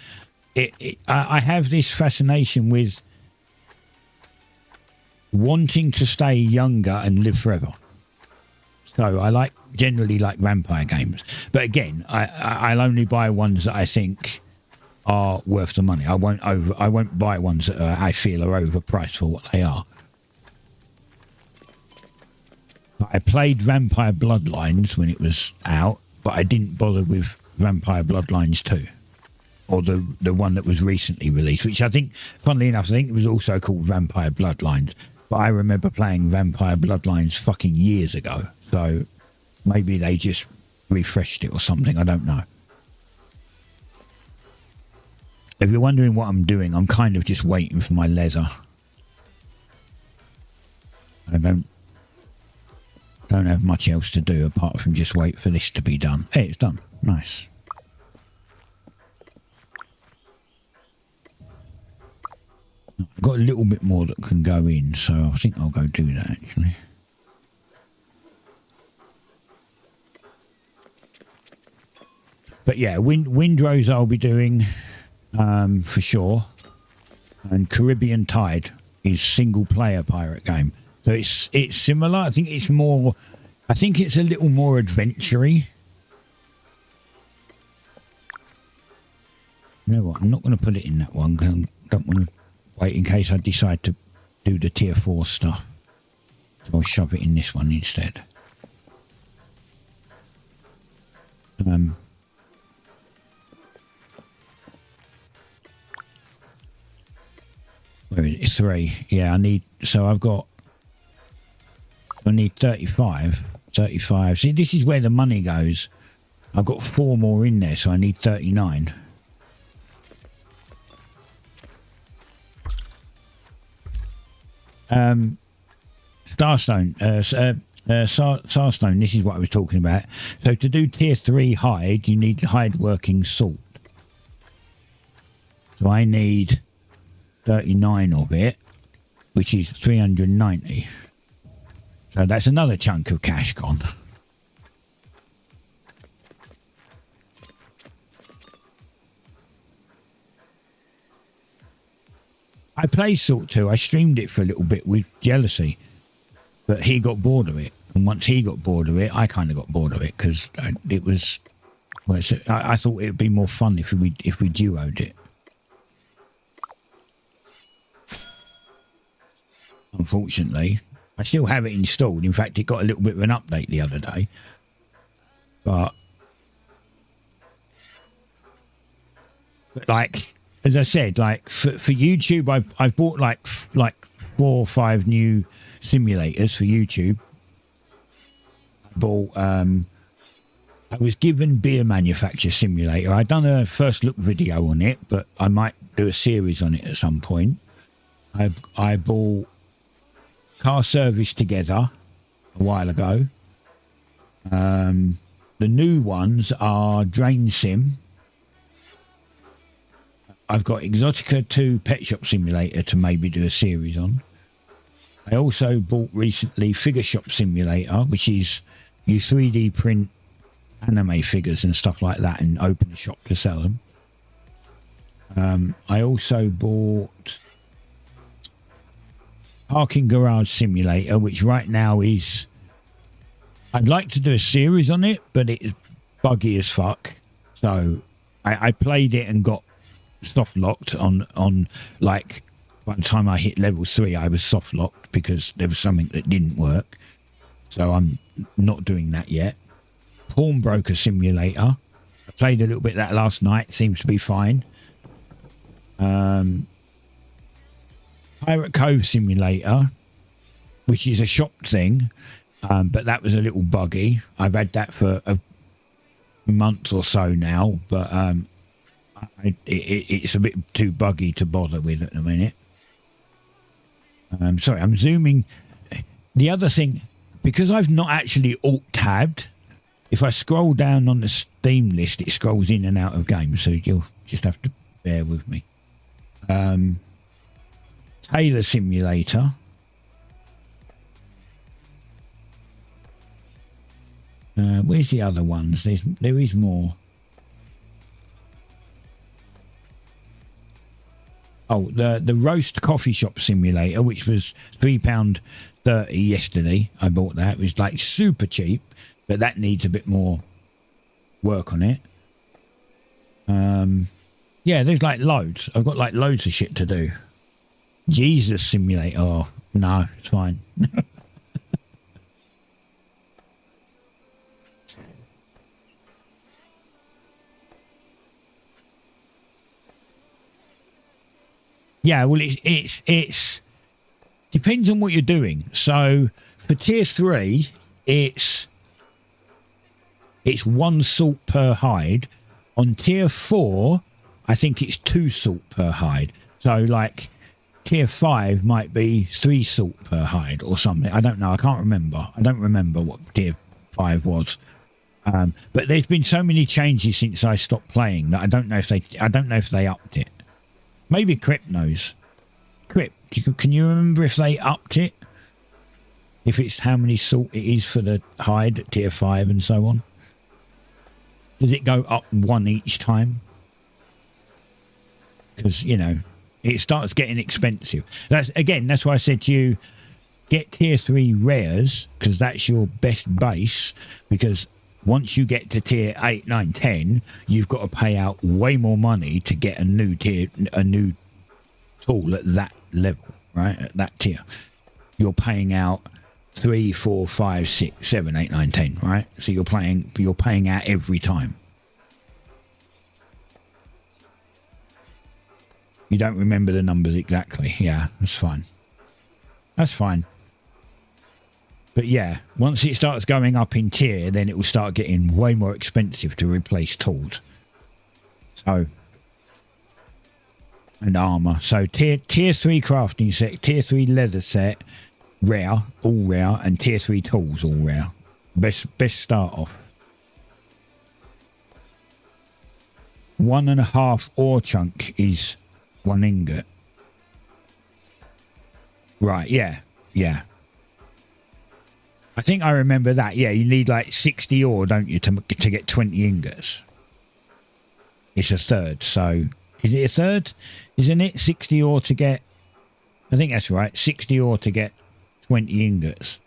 Speaker 2: I have this fascination with wanting to stay younger and live forever. So I generally like vampire games. But again, I'll only buy ones that I think are worth the money. I won't buy ones that I feel are overpriced for what they are. I played Vampire Bloodlines when it was out, but I didn't bother with Vampire Bloodlines 2. Or the one that was recently released, which I think, funnily enough, I think it was also called Vampire Bloodlines. But I remember playing Vampire Bloodlines fucking years ago. So maybe they just refreshed it or something. I don't know. If you're wondering what I'm doing, I'm kind of just waiting for my leather. I don't have much else to do apart from just wait for this to be done. Hey, it's done. Nice. I've got a little bit more that can go in, so I think I'll go do that actually. But yeah, Windrose I'll be doing for sure. And Caribbean Tide is single player pirate game. So it's similar. I think it's a little more adventure-y. You know what? I'm not going to put it in that one because I don't want to wait in case I decide to do the tier 4 stuff. So I'll shove it in this one instead. Where is it? 3. Yeah, I need... So I've got I need 35. 35. See, this is where the money goes. I've got 4 more in there, so I need 39. Starstone, Starstone, this is what I was talking about. So to do tier 3 hide, you need hide working salt. So I need 39 of it, which is 390. So that's another chunk of cash gone. I played Salt 2. I streamed it for a little bit with Jealousy, but he got bored of it. And once he got bored of it, I kind of got bored of it because it was. Well, I thought it would be more fun if we duoed it. Unfortunately, I still have it installed. In fact, it got a little bit of an update the other day. But like, as I said, like for YouTube, I've bought like 4 or 5 new simulators for YouTube. I bought I was given Beer Manufacturer Simulator. I'd done a first look video on it, but I might do a series on it at some point. I bought Car Service Together a while ago. The new ones are Drain Sim. I've got Exotica 2 Pet Shop Simulator to maybe do a series on. I also bought recently Figure Shop Simulator, which is you 3D print anime figures and stuff like that and open a shop to sell them. I also bought Parking Garage Simulator, which right now is... I'd like to do a series on it, but it's buggy as fuck. So I played it and got soft locked on like by the time I hit level 3 I was soft locked because there was something that didn't work, so I'm not doing that yet. Pawnbroker Simulator, I played a little bit of that last night, seems to be fine. Pirate Cove Simulator, which is a shop thing, but that was a little buggy. I've had that for a month or so now, but it's a bit too buggy to bother with at the minute. Sorry, I'm zooming. The other thing, because I've not actually alt-tabbed, if I scroll down on the Steam list, it scrolls in and out of games, so you'll just have to bear with me. Tailor Simulator. Where's the other ones? There is more. Oh, the Roast Coffee Shop Simulator, which was £3.30 yesterday. I bought that. It was like super cheap, but that needs a bit more work on it. Yeah, there's like loads. I've got like loads of shit to do. Jesus Simulator. Oh, no, it's fine. Yeah, well, it's depends on what you're doing. So for tier 3, it's 1 salt per hide. On tier 4, I think it's 2 salt per hide. So like tier 5 might be 3 salt per hide or something. I don't know. I can't remember. I don't remember what tier 5 was. But there's been so many changes since I stopped playing that I don't know if they upped it. Maybe Crip knows. Crip, can you remember if they upped it? If it's how many salt it is for the hide at tier 5 and so on? Does it go up 1 each time? Because, you know, it starts getting expensive. That's why I said to you, get tier 3 rares, because that's your best base, because once you get to tier 8, 9, 10, you've got to pay out way more money to get a new tool at that level, right? At that tier. You're paying out 3, 4, 5, 6, 7, 8, 9, 10, right? So you're paying out every time. You don't remember the numbers exactly. Yeah, that's fine. That's fine. But yeah, once it starts going up in tier, then it will start getting way more expensive to replace tools. So, and armor. So tier 3 crafting set, tier 3 leather set, rare, all rare, and tier 3 tools, all rare. Best start off. 1.5 ore chunk is 1 ingot. Right, yeah. I think I remember that. Yeah, you need like 60 ore, don't you, to get 20 ingots. It's a third, so... Is it a third? Isn't it? 60 ore to get... I think that's right. 60 ore to get 20 ingots.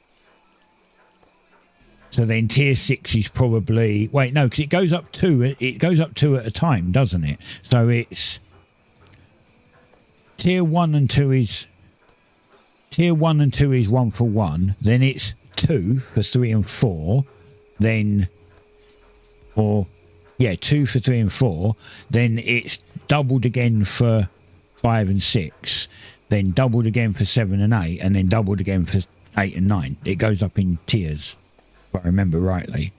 Speaker 2: So then tier 6 is probably... Wait, no, because it goes up 2. It goes up 2 at a time, doesn't it? So it's... Tier 1 and 2 is... Tier 1 and 2 is 1 for 1. Then it's 2 for 3 and 4. Then... Or... Yeah, 2 for 3 and 4. Then it's doubled again for 5 and 6. Then doubled again for 7 and 8. And then doubled again for 8 and 9. It goes up in tiers, if I remember rightly.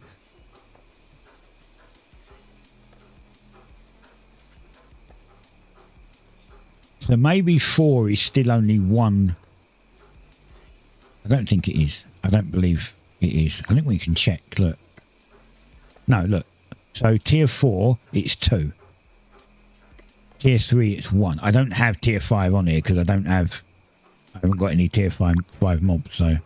Speaker 2: So maybe 4 is still only 1. I don't think it is. I don't believe it is. I think we can check. Look. No, look. So tier 4, it's 2. Tier 3, it's 1. I don't have tier 5 on here because I haven't got any tier 5 mobs, so.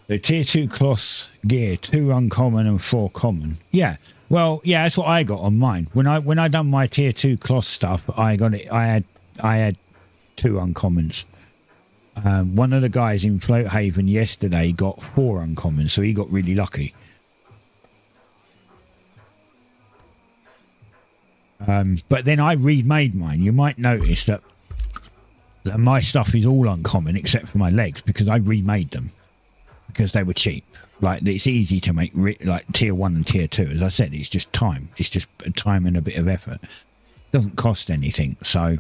Speaker 2: So tier 2 cloth gear, 2 uncommon and 4 common. Yeah, well, yeah, that's what I got on mine. When I done my tier 2 cloth stuff, I got it. I had 2 uncommons. One of the guys in Floathaven yesterday got 4 uncommons, so he got really lucky. But then I remade mine. You might notice that my stuff is all uncommon except for my legs because I remade them. Because they were cheap. Like, it's easy to make like tier 1 and tier 2. As I said, it's just time. It's just time and a bit of effort. It doesn't cost anything, so...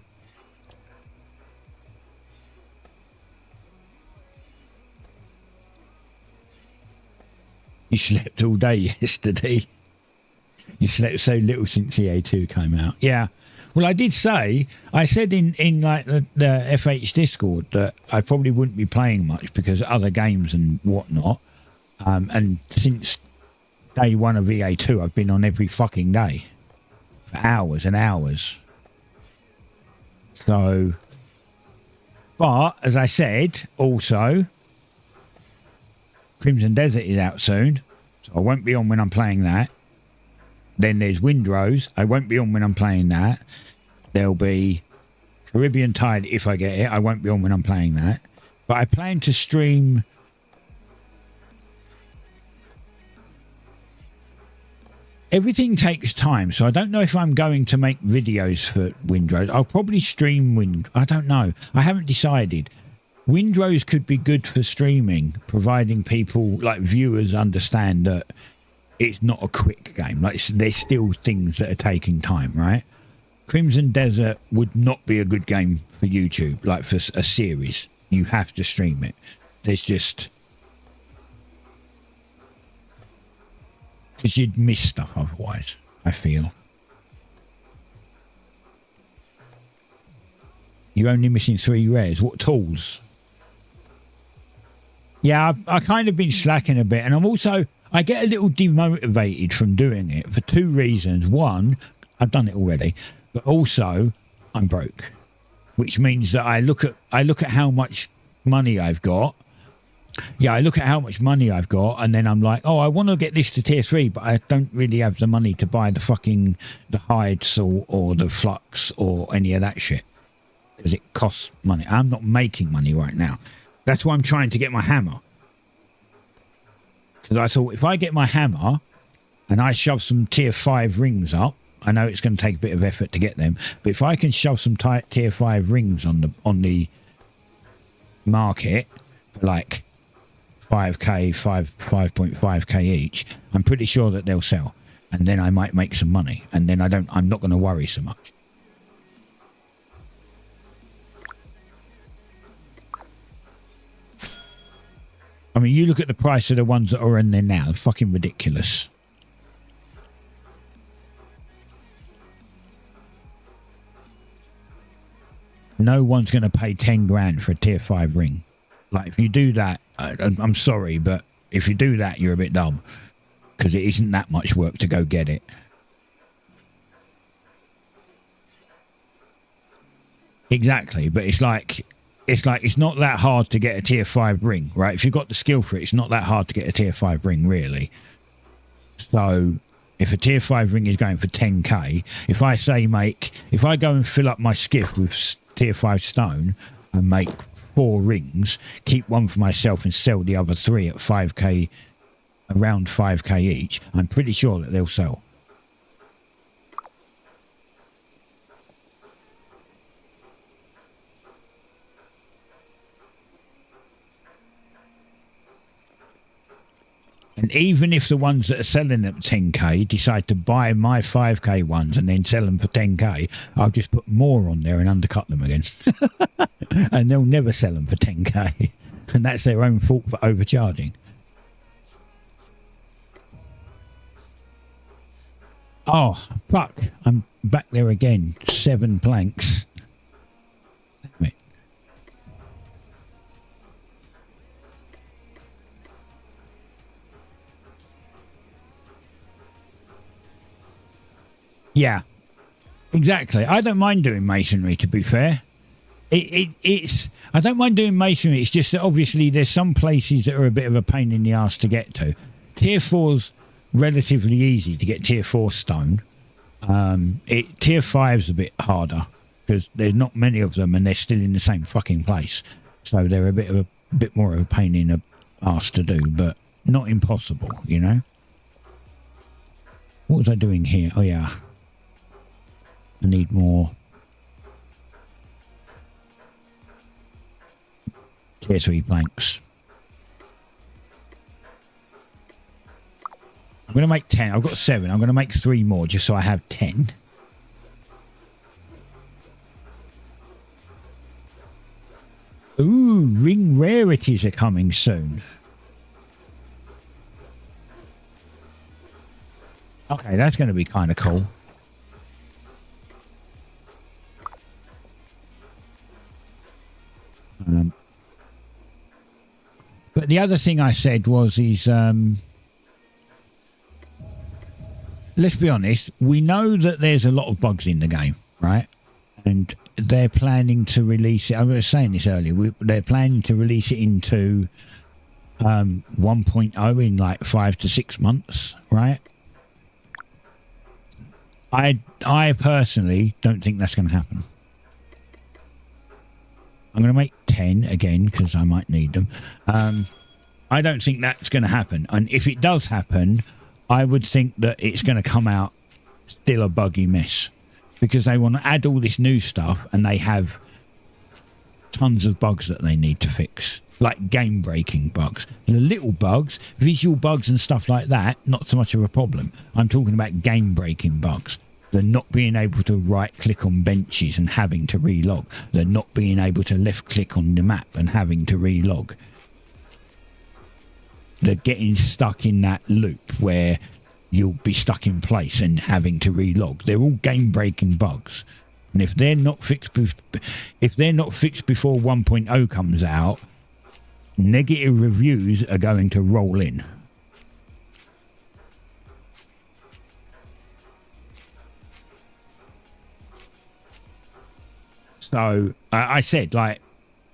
Speaker 2: You slept all day yesterday. You slept so little since EA2 came out. Yeah. Well, I did say, I said in like the FH Discord that I probably wouldn't be playing much because other games and whatnot. And since day 1 of EA2, I've been on every fucking day for hours and hours. So, but as I said, also, Crimson Desert is out soon, so I won't be on when I'm playing that. Then there's Windrose. I won't be on when I'm playing that. There'll be Caribbean Tide if I get it. I won't be on when I'm playing that. But I plan to stream... Everything takes time, so I don't know if I'm going to make videos for Windrose. I'll probably stream I don't know. I haven't decided. Windrose could be good for streaming, providing people, like viewers, understand that it's not a quick game. Like, there's still things that are taking time, right? Crimson Desert would not be a good game for YouTube, like for a series. You have to stream it. There's just... Because you'd miss stuff otherwise, I feel. You're only missing 3 rares. What tools? Yeah, I kind of been slacking a bit, and I'm also... I get a little demotivated from doing it for 2 reasons. One, I've done it already, but also I'm broke, which means that I look at how much money I've got. Yeah, I look at how much money I've got, and then I'm like, oh, I want to get this to tier 3, but I don't really have the money to buy the hides or the flux or any of that shit because it costs money. I'm not making money right now. That's why I'm trying to get my hammer. Because I thought if I get my hammer and I shove some tier 5 rings up, I know it's going to take a bit of effort to get them, but if I can shove some tier 5 rings on the market for like 5k, 5.5k each, I'm pretty sure that they'll sell, and then I might make some money, and then I'm not going to worry so much. I mean, you look at the price of the ones that are in there now, fucking ridiculous. No one's going to pay 10 grand for a tier 5 ring. Like, if you do that, I'm sorry, but if you do that, you're a bit dumb. Because it isn't that much work to go get it. Exactly, but it's not that hard to get a tier 5 ring, right? If you've got the skill for it, it's not that hard to get a tier 5 ring, really. So if a tier 5 ring is going for 10k, if I go and fill up my skiff with tier 5 stone and make 4 rings, keep one for myself and sell the other 3 at 5k, around 5k each, I'm pretty sure that they'll sell. And even if the ones that are selling at 10k decide to buy my 5k ones and then sell them for 10k, I'll just put more on there and undercut them again. And they'll never sell them for 10k. And that's their own fault for overcharging. Oh, fuck. I'm back there again. 7 planks. Damn it. Yeah, exactly. I don't mind doing masonry, to be fair. I don't mind doing masonry. It's just that obviously there's some places that are a bit of a pain in the arse to get to. Tier 4's relatively easy to get tier 4 stone. Tier 5's a bit harder because there's not many of them and they're still in the same fucking place. So they're a bit more of a pain in the arse to do, but not impossible, you know? What was I doing here? Oh, yeah. I need more tier 3 planks. I'm going to make 10. I've got 7. I'm going to make 3 more just so I have 10. Ooh, ring rarities are coming soon. Okay, that's going to be kind of cool. But the other thing I said was, let's be honest, we know that there's a lot of bugs in the game, right? And they're planning to release it. I was saying this earlier. They're planning to release it into 1.0 in like 5 to 6 months, right? I personally don't think that's going to happen. I'm going to make 10 again because I might need them. I don't think that's going to happen. And if it does happen, I would think that it's going to come out still a buggy mess because they want to add all this new stuff and they have tons of bugs that they need to fix, like game-breaking bugs. The little bugs, visual bugs and stuff like that, not so much of a problem. I'm talking about game-breaking bugs. They're not being able to right-click on benches and having to relog. They're not being able to left-click on the map and having to relog. They're getting stuck in that loop where you'll be stuck in place and having to relog. They're all game-breaking bugs. And if they're not fixed before 1.0 comes out, negative reviews are going to roll in. So I said, like,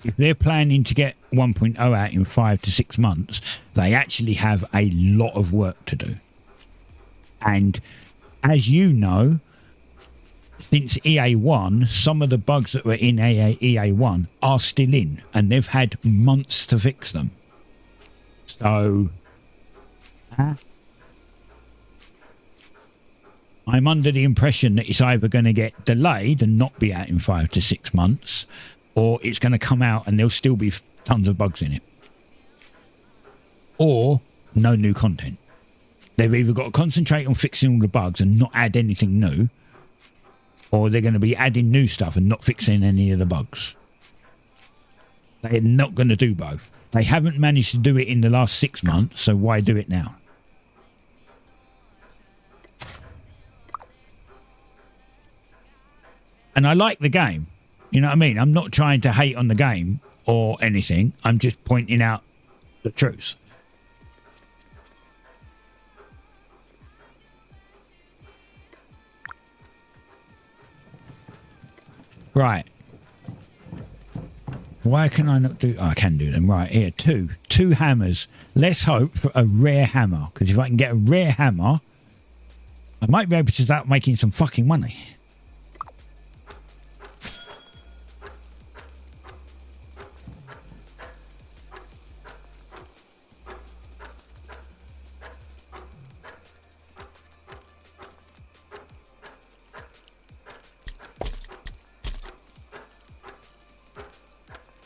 Speaker 2: if they're planning to get 1.0 out in 5 to 6 months, they actually have a lot of work to do. And as you know, since EA1, some of the bugs that were in EA1 are still in, and they've had months to fix them. So I'm under the impression that it's either going to get delayed and not be out in 5 to 6 months, or it's going to come out and there'll still be tons of bugs in it. Or no new content. They've either got to concentrate on fixing all the bugs and not add anything new, or they're going to be adding new stuff and not fixing any of the bugs. They're not going to do both. They haven't managed to do it in the last 6 months, so why do it now? And I like the game. You know what I mean? I'm not trying to hate on the game or anything. I'm just pointing out the truth. Right. Why can I not do... Oh, I can do them. Right, here. Two hammers. Let's hope for a rare hammer. Because if I can get a rare hammer, I might be able to start making some fucking money.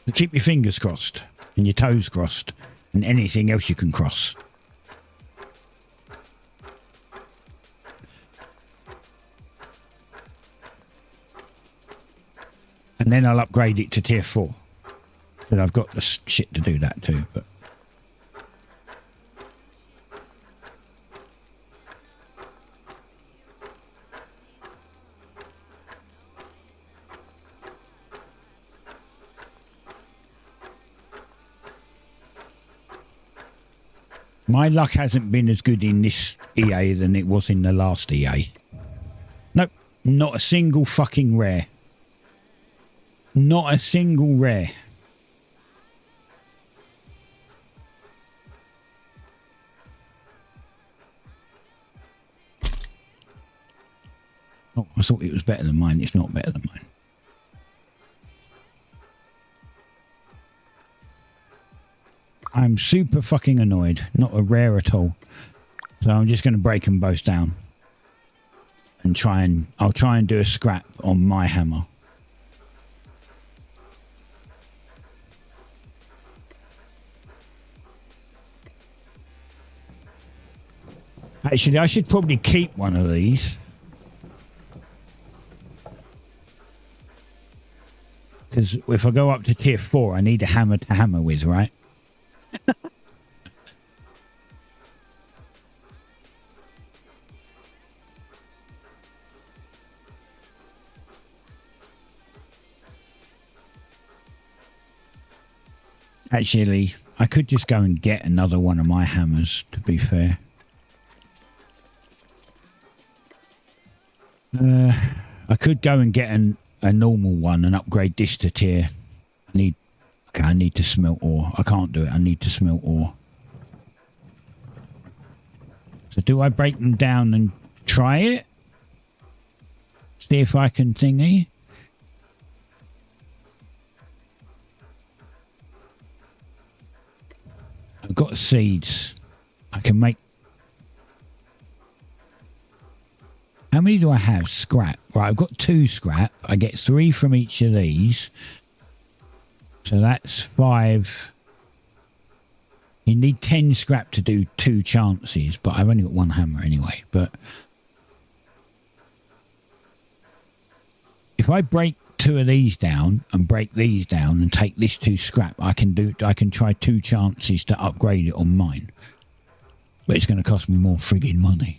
Speaker 2: So keep your fingers crossed and your toes crossed and anything else you can cross. And then I'll upgrade it to tier 4. But I've got the shit to do that too. But my luck hasn't been as good in this EA than it was in the last EA. Nope, not a single fucking rare. Not a single rare. Oh, I thought it was better than mine. It's not better than mine. I'm super fucking annoyed. Not a rare at all. So I'm just going to break them both down. And I'll try and do a scrap on my hammer. Actually, I should probably keep one of these. Because if I go up to tier 4, I need a hammer to hammer with, right? Actually, I could just go and get another one of my hammers, to be fair. I could go and get a normal one and upgrade this to tier. I need to smelt ore. I can't do it. I need to smelt ore. So do I break them down and try it? See if I can thingy? I've got seeds. I can make... How many do I have? Scrap. Right, I've got 2 scrap. I get 3 from each of these. So that's 5. You need 10 scrap to do 2 chances, but I've only got 1 hammer anyway. But if I break 2 of these down and break these down and take this 2 scrap, I can try 2 chances to upgrade it on mine. But it's going to cost me more frigging money.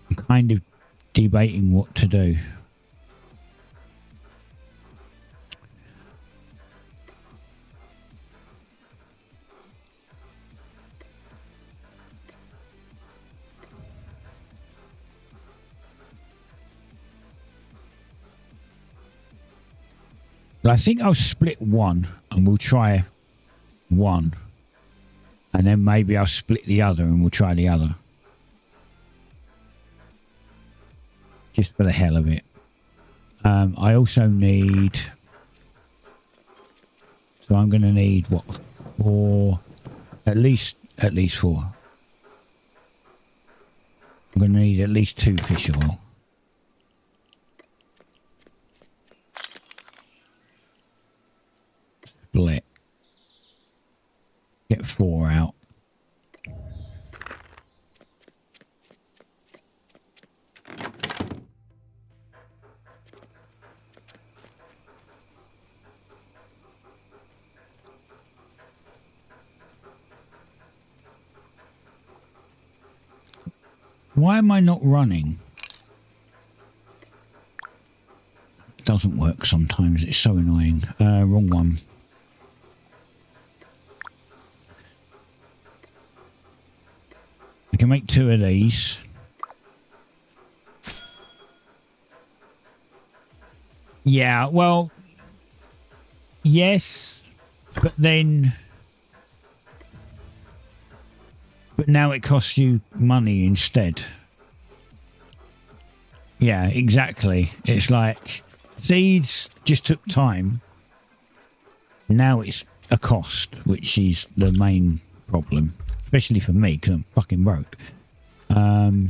Speaker 2: I'm kind of debating what to do. I think I'll split one and we'll try one. And then maybe I'll split the other and we'll try the other. Just for the hell of it. I also need So I'm going to need what, 4, at least 4. I'm going to need at least 2 fish oil. Split. Get 4 out. Why am I not running? It doesn't work sometimes. It's so annoying. Wrong one. I can make 2 of these. Yeah, well, yes, but then... But now it costs you money instead. Yeah, exactly. It's like seeds just took time. Now it's a cost, which is the main problem, especially for me because I'm fucking broke. I'm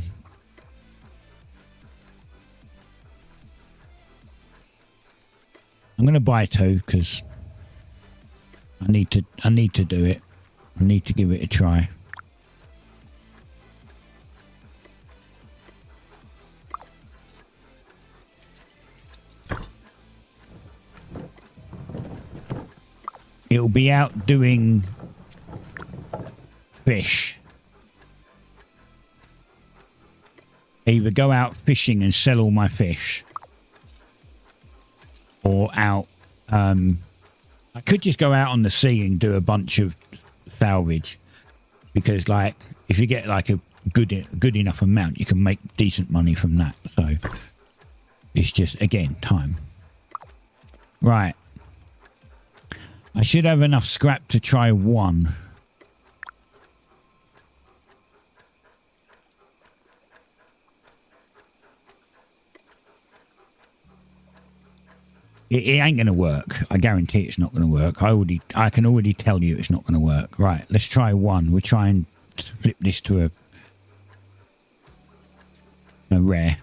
Speaker 2: going to buy 2 because I need to do it. I need to give it a try. It'll be out doing fish. Either go out fishing and sell all my fish, or out. I could just go out on the sea and do a bunch of salvage, because like if you get like a good enough amount, you can make decent money from that. So it's just again time. Right. I should have enough scrap to try 1. It ain't going to work. I guarantee it's not going to work. I can already tell you it's not going to work. Right, let's try 1. We'll try and flip this to a rare.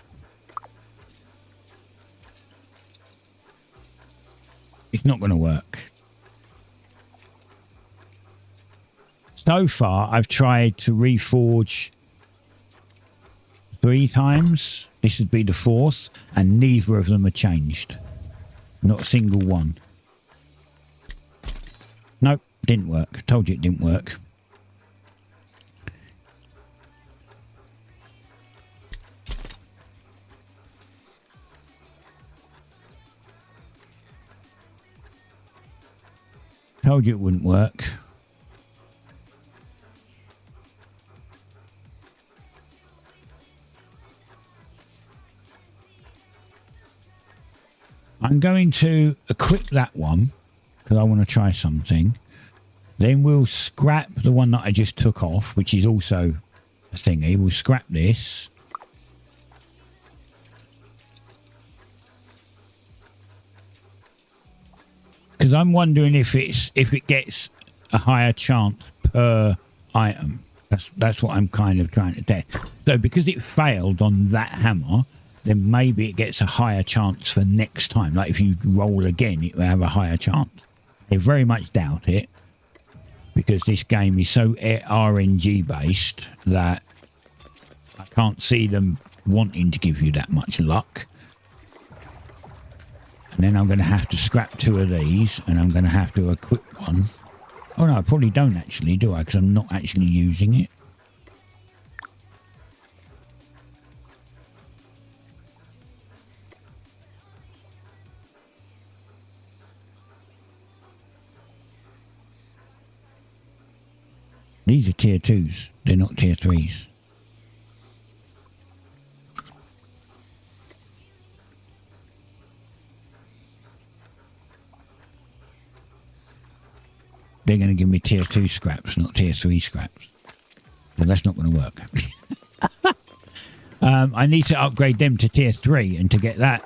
Speaker 2: It's not going to work. So far, I've tried to reforge 3 times. This would be the 4th, and neither of them are changed. Not a single one. Nope, didn't work. Told you it didn't work. Told you it wouldn't work. I'm going to equip that one because I want to try something. Then we'll scrap the one that I just took off, which is also a thingy. We'll scrap this. Because I'm wondering if it gets a higher chance per item. That's what I'm kind of trying to test. So because it failed on that hammer, then maybe it gets a higher chance for next time. Like if you roll again, it will have a higher chance. I very much doubt it, because this game is so RNG based that I can't see them wanting to give you that much luck. And then I'm going to have to scrap 2 of these, and I'm going to have to equip one. Oh no, I probably don't actually, do I? Because I'm not actually using it. These are tier 2s. They're not tier 3s. They're going to give me tier 2 scraps, not tier 3 scraps. So that's not going to work. I need to upgrade them to tier 3, and to get that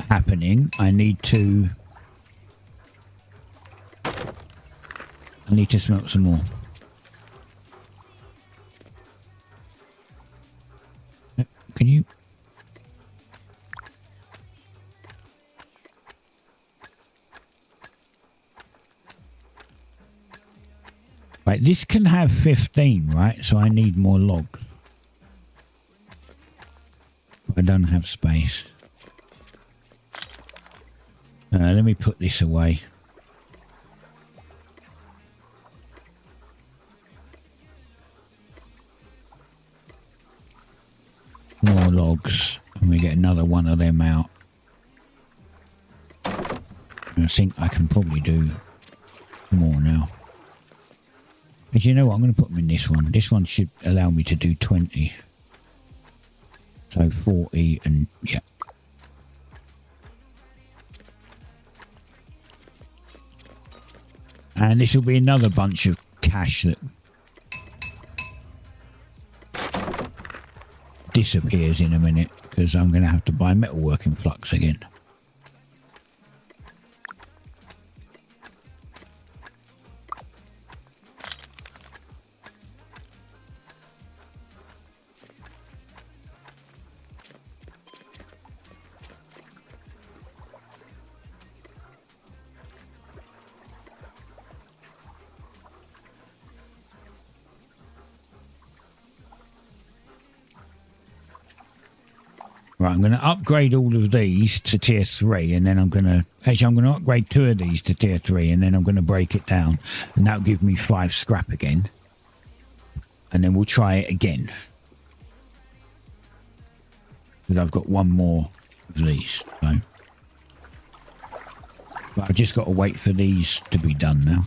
Speaker 2: happening, I need to I need to smelt some more. Can you? Right, this can have 15, right? So I need more logs. I don't have space. Let me put this away. More logs, and we get another one of them out. I think I can probably do more now. But you know what? I'm going to put them in this one. This one should allow me to do 20. So 40 and yeah. And this will be another bunch of cash that disappears in a minute because I'm going to have to buy metalworking flux again. Right, I'm going to upgrade all of these to tier 3 and then I'm going to upgrade 2 of these to tier 3 and then I'm going to break it down and that'll give me 5 scrap again. And then we'll try it again. But I've got one more of these. So. But I've just got to wait for these to be done now.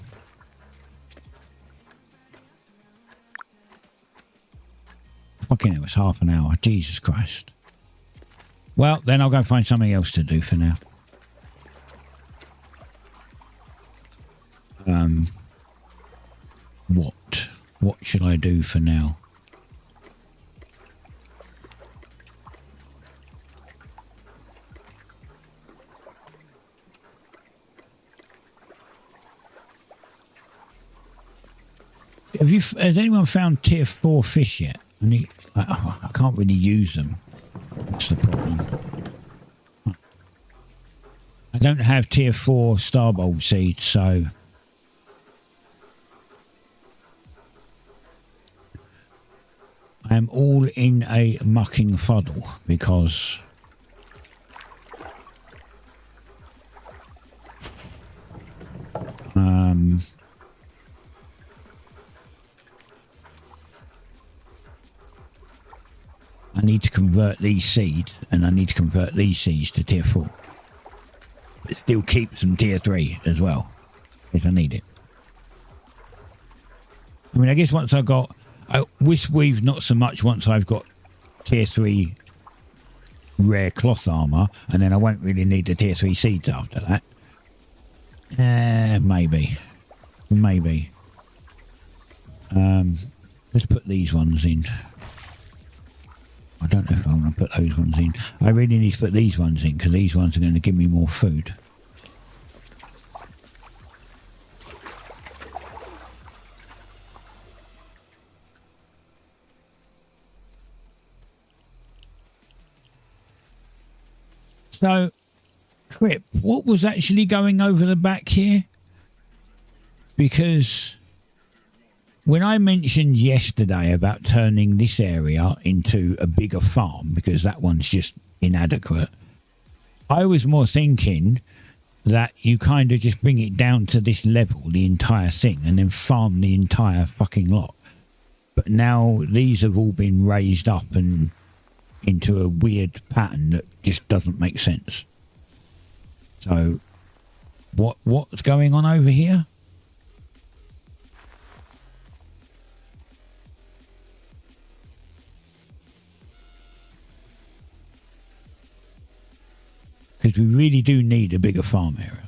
Speaker 2: Fucking hell, it's half an hour. Jesus Christ. Well, then I'll go find something else to do for now. What? What should I do for now? Has anyone found tier 4 fish yet? I can't really use them. That's the problem. I don't have tier 4 starbolt seeds, so I am all in a mucking fuddle because I need to convert these seeds and I need to convert these seeds to tier 4. But still keep some tier 3 as well, if I need it. I mean, I guess once I've got... Wisp Weave, not so much once I've got tier 3 rare cloth armour, and then I won't really need the tier 3 seeds after that. Maybe. Maybe. Let's put these ones in. I don't know if I want to put those ones in. I really need to put these ones in because these ones are going to give me more food. So, Crip, what was actually going over the back here? Because when I mentioned yesterday about turning this area into a bigger farm, because that one's just inadequate, I was more thinking that you kind of just bring it down to this level, the entire thing, and then farm the entire fucking lot. But now these have all been raised up and into a weird pattern that just doesn't make sense. So, what's going on over here? Because we really do need a bigger farm area.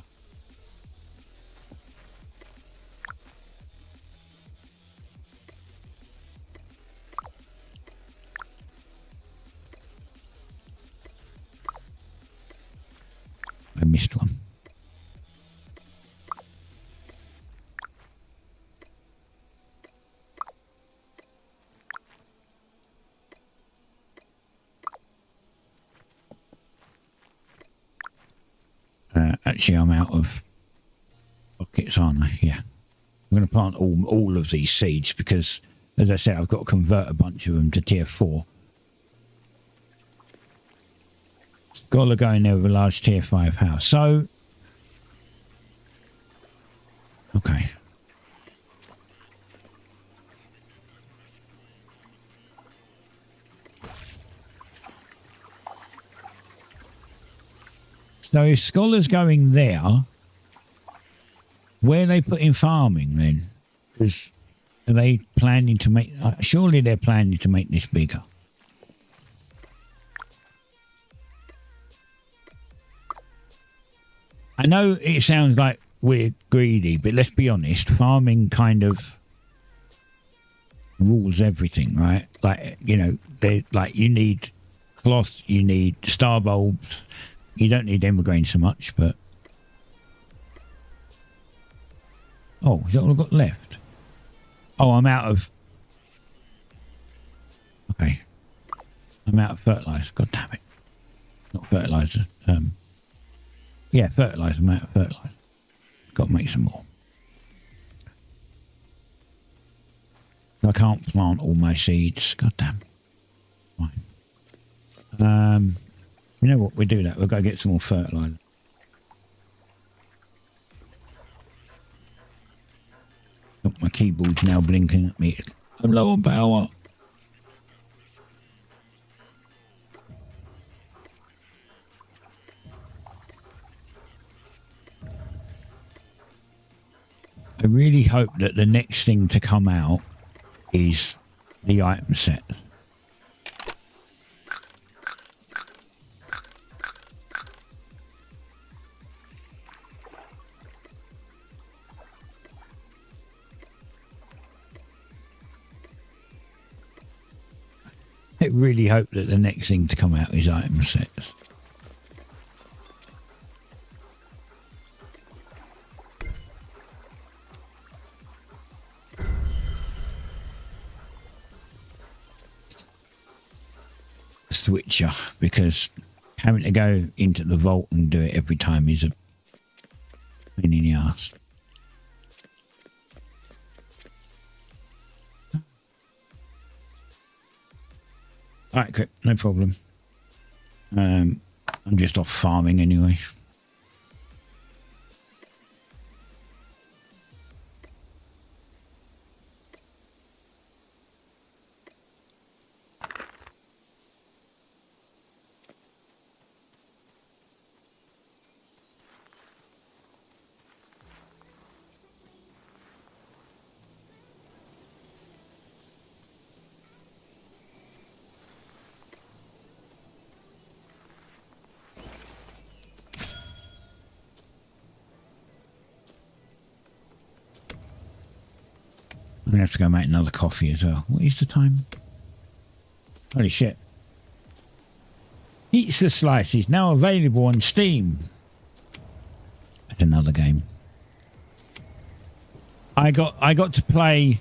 Speaker 2: I missed one. Actually, I'm out of pockets, aren't I? Yeah. I'm going to plant all of these seeds because, as I said, I've got to convert a bunch of them to tier 4. Scholar going there with a large tier 5 house. So, okay. So if Scholar's going there, where are they putting farming then? Because are they planning to make... surely they're planning to make this bigger. I know it sounds like we're greedy, but let's be honest, farming kind of rules everything, right? Like, you know, you need cloth, you need star bulbs, you don't need emigraine so much, but... Oh, is that all I've got left? Oh, I'm out of... Okay. I'm out of fertiliser. God damn it. Not fertiliser. Yeah, fertiliser. I'm out of fertiliser. Got to make some more. I can't plant all my seeds. God damn. Fine. You know what? We'll do that. We'll go get some more fertiliser. Look, my keyboard's now blinking at me. I'm low on power. I really hope that the next thing to come out is the item set. I really hope that the next thing to come out is item sets. Switcher, because having to go into the vault and do it every time is a pain in the ass. Alright, okay, no problem. I'm just off farming anyway. I'm going to have to go make another coffee as well. What is the time? Holy shit. Eats the Slice is now available on Steam. That's another game. I got to play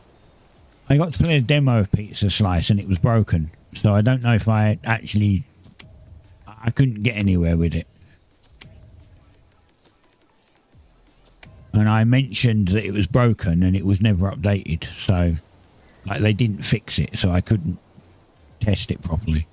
Speaker 2: a demo of Pizza Slice and it was broken. So I don't know if I couldn't get anywhere with it. And I mentioned that it was broken and it was never updated. So, like, they didn't fix it, so I couldn't test it properly.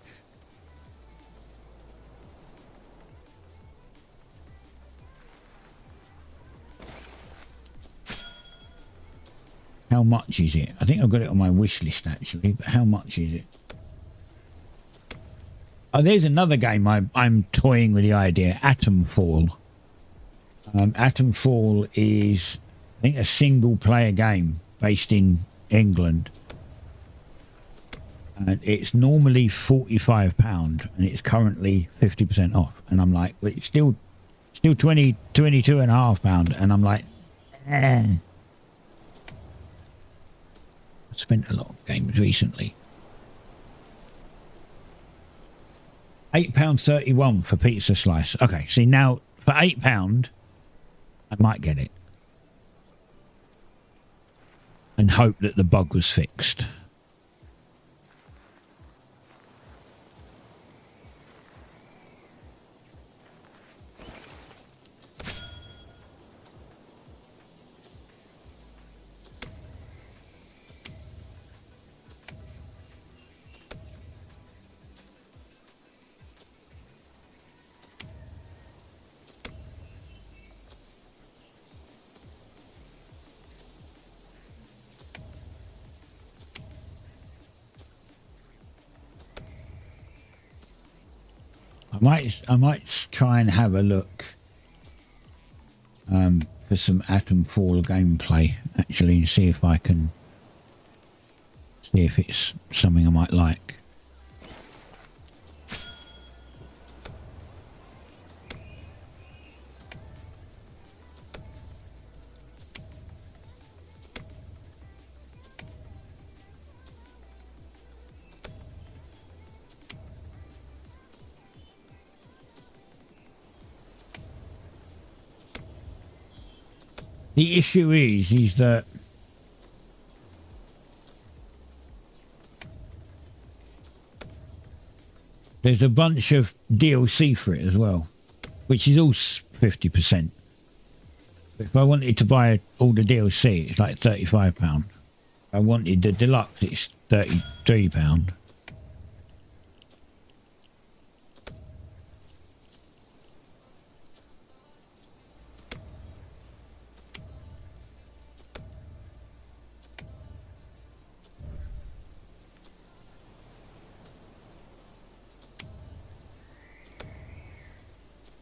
Speaker 2: How much is it? I think I've got it on my wish list, actually. But how much is it? Oh, there's another game I'm toying with the idea. Atomfall. Atomfall is, I think, a single-player game based in England. And it's normally £45 and it's currently 50% off. And I'm like, well, it's still £22.5. And I'm like, eh. I spent a lot of games recently. £8.31 for Pizza Slice. Okay, see now for £8, I might get it. And hope that the bug was fixed. I might try and have a look for some Atom Fall gameplay actually, and see if I can see if it's something I might like. The issue is that there's a bunch of DLC for it as well, which is all 50%. If I wanted to buy all the DLC, it's like £35. If I wanted the deluxe, it's £33.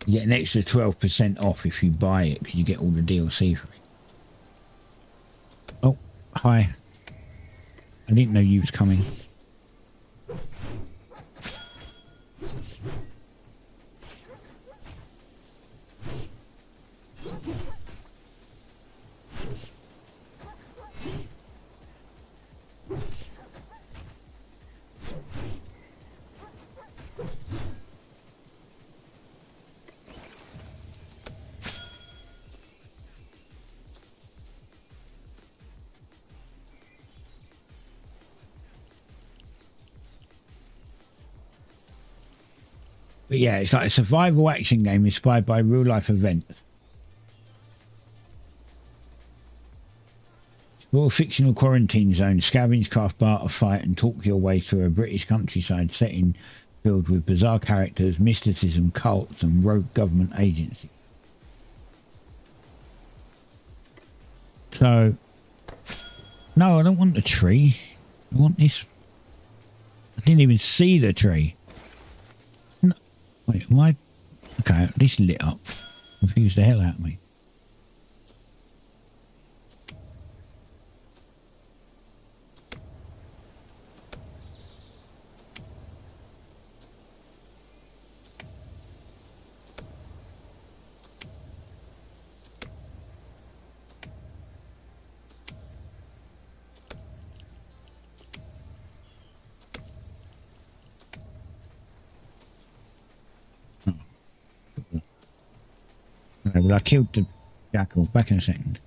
Speaker 2: You get an extra 12% off if you buy it because you get all the DLC for it. Oh, hi. I didn't know you was coming. But yeah, it's like a survival action game inspired by real life events. Explore a fictional quarantine zone, scavenge, craft, barter, fight and talk your way through a British countryside setting filled with bizarre characters, mysticism, cults and rogue government agencies. So, no, I don't want the tree. I want this. I didn't even see the tree. Wait, am I... Okay, this lit up. Confused the hell out of me. Okay, well, I killed the jackal. Back in a second.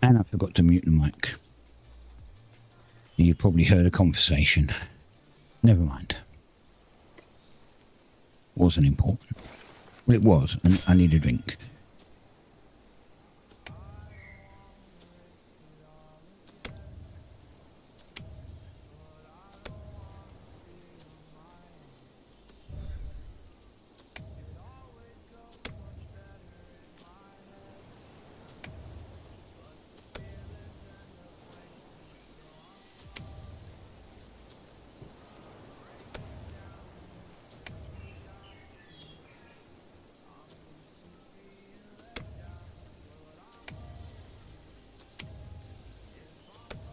Speaker 2: And I forgot to mute the mic. You probably heard a conversation. Never mind. Wasn't important. Well, it was, and I need a drink.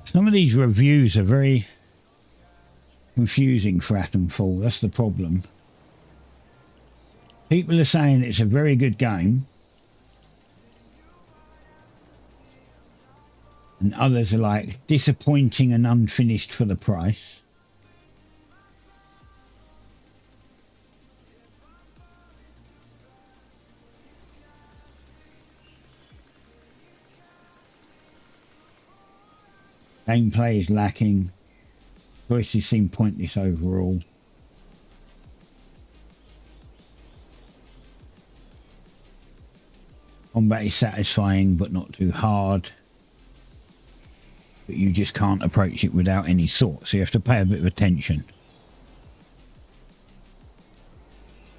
Speaker 2: Some of these reviews are very confusing for Atomfall. That's the problem. People are saying it's a very good game. And others are like disappointing and unfinished for the price. Gameplay is lacking. Choices seem pointless overall. Combat is satisfying but not too hard. But you just can't approach it without any thought, so you have to pay a bit of attention.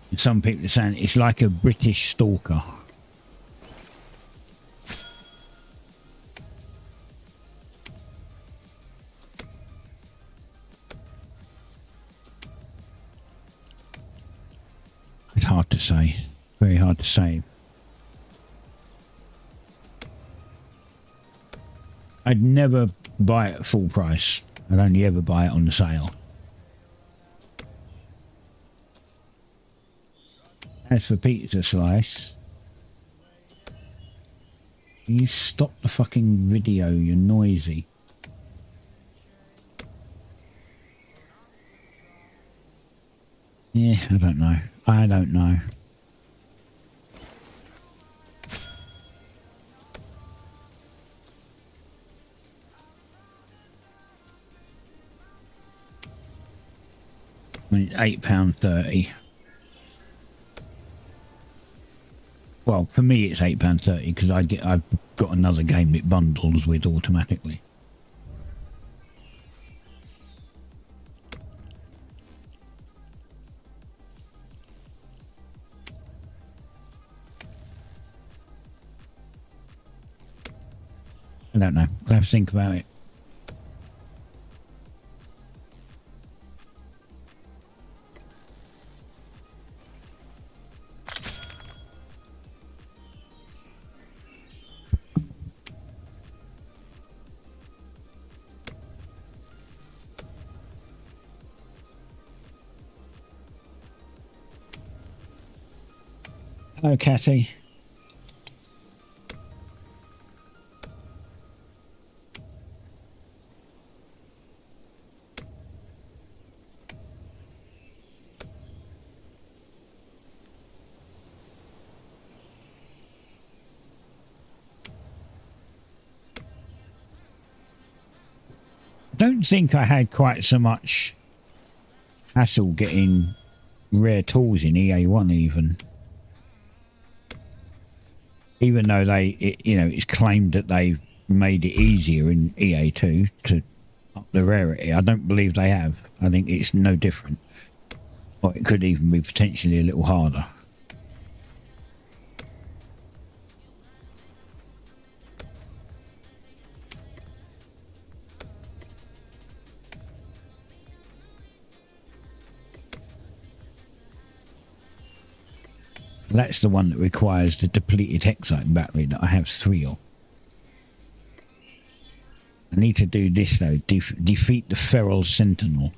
Speaker 2: And some people are saying it's like a British stalker. It's hard to say. Very hard to say. I'd never buy it at full price. I'd only ever buy it on the sale. As for pizza slice, can you stop the fucking video? You're noisy. Yeah, I don't know. I don't know. I mean, it's £8.30. Well, for me, it's £8.30 because I've got another game it bundles with automatically. I don't know. I'll have to think about it. Hello, Catty. I don't think I had quite so much hassle getting rare tools in EA1 even though it's claimed that they've made it easier in EA2 to up the rarity. I don't believe they have. I think it's no different, or it could even be potentially a little harder. That's the one that requires the depleted Hexite battery that I have 3 of. I need to do this though, defeat the Feral Sentinel,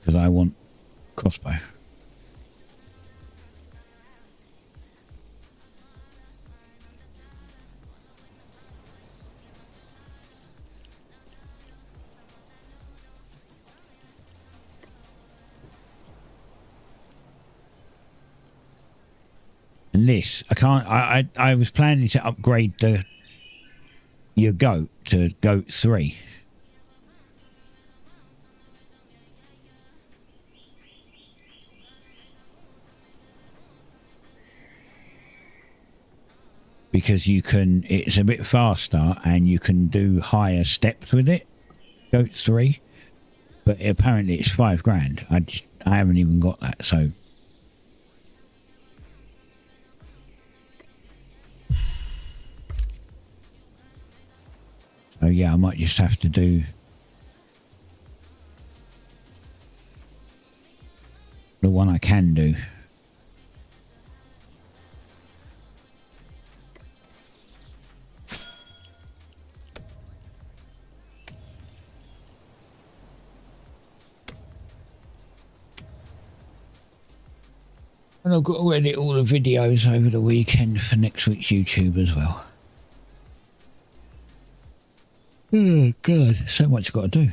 Speaker 2: because I want crossbow. And this, I can't. I was planning to upgrade your goat to goat 3. Because you can, it's a bit faster and you can do higher steps with it. Goat 3. But apparently it's £5,000. I haven't even got that, so. So yeah, I might just have to do the one I can do. And I've got to edit all the videos over the weekend for next week's YouTube as well. Oh, God. So much got to do.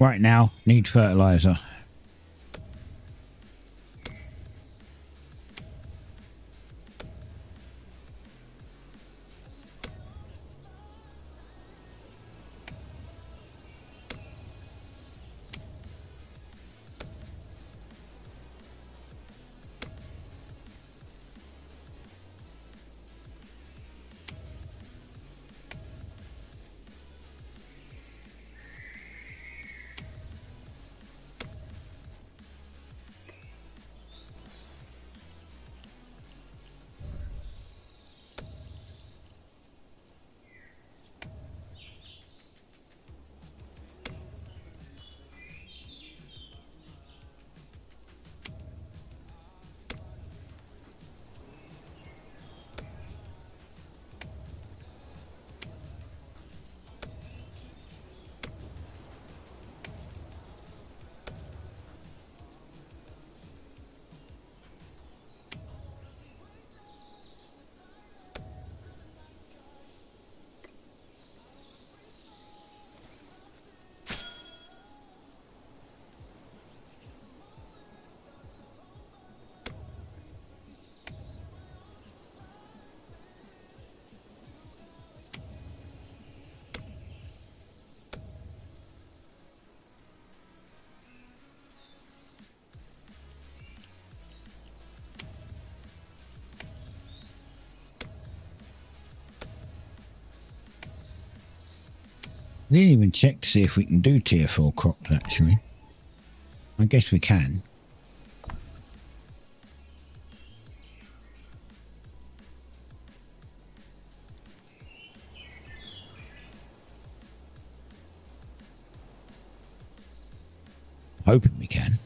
Speaker 2: Right now, need fertilizer. I didn't even check to see if we can do tier 4 crops, actually. I guess we can. Hoping we can.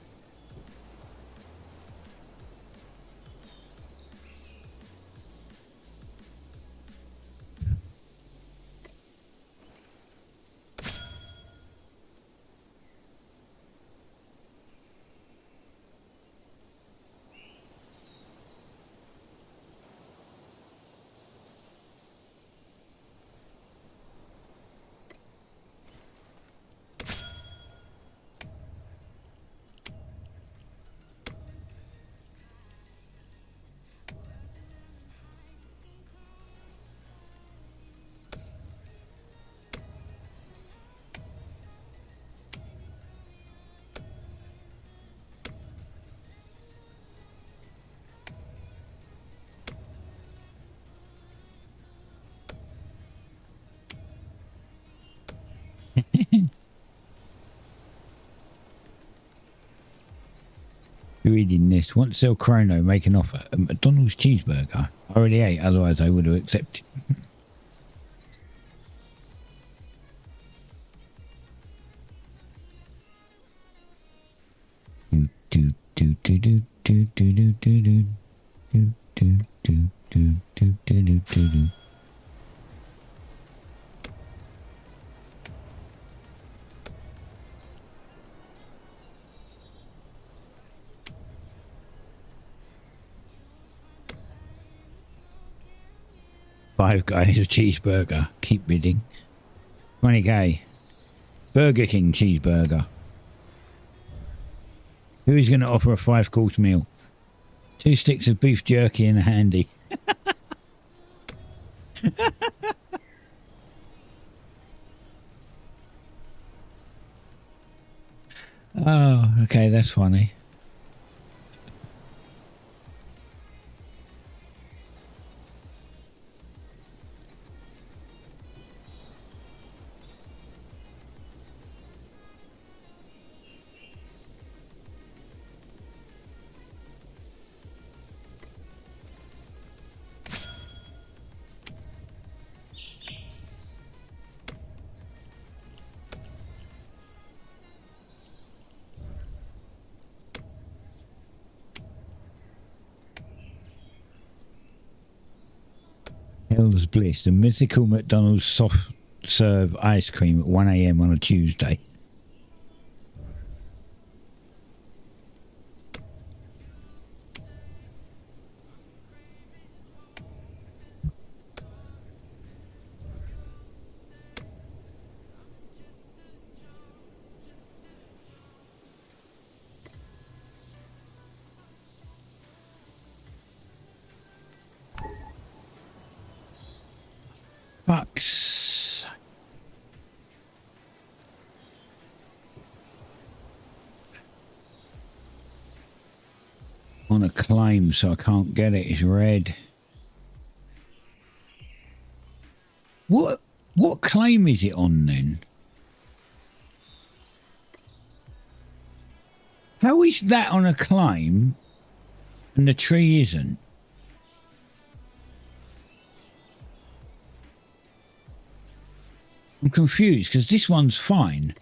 Speaker 2: Reading this. Want to sell Chrono, make an offer. A McDonald's cheeseburger. I already ate, otherwise I would have accepted. Five Guys a cheeseburger. Keep bidding. 20k. Burger King cheeseburger. Who is going to offer a 5-course meal? 2 sticks of beef jerky and a handy. Oh, okay, that's funny. Hell's Bliss, the mythical McDonald's soft serve ice cream at 1 a.m. on a Tuesday. Fuck's. On a claim, so I can't get it. It's red. What claim is it on then? How is that on a claim and the tree isn't? I'm confused because this one's fine.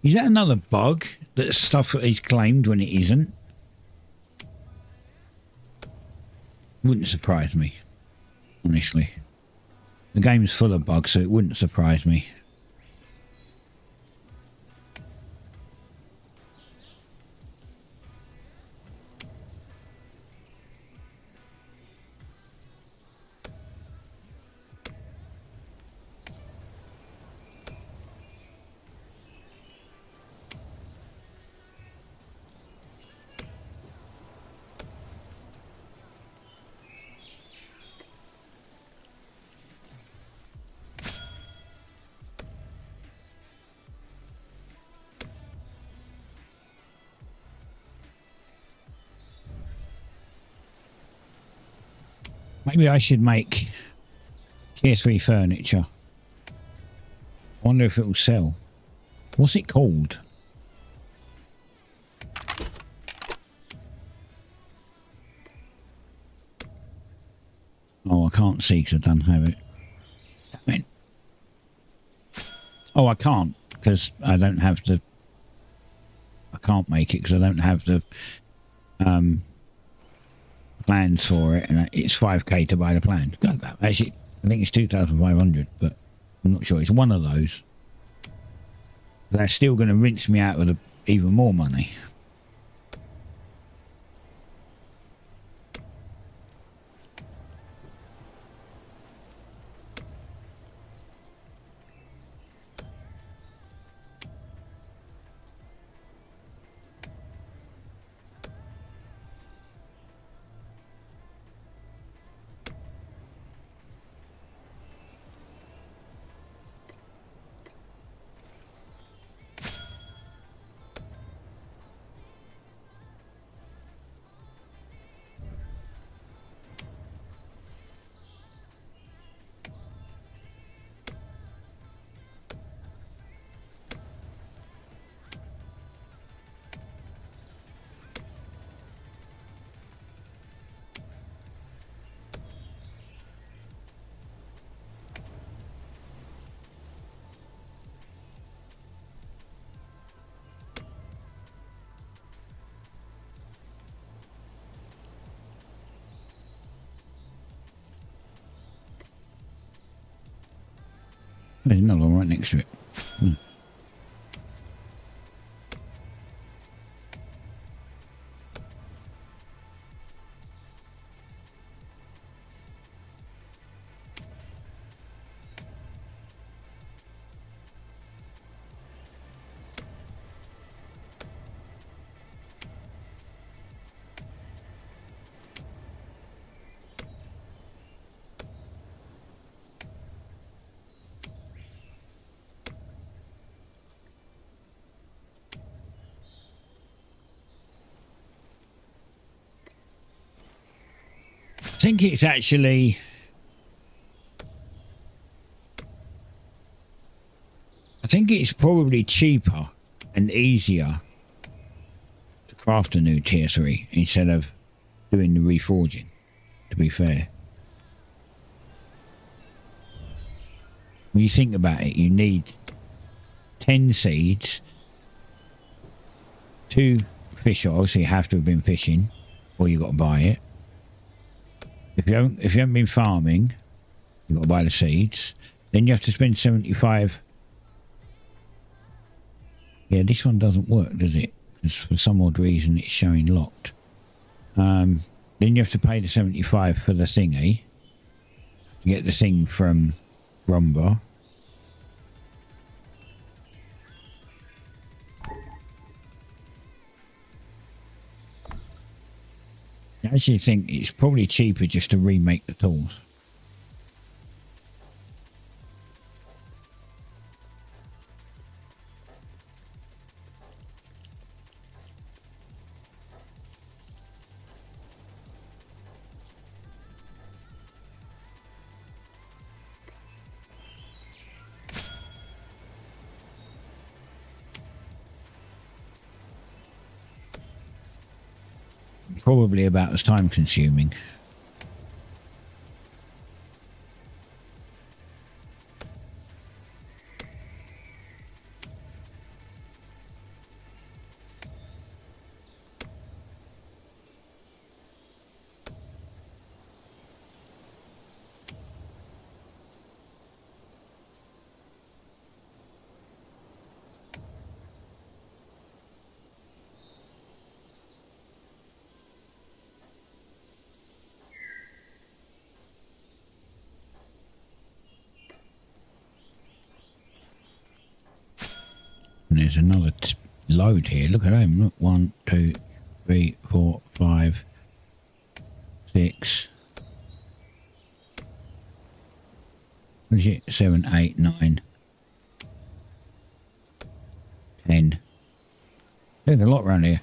Speaker 2: Is that another bug that stuff is claimed when it isn't? Wouldn't surprise me, honestly. The game's full of bugs, so it wouldn't surprise me. Maybe I should make tier 3 furniture. I wonder if it will sell. What's it called? Oh, I can't see because I don't have it. Damn it. Oh, I can't because I don't have the... I can't make it because I don't have the plans for it, and it's 5k to buy the plans. God, actually, I think it's 2,500, but I'm not sure. It's one of those. That's still going to rinse me out with even more money. There's another one right next to it. think it's actually... I think it's probably cheaper and easier to craft a new tier 3 instead of doing the reforging, to be fair. When you think about it, you need 10 seeds, 2 fish oils, so you have to have been fishing, or you've got to buy it. If you haven't been farming, you've got to buy the seeds. Then you have to spend 75. Yeah, this one doesn't work, does it? Because for some odd reason it's showing locked. Then you have to pay the 75 for the thingy. To get the thing from Rumba. I actually think it's probably cheaper just to remake the tools. Probably about as time consuming. And there's another load here. Look at them. Look, 1, 2, 3, 4, 5, 6. What is it? 7, 8, 9, 10. There's a lot around here.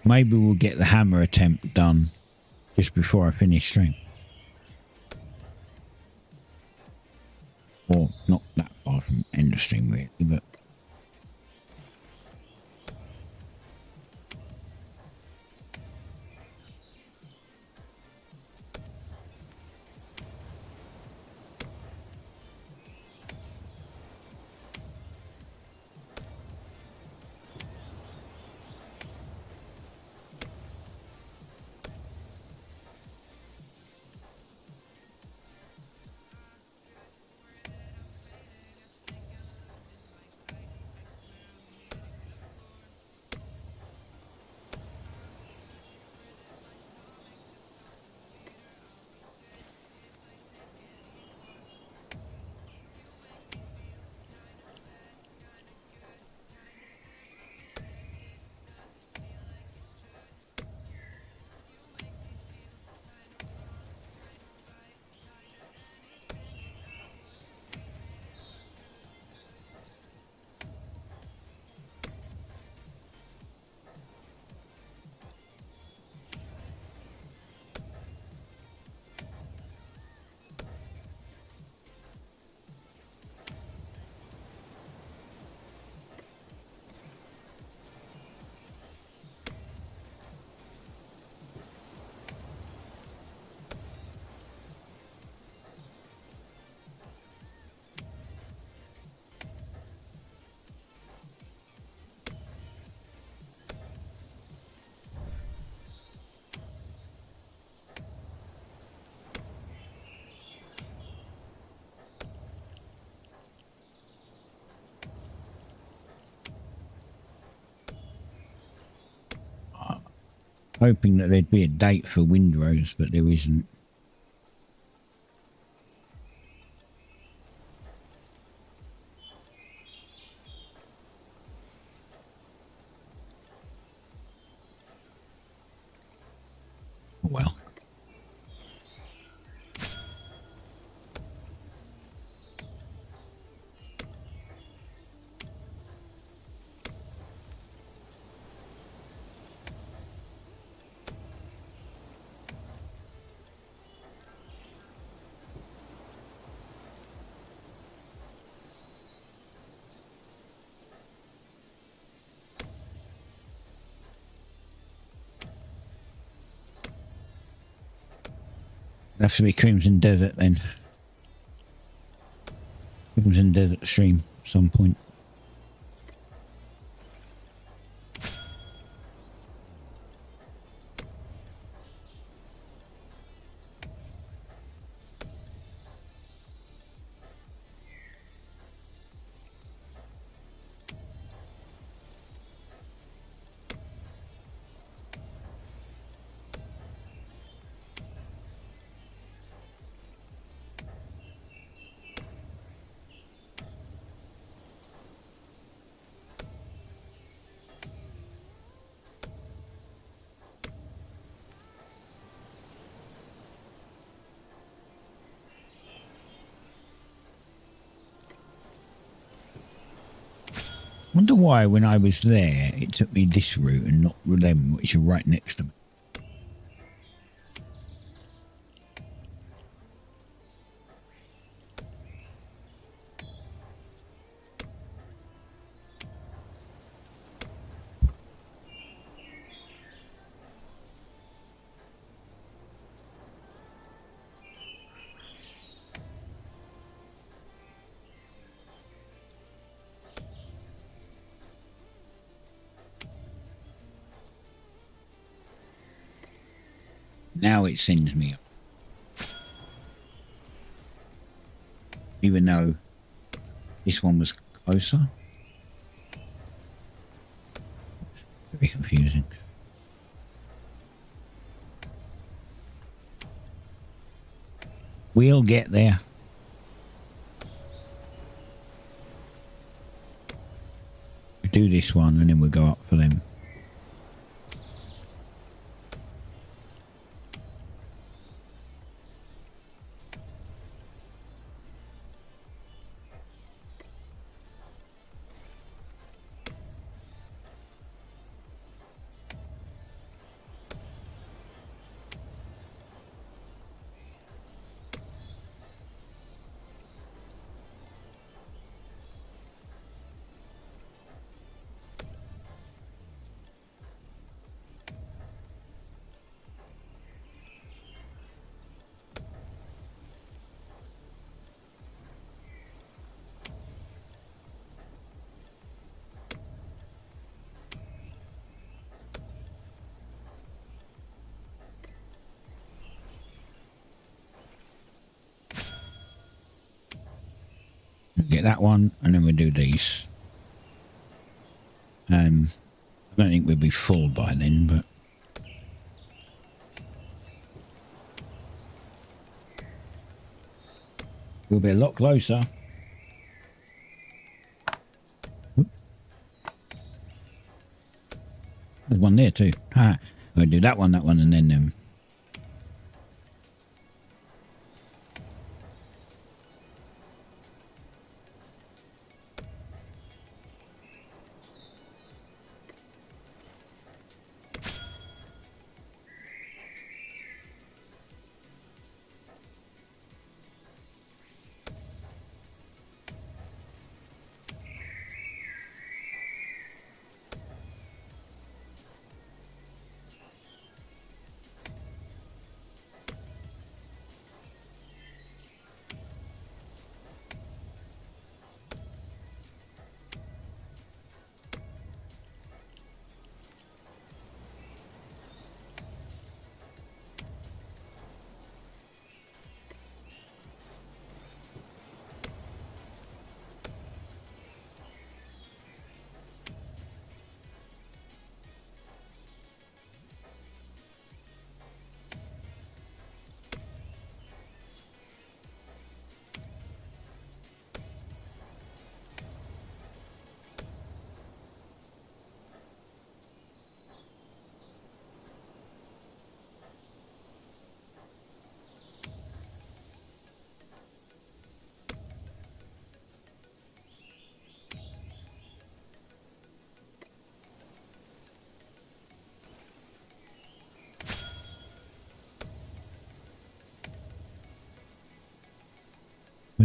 Speaker 2: Maybe we'll get the hammer attempt done just before I finish stream. Or not that far from end of stream really, but... Hoping that there'd be a date for Windrose, but there isn't. Oh well. It'll have to be Crimson Desert then. Crimson Desert stream at some point. I wonder why when I was there it took me this route and not them, which are right next to me. Now it sends me up. Even though this one was closer. Very confusing. We'll get there. We do this one and then we'll go up for them. Get that one and then we'll do these. I don't think we'll be full by then, but we'll be a lot closer. Oop. There's one there too. We'll do that one, and then them.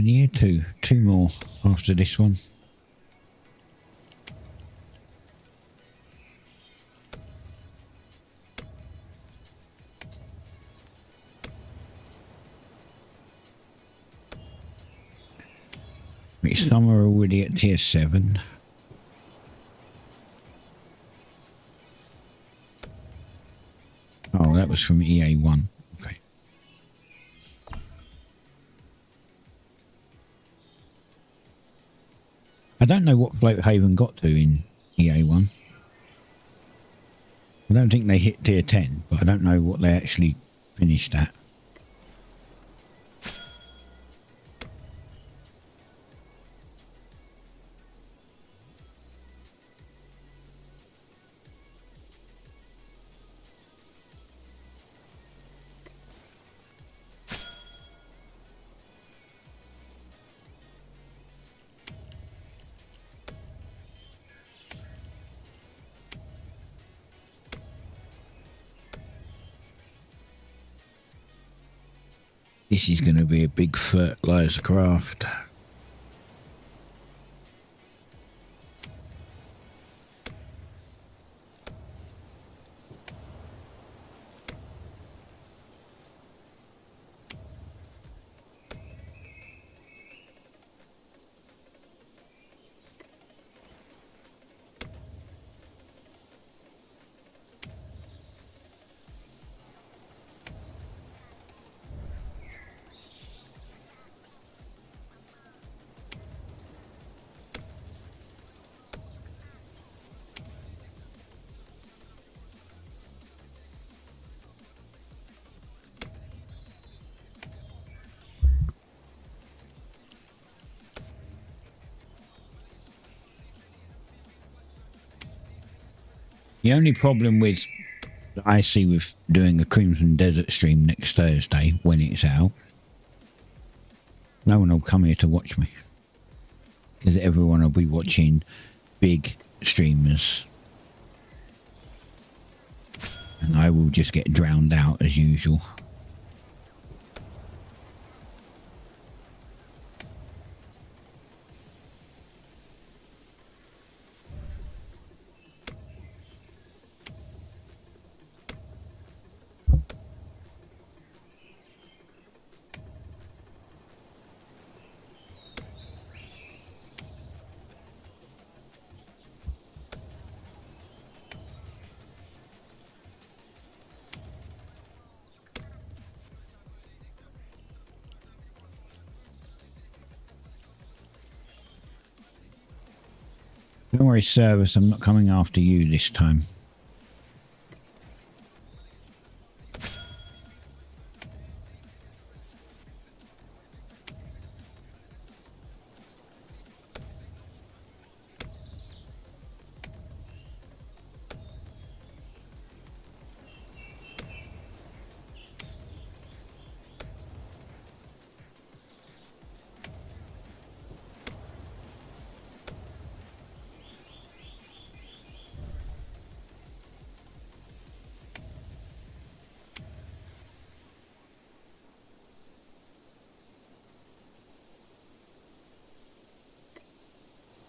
Speaker 2: many here? Two more after this one. Some are already at tier 7. Oh, that was from EA1. Okay. I don't know what Floathaven got to in EA1. I don't think they hit tier 10, but I don't know what they actually finished at. This is going to be a big fertilizer craft. The only problem with that I see with doing a Crimson Desert stream next Thursday when it's out, no one will come here to watch me because everyone will be watching big streamers and I will just get drowned out as usual. Don't worry, Service, I'm not coming after you this time.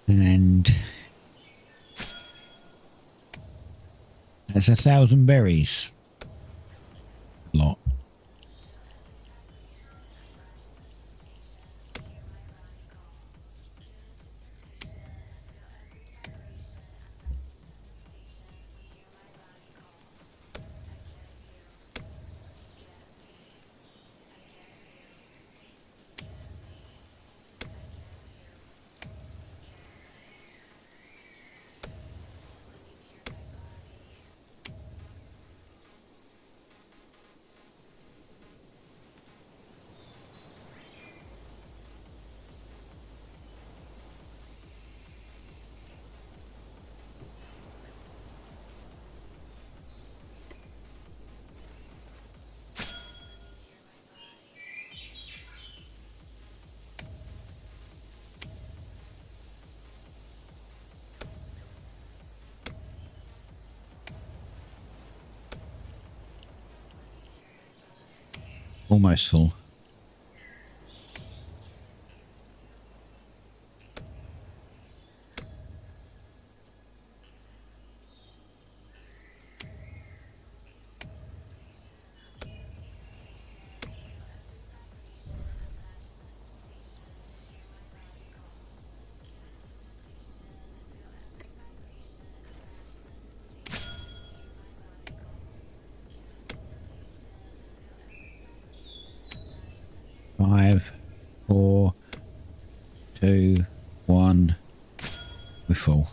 Speaker 2: And that's 1,000 berries. A lot. Almost full. 2, 1. We're full.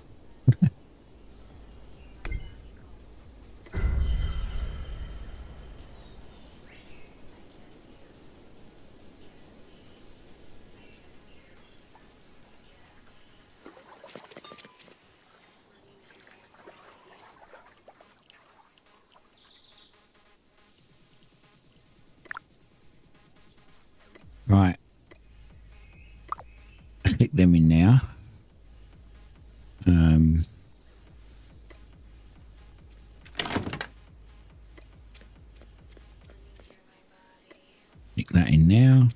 Speaker 2: Right. Stick them in now. Stick that in now.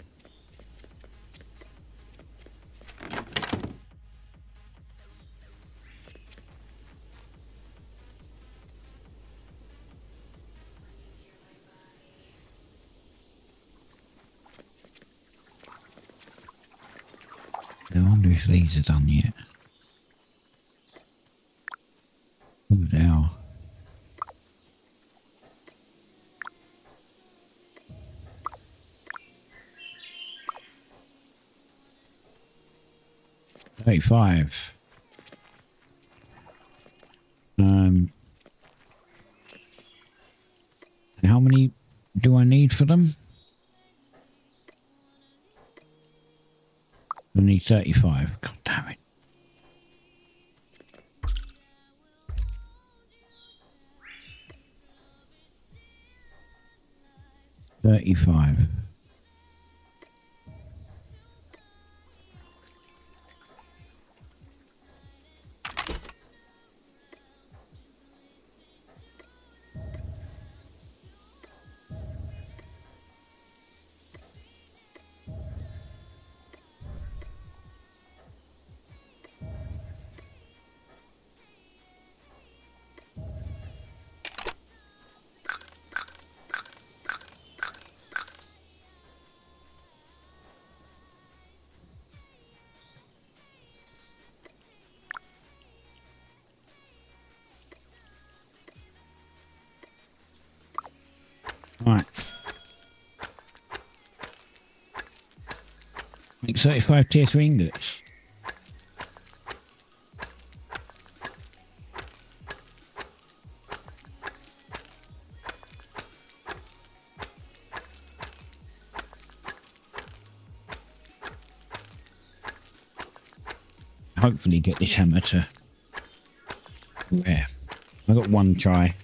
Speaker 2: I wonder if these are done yet. Oh, they are. $35. How many do I need for them? I need 35. God damn it. $35. Right. Make 35 tier 3 ingots. Hopefully get this hammer to where? I got one try.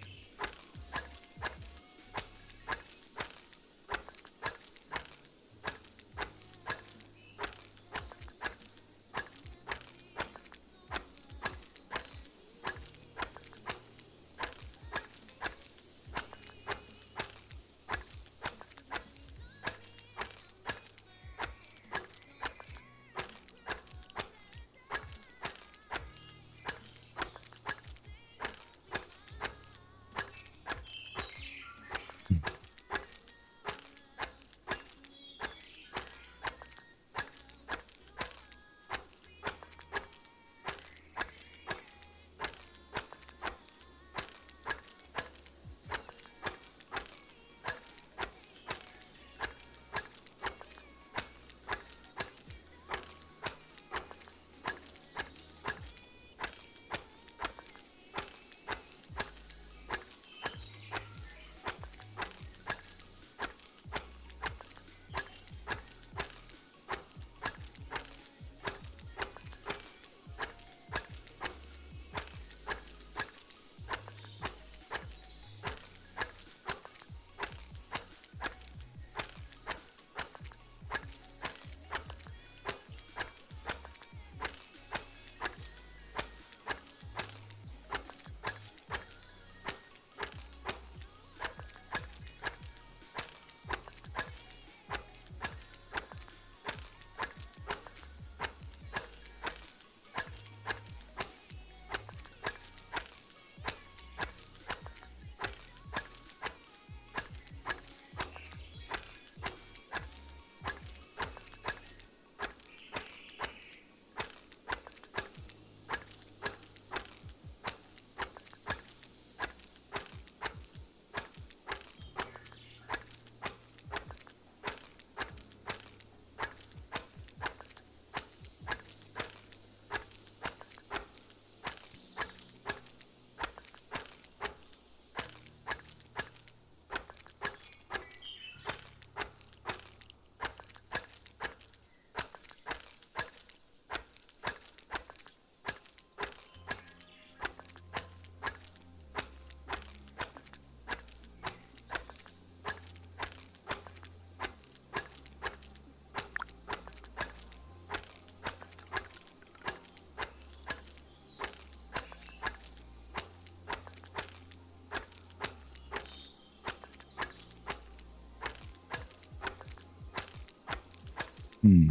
Speaker 2: I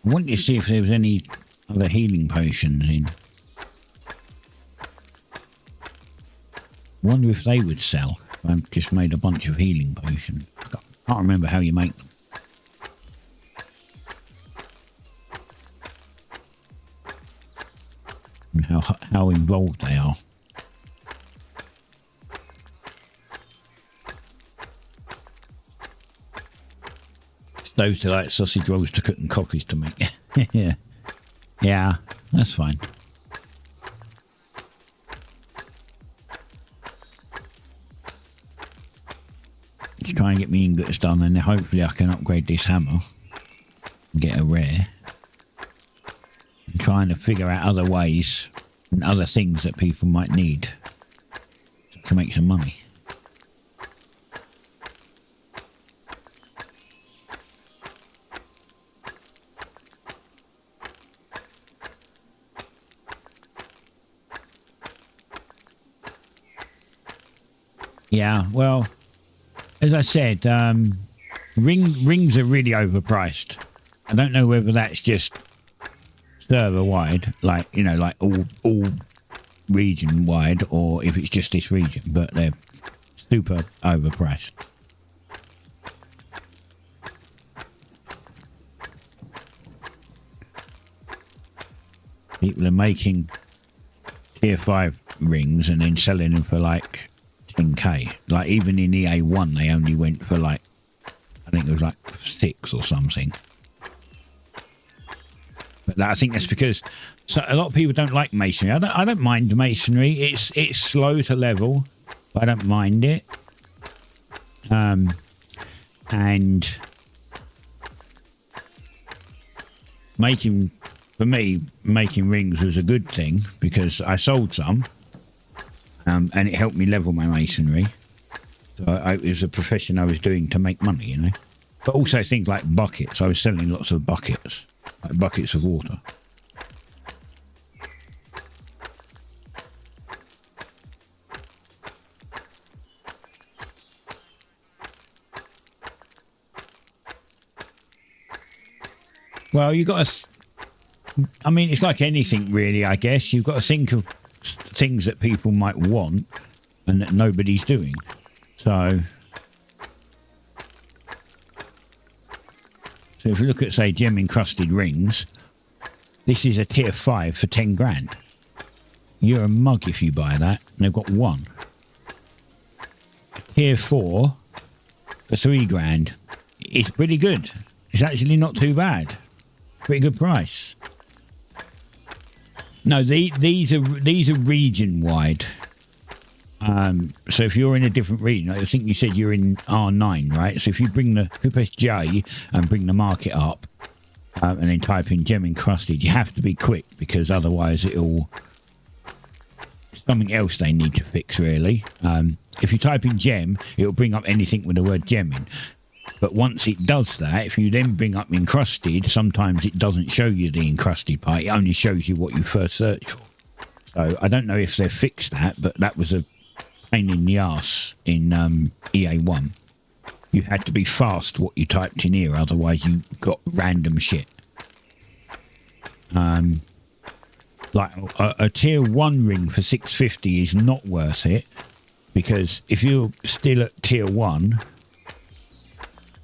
Speaker 2: wanted to see if there was any other healing potions in. Wonder if they would sell. I've just made a bunch of healing potions. I can't remember how you make them. And how involved they are. Those are like sausage rolls to cook and coffees to make. Yeah. Yeah, that's fine. Just try and get me ingots done, and then hopefully I can upgrade this hammer and get a rare. I'm trying to figure out other ways and other things that people might need to make some money. Yeah, well, as I said, rings are really overpriced. I don't know whether that's just server wide, like, you know, like all region wide, or if it's just this region, but they're super overpriced. People are making tier 5 rings and then selling them for like 10k. Like even in EA1 they only went for like, I think it was like 6 or something. But I think that's because a lot of people don't like masonry. I don't mind masonry. It's slow to level, but I don't mind it. And for me, making rings was a good thing because I sold some. And it helped me level my masonry. So it was a profession I was doing to make money, you know. But also things like buckets. I was selling lots of buckets, like buckets of water. Well, you got to... I mean, it's like anything, really, I guess. You've got to think of things that people might want and that nobody's doing. So if you look at, say, gem encrusted rings, this is a tier 5 for 10 grand. You're a mug if you buy that. And they've got one. Tier 4 for 3 grand. It's pretty good. It's actually not too bad. Pretty good price. No, these are region wide. So if you're in a different region, I think you said you're in R9, right? So if you press J and bring the market up, and then type in gem encrusted, you have to be quick because otherwise it'll something else they need to fix really. If you type in gem, it'll bring up anything with the word gem in. But once it does that, if you then bring up encrusted, sometimes it doesn't show you the encrusted part. It only shows you what you first searched for. So I don't know if they've fixed that, but that was a pain in the arse in EA1. You had to be fast what you typed in here, otherwise you got random shit. Like a tier 1 ring for 650 is not worth it, because if you're still at tier 1...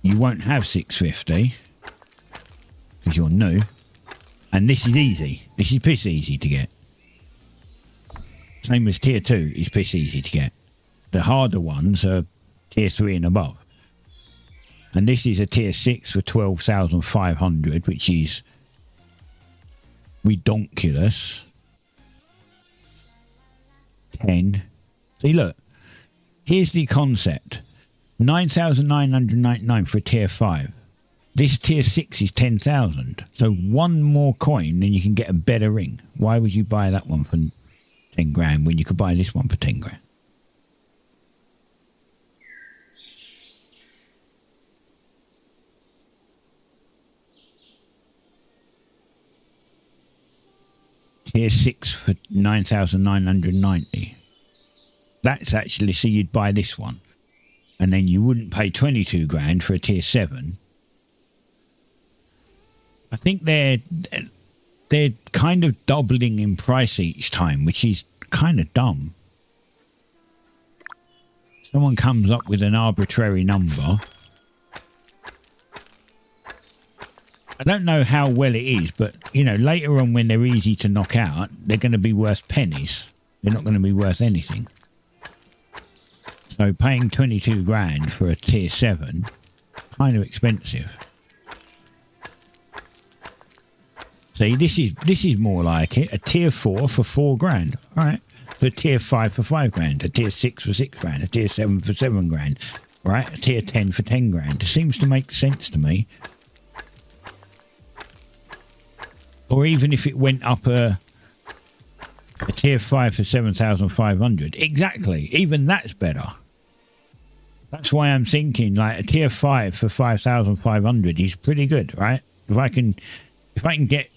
Speaker 2: you won't have 650 because you're new, and this is easy. This is piss easy to get. Same as tier 2 is piss easy to get. The harder ones are tier 3 and above. And this is a tier 6 for 12,500, which is redonkulous. 10. See, look. Here's the concept. 9,999 for a tier 5. This tier 6 is 10,000. So one more coin, then you can get a better ring. Why would you buy that one for 10 grand when you could buy this one for 10 grand? Tier 6 for 9,990. That's actually, so you'd buy this one. and then you wouldn't pay 22 grand for a tier 7. I think they're kind of doubling in price each time, which is kind of dumb. Someone comes up with an arbitrary number. I don't know how well it is, but, you know, later on when they're easy to knock out, they're going to be worth pennies. They're not going to be worth anything. So paying 22 grand for a tier 7, kind of expensive. See, this is more like it. A tier 4 for 4 grand. All right. For a tier 5 for 5 grand. A tier 6 for 6 grand. A tier 7 for 7 grand. Right. A tier 10 for 10 grand. It seems to make sense to me. Or even if it went up a tier 5 for 7,500. Exactly. Even that's better. That's why I'm thinking like a tier 5 for 5,500 is pretty good, right? If I can get,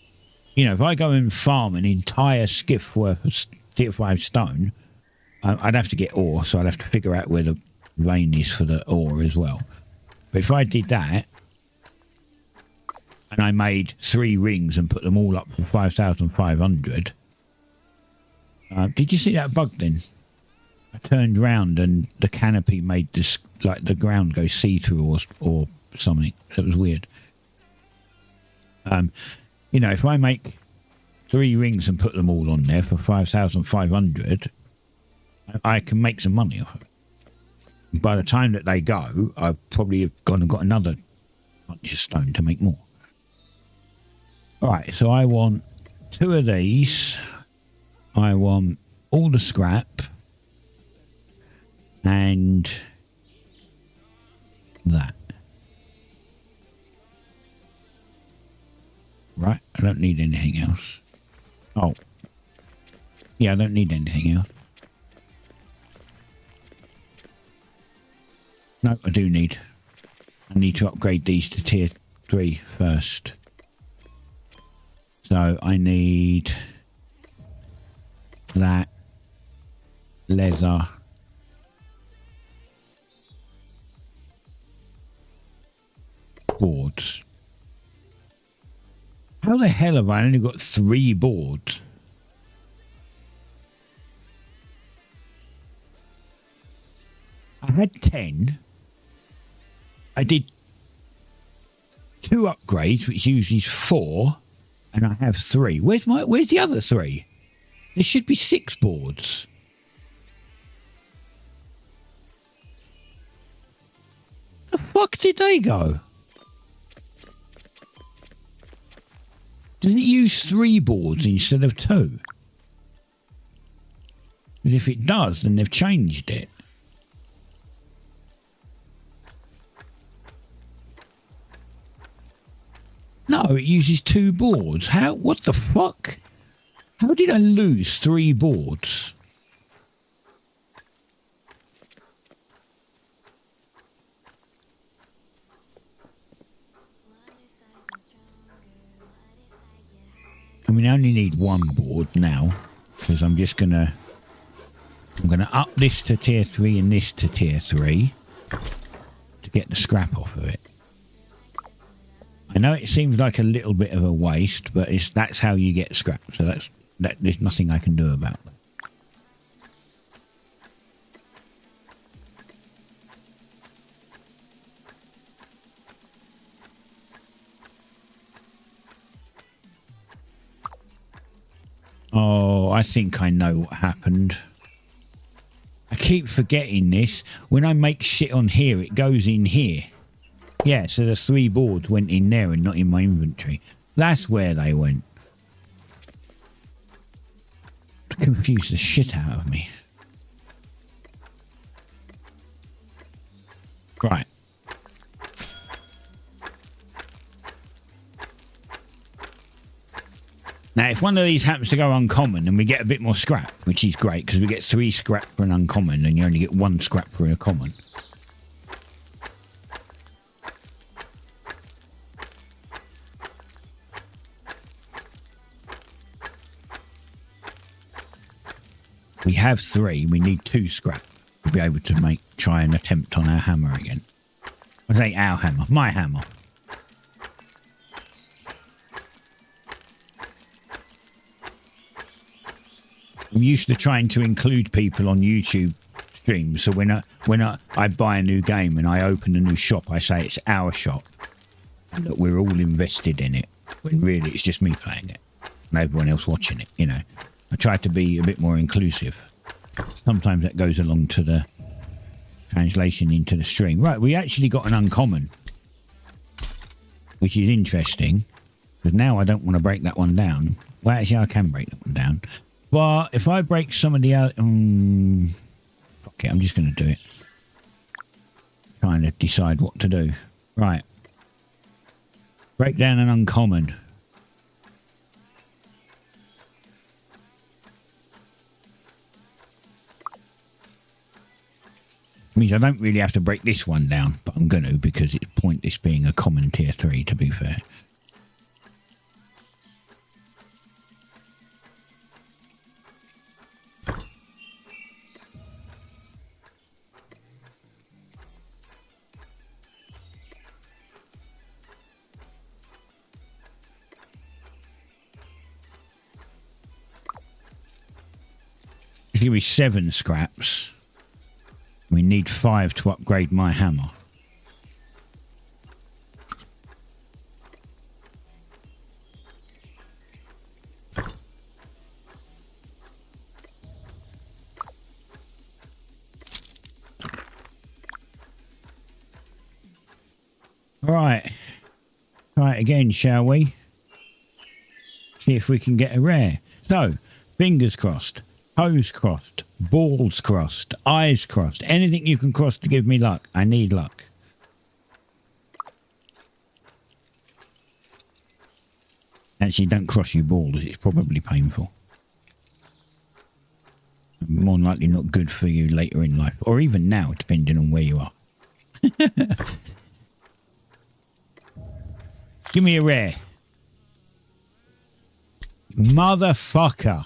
Speaker 2: you know, if I go and farm an entire skiff worth of tier 5 stone, I'd have to get ore, so I'd have to figure out where the vein is for the ore as well. But if I did that, and I made 3 rings and put them all up for 5,500, did you see that bug then? I turned round and the canopy made this, like the ground go see-through or something. That was weird. You know, if I make 3 rings and put them all on there for 5,500, I can make some money off it. By the time that they go, I probably have gone and got another bunch of stone to make more. All right, so I want 2 of these. I want all the scrap. And that. Right, I don't need anything else. Oh. Yeah, I don't need anything else. No, I do need. I need to upgrade these to tier 3 first. So I need that leather. Boards. How the hell have I only got 3 boards? I had 10. I did 2 upgrades, which uses 4, and I have 3. Where's the other 3? There should be 6 boards. The fuck did they go? Does it use 3 boards instead of 2? But if it does, then they've changed it. No, it uses 2 boards. How? What the fuck? How did I lose 3 boards? I mean, I only need 1 board now, because I'm gonna up this to tier 3 and this to tier 3 to get the scrap off of it. I know it seems like a little bit of a waste, but that's how you get scrap. So there's nothing I can do about it. Oh, I think I know what happened. I keep forgetting this. When I make shit on here, it goes in here. Yeah, so the 3 boards went in there and not in my inventory. That's where they went. Confused the shit out of me. Right. Now, if one of these happens to go uncommon, then we get a bit more scrap, which is great, because we get 3 scrap for an uncommon, and you only get 1 scrap for a common. We have 3, we need 2 scrap to be able to make try and attempt on our hammer again. I say our hammer, my hammer. I'm used to trying to include people on YouTube streams, so when I buy a new game and I open a new shop, I say it's our shop and that we're all invested in it, when really it's just me playing it and everyone else watching it, you know. I try to be a bit more inclusive. Sometimes that goes along to the translation into the stream. Right, we actually got an uncommon, which is interesting, because now I don't want to break that one down. Well, actually, I can break that one down. But if I break some of the other... fuck it, I'm just going to do it. Trying to decide what to do. Right. Break down an uncommon. Means I don't really have to break this one down, but I'm going to, because it's pointless being a common tier 3, to be fair. It's going to be 7 scraps. We need 5 to upgrade my hammer. Right. Try it again, shall we? See if we can get a rare. So, fingers crossed. Toes crossed, balls crossed, eyes crossed, anything you can cross to give me luck. I need luck. Actually, don't cross your balls, it's probably painful. More than likely not good for you later in life, or even now, depending on where you are. Give me a rare. Motherfucker.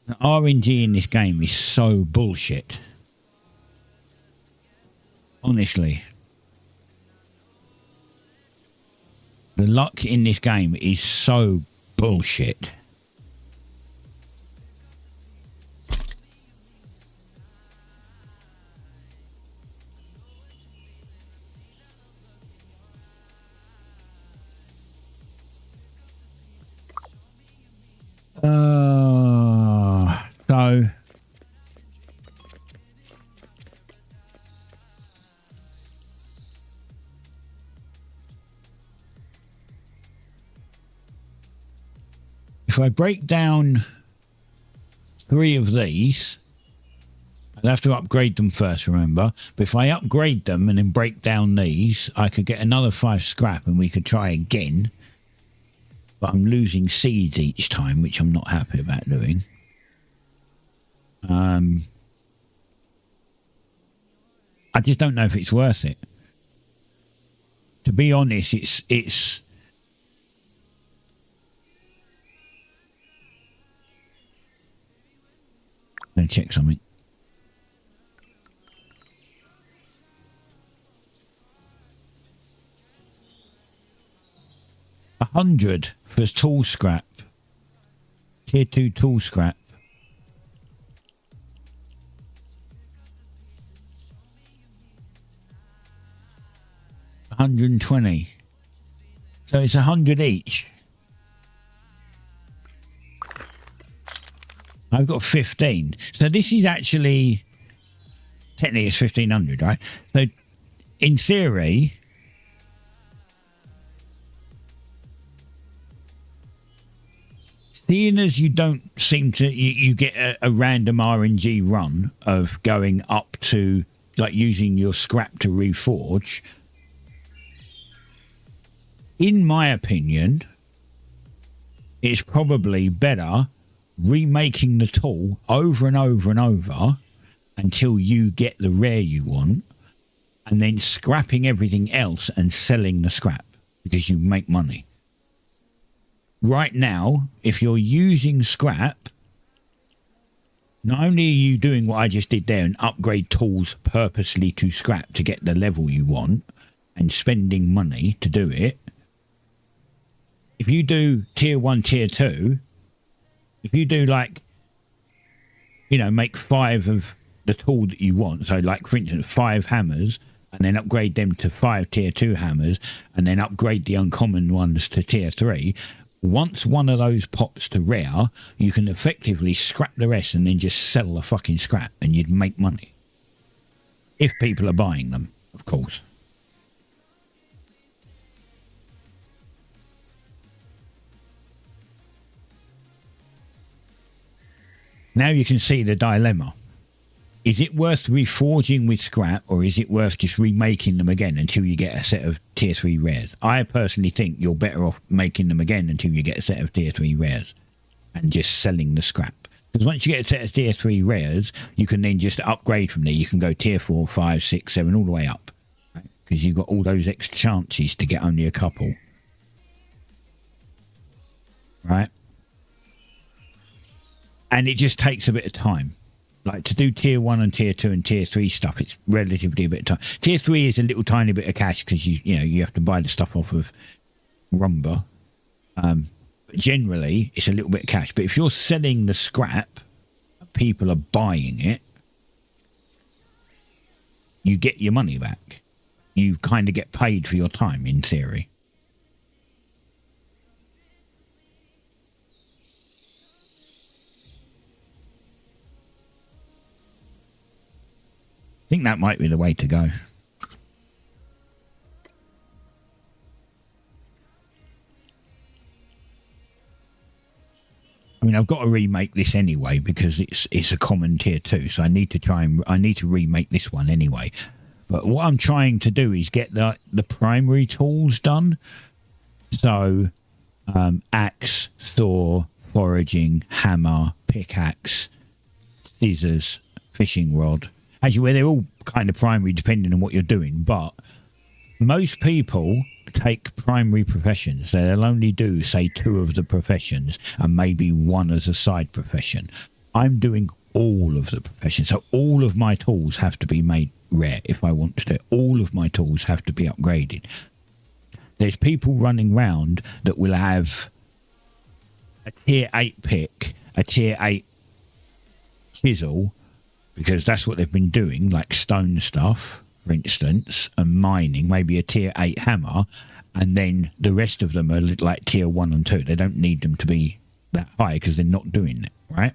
Speaker 2: The RNG in this game is so bullshit. Honestly. The luck in this game is so bullshit. So if I break down 3 of these, I'll have to upgrade them first, remember. But if I upgrade them and then break down these, I could get another 5 scrap and we could try again. But I'm losing seeds each time, which I'm not happy about doing. I just don't know if it's worth it. To be honest, it's I'm going to check something. $100 for tool scrap. Tier 2 tool scrap. $120. So it's 100 each. I've got 15. So this is actually, technically it's 1500, right? So in theory, seeing as you don't seem to, you get a random RNG run of going up to, like, using your scrap to reforge. In my opinion, it's probably better remaking the tool over and over and over until you get the rare you want, and then scrapping everything else and selling the scrap because you make money. Right now, if you're using scrap, Not only are you doing what I just did there and upgrade tools purposely to scrap to get the level you want and spending money to do it, if you do tier 1, tier 2, if you do like, you know, make 5 of the tool that you want, so like for instance 5 hammers, and then upgrade them to 5 tier 2 hammers, and then upgrade the uncommon ones to tier 3, once one of those pops to rare, you can effectively scrap the rest and then just sell the fucking scrap and you'd make money. If people are buying them, of course. Now you can see the dilemma. Is it worth reforging with scrap, or is it worth just remaking them again until you get a set of tier 3 rares? I personally think you're better off making them again until you get a set of tier 3 rares and just selling the scrap. Because once you get a set of tier 3 rares, you can then just upgrade from there. You can go tier 4, 5, 6, 7, all the way up. Because you've got all those extra chances to get only a couple. Right? And it just takes a bit of time. Like to do tier 1 and tier 2 and tier 3 stuff, it's relatively a bit of time. Tier 3 is a little tiny bit of cash because you have to buy the stuff off of Rumba. But generally, it's a little bit of cash. But if you're selling the scrap, people are buying it, you get your money back. You kind of get paid for your time, in theory. I think that might be the way to go. I mean, I've got to remake this anyway because it's a common tier 2, so I need to remake this one anyway. But what I'm trying to do is get the primary tools done. So, axe, saw, foraging, hammer, pickaxe, scissors, fishing rod. Actually, well, they're all kind of primary depending on what you're doing, but most people take primary professions. They'll only do, say, 2 of the professions and maybe 1 as a side profession. I'm doing all of the professions, so all of my tools have to be made rare if I want to do it. All of my tools have to be upgraded. There's people running around that will have a tier 8 pick, a tier 8 chisel, because that's what they've been doing, like stone stuff, for instance, and mining, maybe a tier 8 hammer, and then the rest of them are like tier 1 and 2. They don't need them to be that high because they're not doing it, right?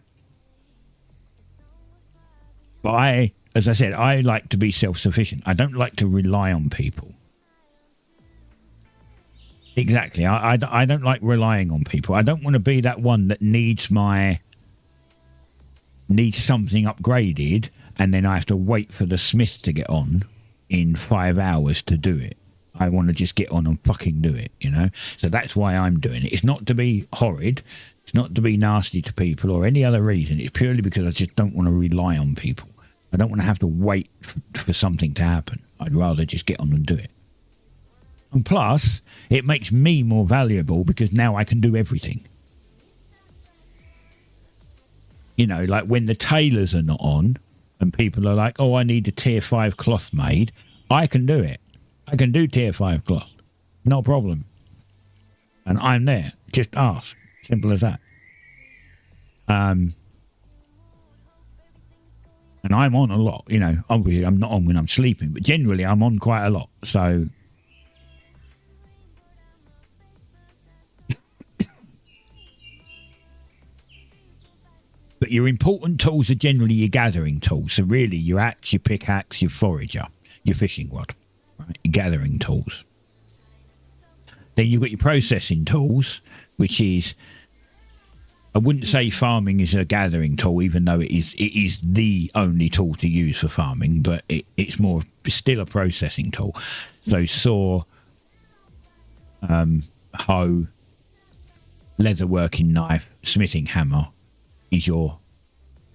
Speaker 2: But as I said, I like to be self-sufficient. I don't like to rely on people. Exactly. I don't like relying on people. I don't want to be that one that needs something upgraded and then I have to wait for the smith to get on in 5 hours to do it. I want to just get on and fucking do it, you know? So that's why I'm doing it. It's not to be horrid. It's not to be nasty to people or any other reason. It's purely because I just don't want to rely on people. I don't want to have to wait for something to happen. I'd rather just get on and do it. And plus, it makes me more valuable because now I can do everything. You know, like when the tailors are not on and people are like, oh, I need a tier 5 cloth made, I can do it. I can do tier 5 cloth. No problem. And I'm there. Just ask. Simple as that. And I'm on a lot. You know, obviously I'm not on when I'm sleeping, but generally I'm on quite a lot. So... But your important tools are generally your gathering tools. So really, your axe, your pickaxe, your forager, your fishing rod, right? Your gathering tools. Then you've got your processing tools, which is, I wouldn't say farming is a gathering tool, even though it is the only tool to use for farming, but it's still a processing tool. So saw, hoe, leatherworking knife, smithing hammer, is your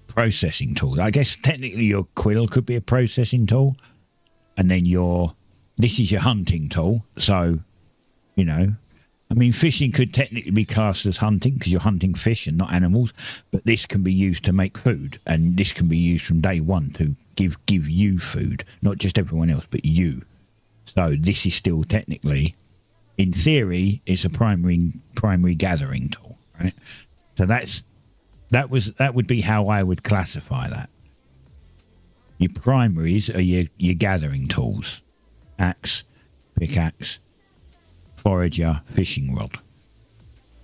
Speaker 2: processing tool. I guess technically your quill could be a processing tool, and then this is your hunting tool. So, you know, I mean, fishing could technically be classed as hunting because you're hunting fish and not animals, but this can be used to make food, and this can be used from day one to give you food, not just everyone else, but you. So this is still technically, in theory, it's a primary gathering tool, right? So that would be how I would classify that. Your primaries are your gathering tools: axe, pickaxe, forager, fishing rod.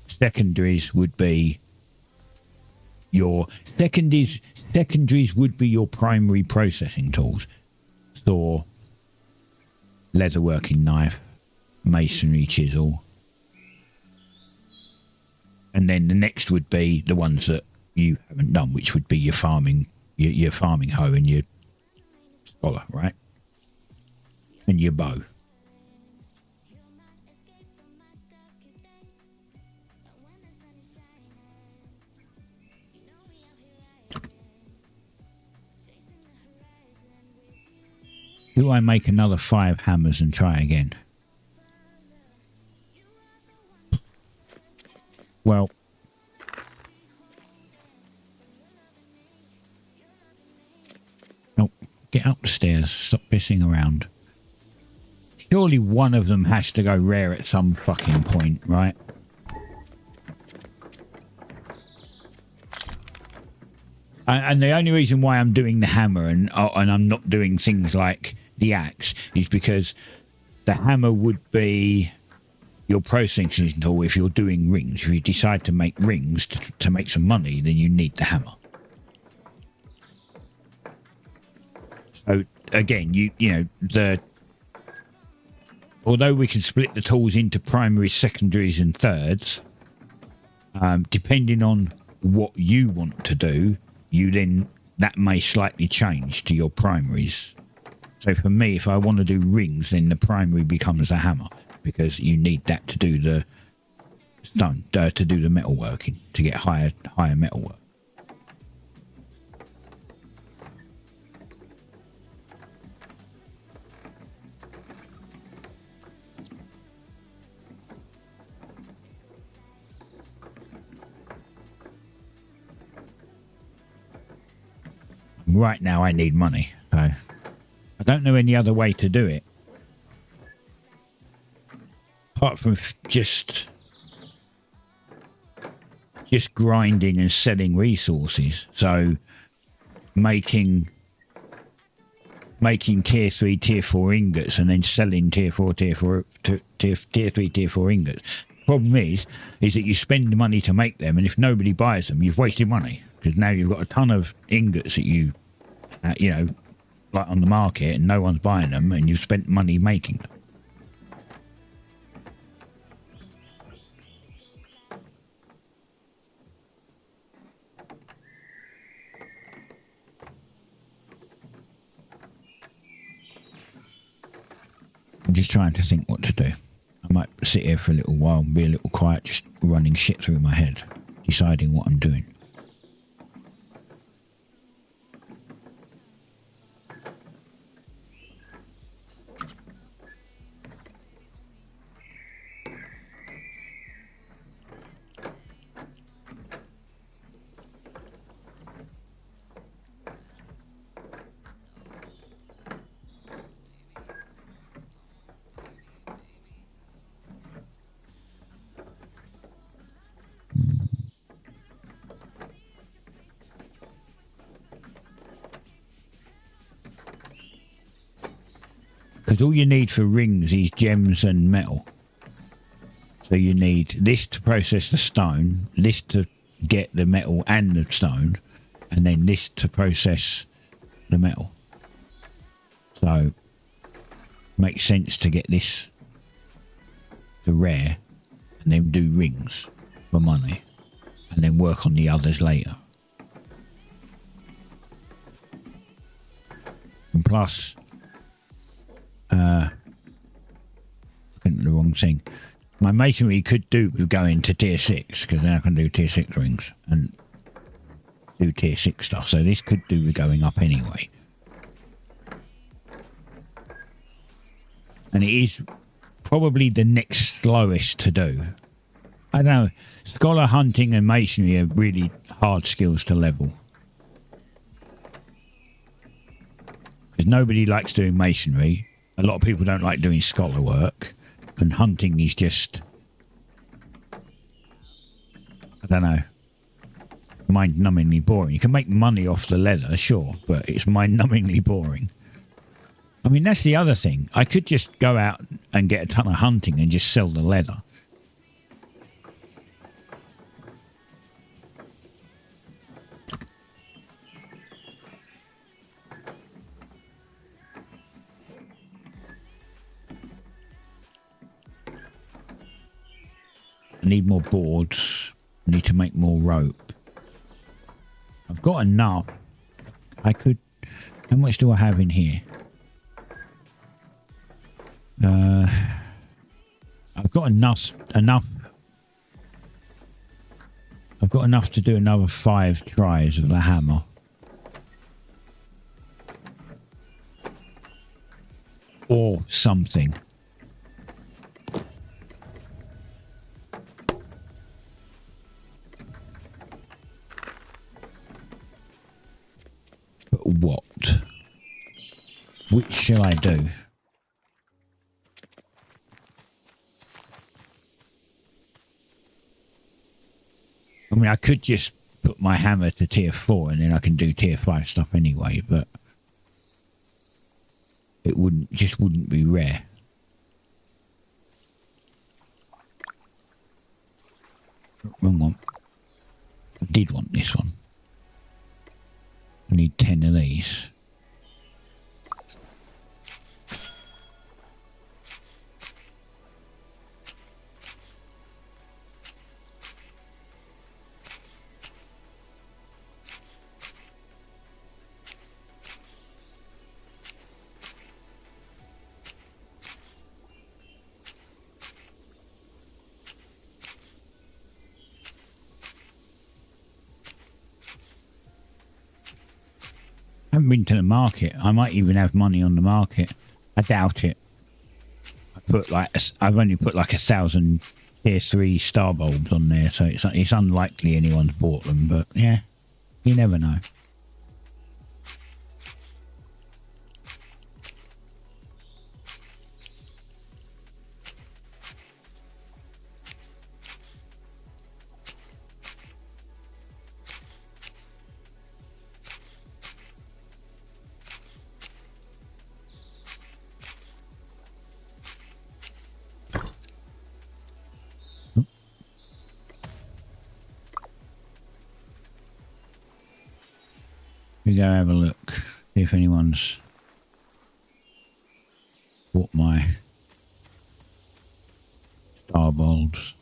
Speaker 2: Secondaries would be your secondaries would be your primary processing tools: saw, leatherworking knife, masonry chisel, and then the next would be the ones that you haven't done, which would be your farming hoe and your scholar, right, and your bow. Do I make another 5 hammers and try again? Well, oh, get up the stairs. Stop pissing around. Surely one of them has to go rare at some fucking point, right? And the only reason why I'm doing the hammer and I'm not doing things like the axe is because the hammer would be your processing tool if you're doing rings. If you decide to make rings to make some money, then you need the hammer. So again, you know, although we can split the tools into primaries, secondaries and thirds, depending on what you want to do, that may slightly change to your primaries. So for me, if I want to do rings, then the primary becomes a hammer, because you need that to do the stone, to do the metalworking, to get higher metalwork. Right now I need money, so I don't know any other way to do it apart from just grinding and selling resources. So making tier 3, tier 4 ingots and then selling tier 3, tier 4 ingots. Problem is that you spend money to make them, and if nobody buys them, you've wasted money, because now you've got a ton of ingots that you know, like on the market, and no one's buying them, and you've spent money making them. I'm just trying to think what to do. I might sit here for a little while and be a little quiet, just running shit through my head, deciding what I'm doing. Because all you need for rings is gems and metal. So you need this to process the stone, this to get the metal and the stone, and then this to process the metal. So makes sense to get this to rare and then do rings for money and then work on the others later. And plus, I think the wrong thing. My masonry could do with going to tier 6, because then I can do tier 6 rings and do tier 6 stuff. So this could do with going up anyway. And it is probably the next slowest to do. I don't know. Scholar hunting and masonry are really hard skills to level. Because nobody likes doing masonry. A lot of people don't like doing scholar work. And hunting is just... I don't know. Mind-numbingly boring. You can make money off the leather, sure. But it's mind-numbingly boring. I mean, that's the other thing. I could just go out and get a ton of hunting and just sell the leather. I need more boards. I need to make more rope. I've got enough. I could... How much do I have in here? I've got enough. I've got enough to do another 5 tries of the hammer. Or something. But what? Which shall I do? I mean, I could just put my hammer to tier 4 and then I can do tier 5 stuff anyway, but it wouldn't be rare. Wrong one. I did want this one. I need 10 of these. I haven't been to the market. I might even have money on the market. I doubt it. I've only put like 1,000 tier 3 star bulbs on there, so it's unlikely anyone's bought them. But yeah, you never know. We go have a look, see if anyone's bought my star bulbs.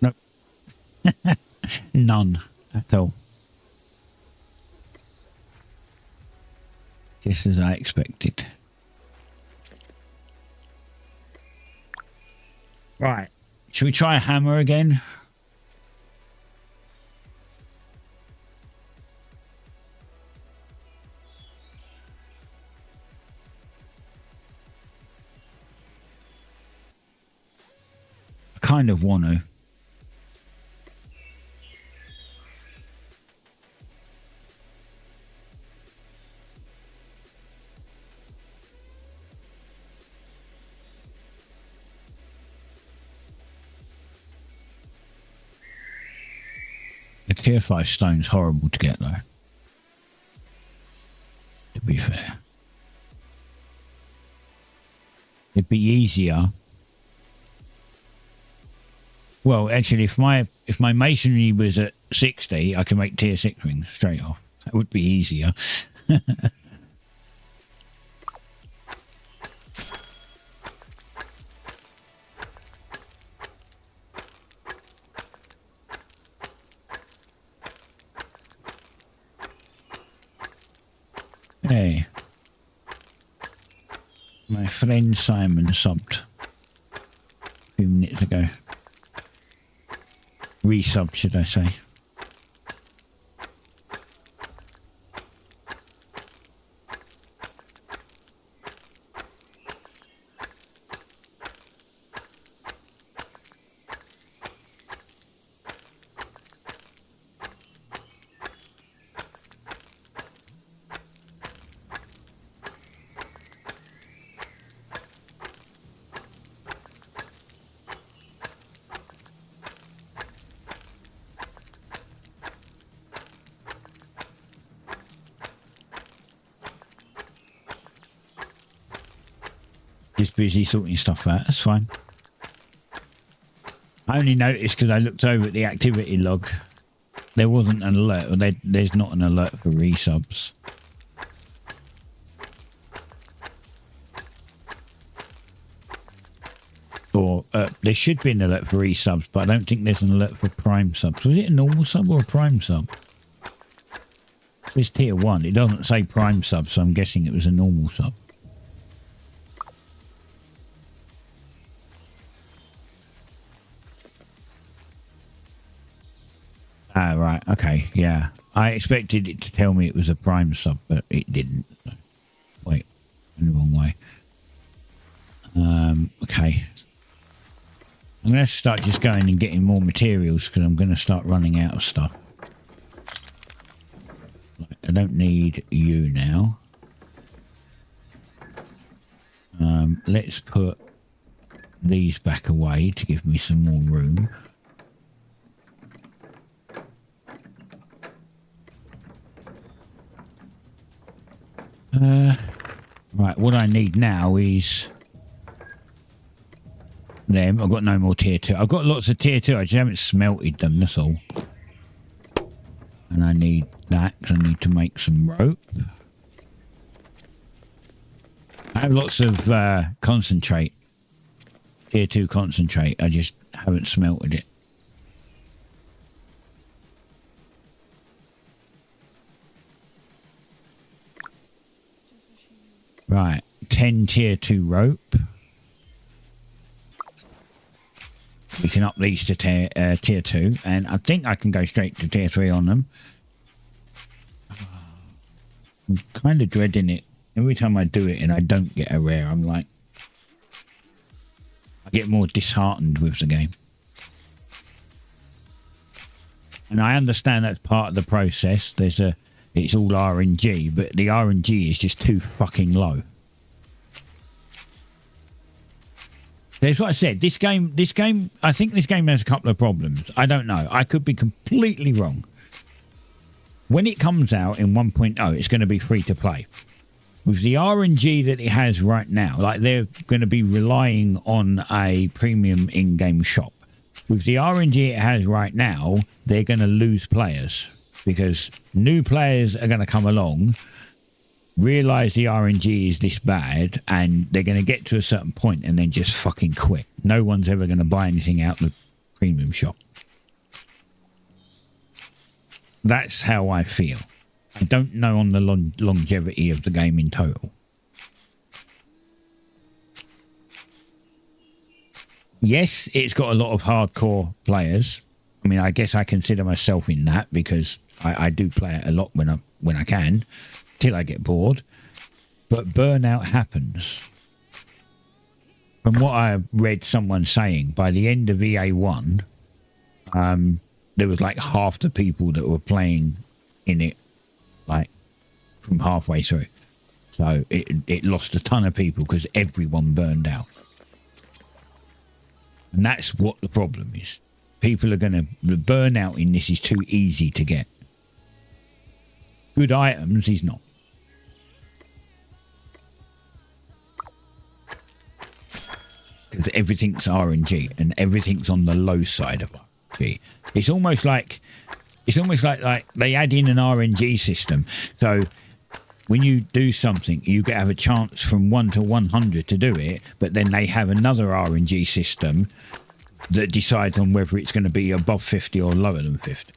Speaker 2: Nope. None at all. Just as I expected. Right, should we try a hammer again? I kind of want to. The tier 5 stone's horrible to get though, to be fair. It'd be easier. Well, actually, if my masonry was at 60, I can make tier 6 rings straight off. That would be easier. Hey, my friend Simon subbed a few minutes ago. Resub, should I say. Just busy sorting stuff out. That's fine. I only noticed because I looked over at the activity log. There wasn't an alert. Or there's not an alert for resubs. Or there should be an alert for resubs, but I don't think there's an alert for prime subs. Was it a normal sub or a prime sub? It's tier 1. It doesn't say prime sub, so I'm guessing it was a normal sub. Ah, right. Okay. Yeah. I expected it to tell me it was a prime sub, but it didn't. So. Wait. In the wrong way. Okay. I'm going to start just going and getting more materials because I'm going to start running out of stuff. I don't need you now. Let's put these back away to give me some more room. Right, what I need now is them. I've got no more tier 2. I've got lots of tier 2. I just haven't smelted them, that's all. And I need that because I need to make some rope. I have lots of concentrate. Tier 2 concentrate. I just haven't smelted it. Right, 10 tier 2 rope. We can up these to tier 2, and I think I can go straight to tier 3 on them. I'm kind of dreading it. Every time I do it and I don't get a rare, I'm like... I get more disheartened with the game. And I understand that's part of the process. It's all RNG, but the RNG is just too fucking low. That's what I said. This game, I think this game has a couple of problems. I don't know. I could be completely wrong. When it comes out in 1.0, it's going to be free to play. With the RNG that it has right now, like they're going to be relying on a premium in-game shop. With the RNG it has right now, they're going to lose players. Because new players are going to come along, realise the RNG is this bad, and they're going to get to a certain point and then just fucking quit. No one's ever going to buy anything out of the premium shop. That's how I feel. I don't know on the longevity of the game in total. Yes, it's got a lot of hardcore players. I mean, I guess I consider myself in that because I do play it a lot when I can, till I get bored. But burnout happens. From what I read someone saying, by the end of EA1, there was like half the people that were playing in it, like from halfway through. So it lost a ton of people because everyone burned out. And that's what the problem is. People are going to... The burnout in this is too easy to get. Good items is not. Because everything's RNG and everything's on the low side of RNG. It's almost like they add in an RNG system. So when you do something, you have a chance from 1 to 100 to do it, but then they have another RNG system that decides on whether it's going to be above 50 or lower than 50.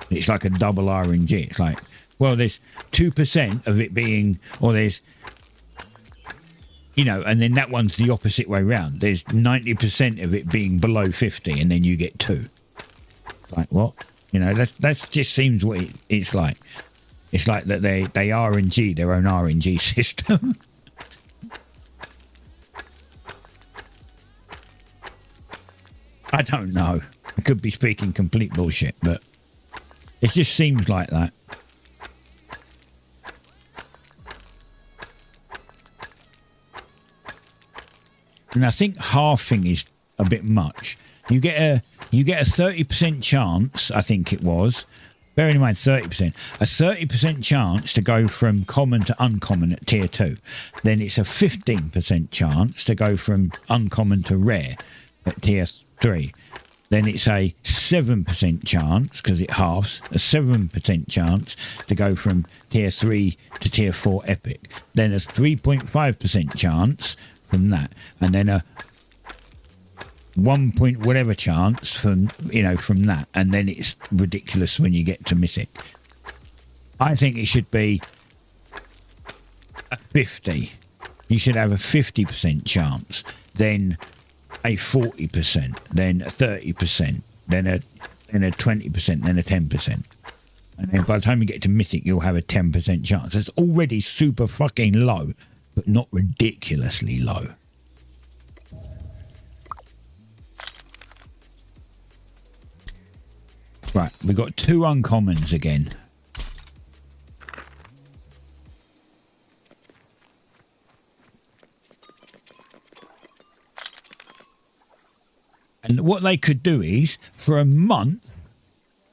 Speaker 2: It's like a double RNG. It's like, well, there's 2% of it being, or there's, you know, and then that one's the opposite way round. There's 90% of it being below 50, and then you get 2. Like what? You know, that's just seems what it's like. It's like that they RNG their own RNG system. I don't know. I could be speaking complete bullshit, but it just seems like that. And I think halving is a bit much. You get a 30% chance, I think it was. Bearing in mind 30%, a 30% chance to go from common to uncommon at tier 2. Then it's a 15% chance to go from uncommon to rare at tier 3. Then it's a 7% chance, because it halves, a 7% chance to go from tier 3 to tier 4 epic. Then a 3.5% chance from that. And then a 1 point whatever chance from, you know, from that. And then it's ridiculous when you get to mythic. I think it should be a 50. You should have a 50% chance. Then a 40%, then a 30%, then a 20%, then a 10%. And then by the time you get to mythic, you'll have a 10% chance. It's already super fucking low, but not ridiculously low. Right, we've got 2 uncommons again. And what they could do is, for a month,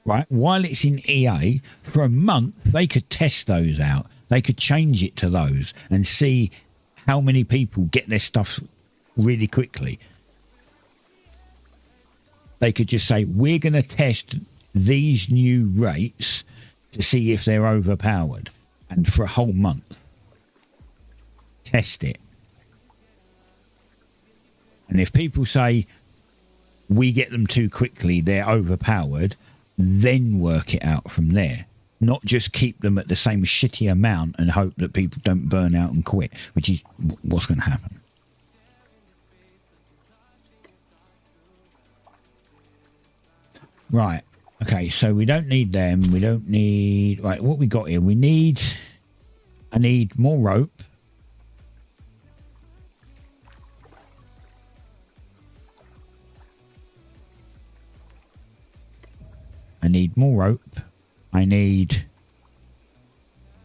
Speaker 2: right, while it's in EA, for a month, they could test those out. They could change it to those and see how many people get their stuff really quickly. They could just say, we're going to test these new rates to see if they're overpowered. And for a whole month, test it. And if people say, we get them too quickly, they're overpowered, then work it out from there. Not just keep them at the same shitty amount and hope that people don't burn out and quit, which is what's going to happen. Right. Okay, so we don't need them. We don't need... Right, what we got here? I need more rope. I need more rope. I need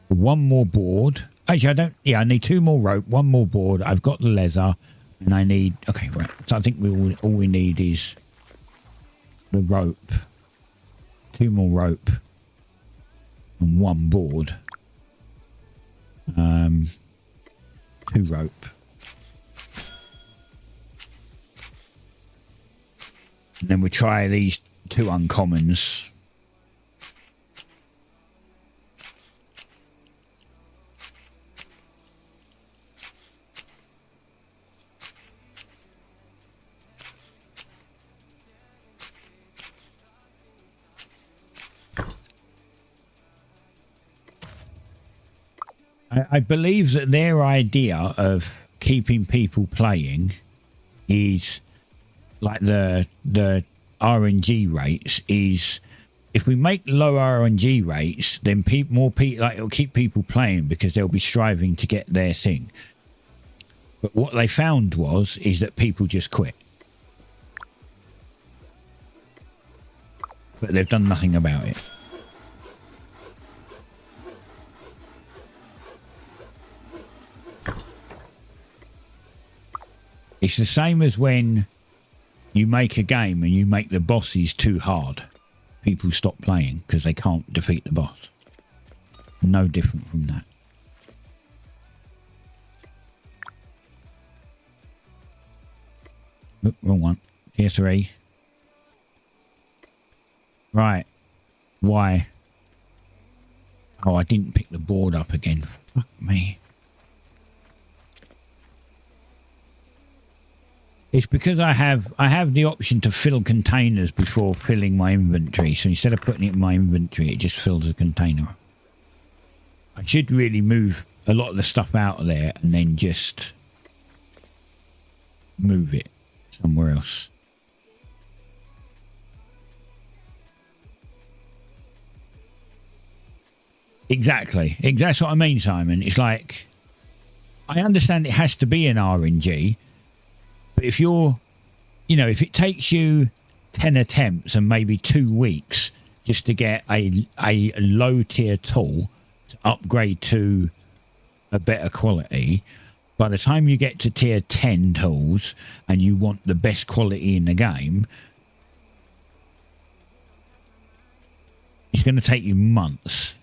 Speaker 2: 1 more board. Actually, I don't... Yeah, I need 2 more rope, 1 more board. I've got the leather. And I need... Okay, right. So I think all we need is the rope. 2 more rope. And 1 board. 2 rope. And then we try these 2 uncommons. I believe that their idea of keeping people playing is like the RNG rates is, if we make low RNG rates, then more people, like, it'll keep people playing because they'll be striving to get their thing. But what they found is that people just quit. But they've done nothing about it. It's the same as when you make a game and you make the bosses too hard. People stop playing because they can't defeat the boss. No different from that. Oop, wrong one. Tier 3. Right. Why? Oh, I didn't pick the board up again. Fuck me. It's because I have the option to fill containers before filling my inventory. So instead of putting it in my inventory, it just fills a container. I should really move a lot of the stuff out of there and then just move it somewhere else. Exactly. That's what I mean, Simon. It's like, I understand it has to be an RNG, but if you're, you know, if it takes you 10 attempts and maybe 2 weeks just to get a low tier tool to upgrade to a better quality, by the time you get to tier 10 tools and you want the best quality in the game, it's going to take you months,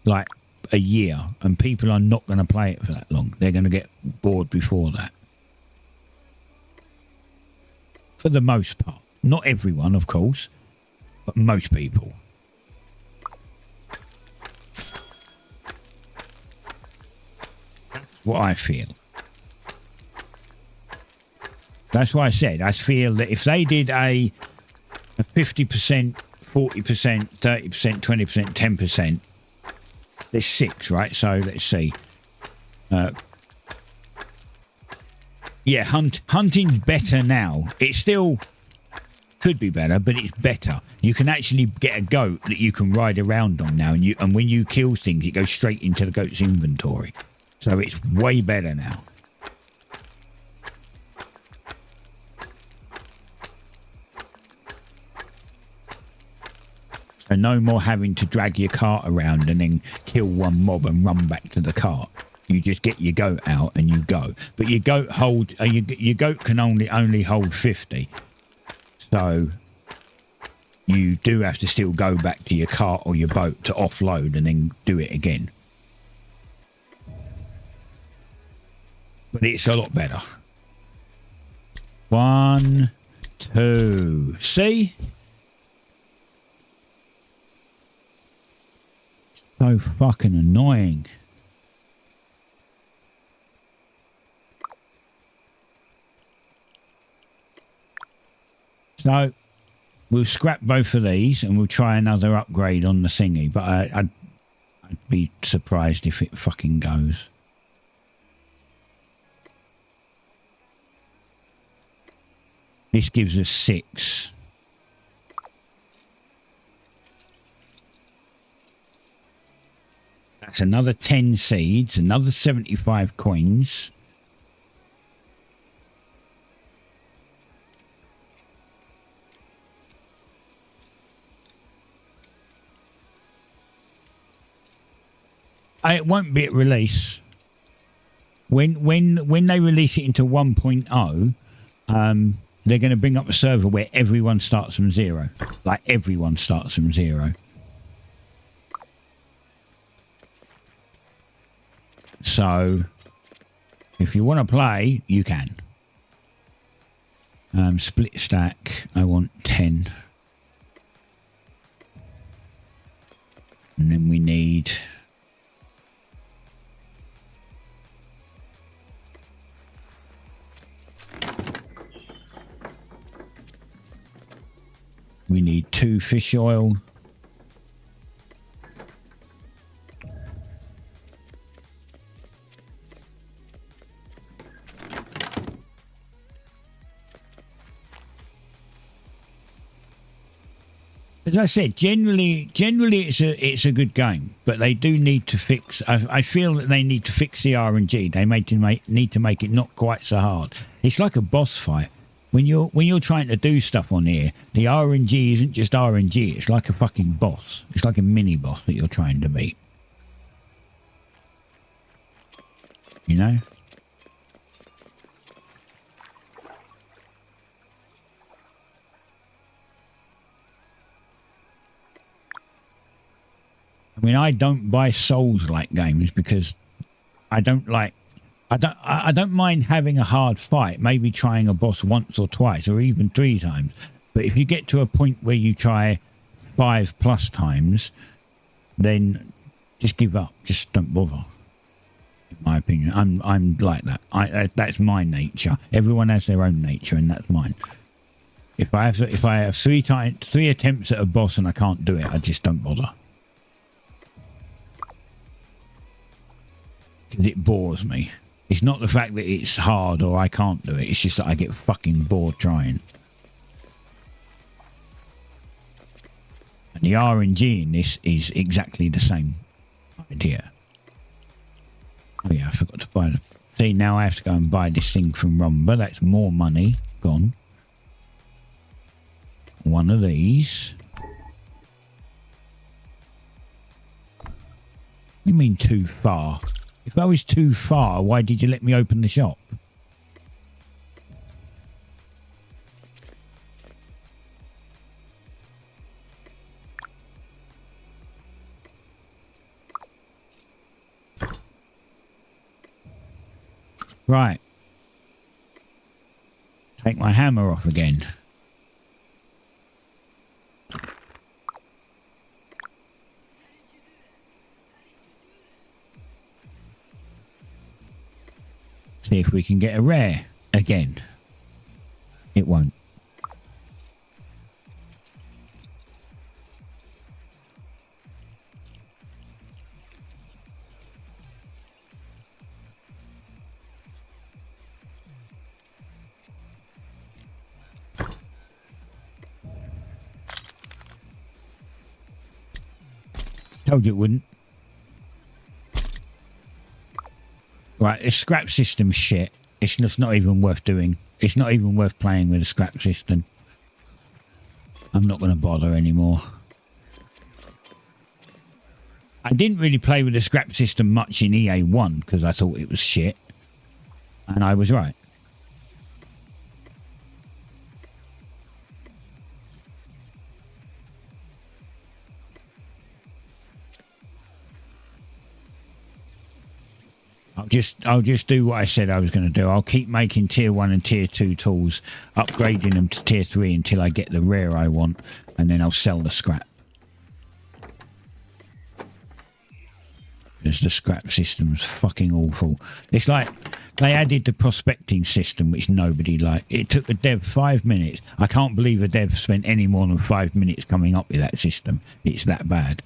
Speaker 2: like a year, and people are not going to play it for that long. They're going to get bored before that. For the most part. Not everyone, of course, but most people. What I feel. That's why I said I feel that if they did a 50%, 40%, 30%, 20%, 10%, there's 6, right? So let's see. Yeah, hunting's better now. It still could be better, but it's better. You can actually get a goat that you can ride around on now, and when you kill things, it goes straight into the goat's inventory. So it's way better now. So no more having to drag your cart around and then kill one mob and run back to the cart. You just get your goat out and you go. But your goat your goat can only hold 50. So you do have to still go back to your cart or your boat to offload and then do it again. But it's a lot better. 1, 2. See? So fucking annoying. So we'll scrap both of these and we'll try another upgrade on the thingy. But I'd be surprised if it fucking goes. This gives us 6. That's another 10 seeds, another 75 coins. It won't be at release. When they release it into 1.0, they're going to bring up a server where everyone starts from 0. Like, everyone starts from 0. So, if you want to play, you can. Split stack, I want 10. And then we need... We need 2 fish oil. As I said, generally it's a good game, but they do need to fix. I feel that they need to fix the RNG. They need to make it not quite so hard. It's like a boss fight. When you're trying to do stuff on here, the RNG isn't just RNG. It's like a fucking boss. It's like a mini boss that you're trying to beat. You know? I mean, I don't buy Souls-like games because I don't mind having a hard fight, maybe trying a boss once or twice or even 3 times. But if you get to a point where you try 5+ times, then just give up. Just don't bother. In my opinion, I'm like that. That's my nature. Everyone has their own nature, and that's mine. If I have 3 attempts at a boss and I can't do it, I just don't bother. Because it bores me. It's not the fact that it's hard or I can't do it. It's just that I get fucking bored trying. And The RNG in this is exactly the same idea. Oh yeah, I forgot to buy the... See, now I have to go and buy this thing from Rumba. That's more money gone. One of these. What do you mean too far? If I was too far, why did you let me open the shop? Right. Take my hammer off again. See if we can get a rare again. It won't. Told you it wouldn't. Right, this scrap system shit. It's just not even worth doing. It's not even worth playing with a scrap system. I'm not going to bother anymore. I didn't really play with the scrap system much in EA1 because I thought it was shit. And I was right. I'll just do what I said I was going to do. I'll keep making tier 1 and tier 2 tools, upgrading them to tier 3 until I get the rare I want, and then I'll sell the scrap. Because the scrap system's fucking awful. It's like they added the prospecting system, which nobody liked. It took a dev 5 minutes. I can't believe a dev spent any more than 5 minutes coming up with that system. It's that bad.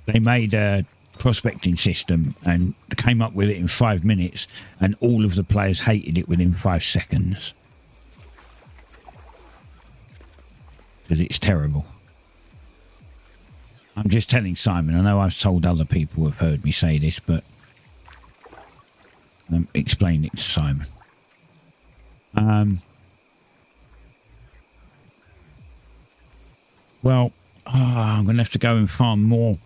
Speaker 2: They made a prospecting system and came up with it in 5 minutes, and all of the players hated it within 5 seconds. Because it's terrible. I'm just telling Simon. I know I've told other people who have heard me say this, but explain it to Simon. Well, I'm going to have to go and farm more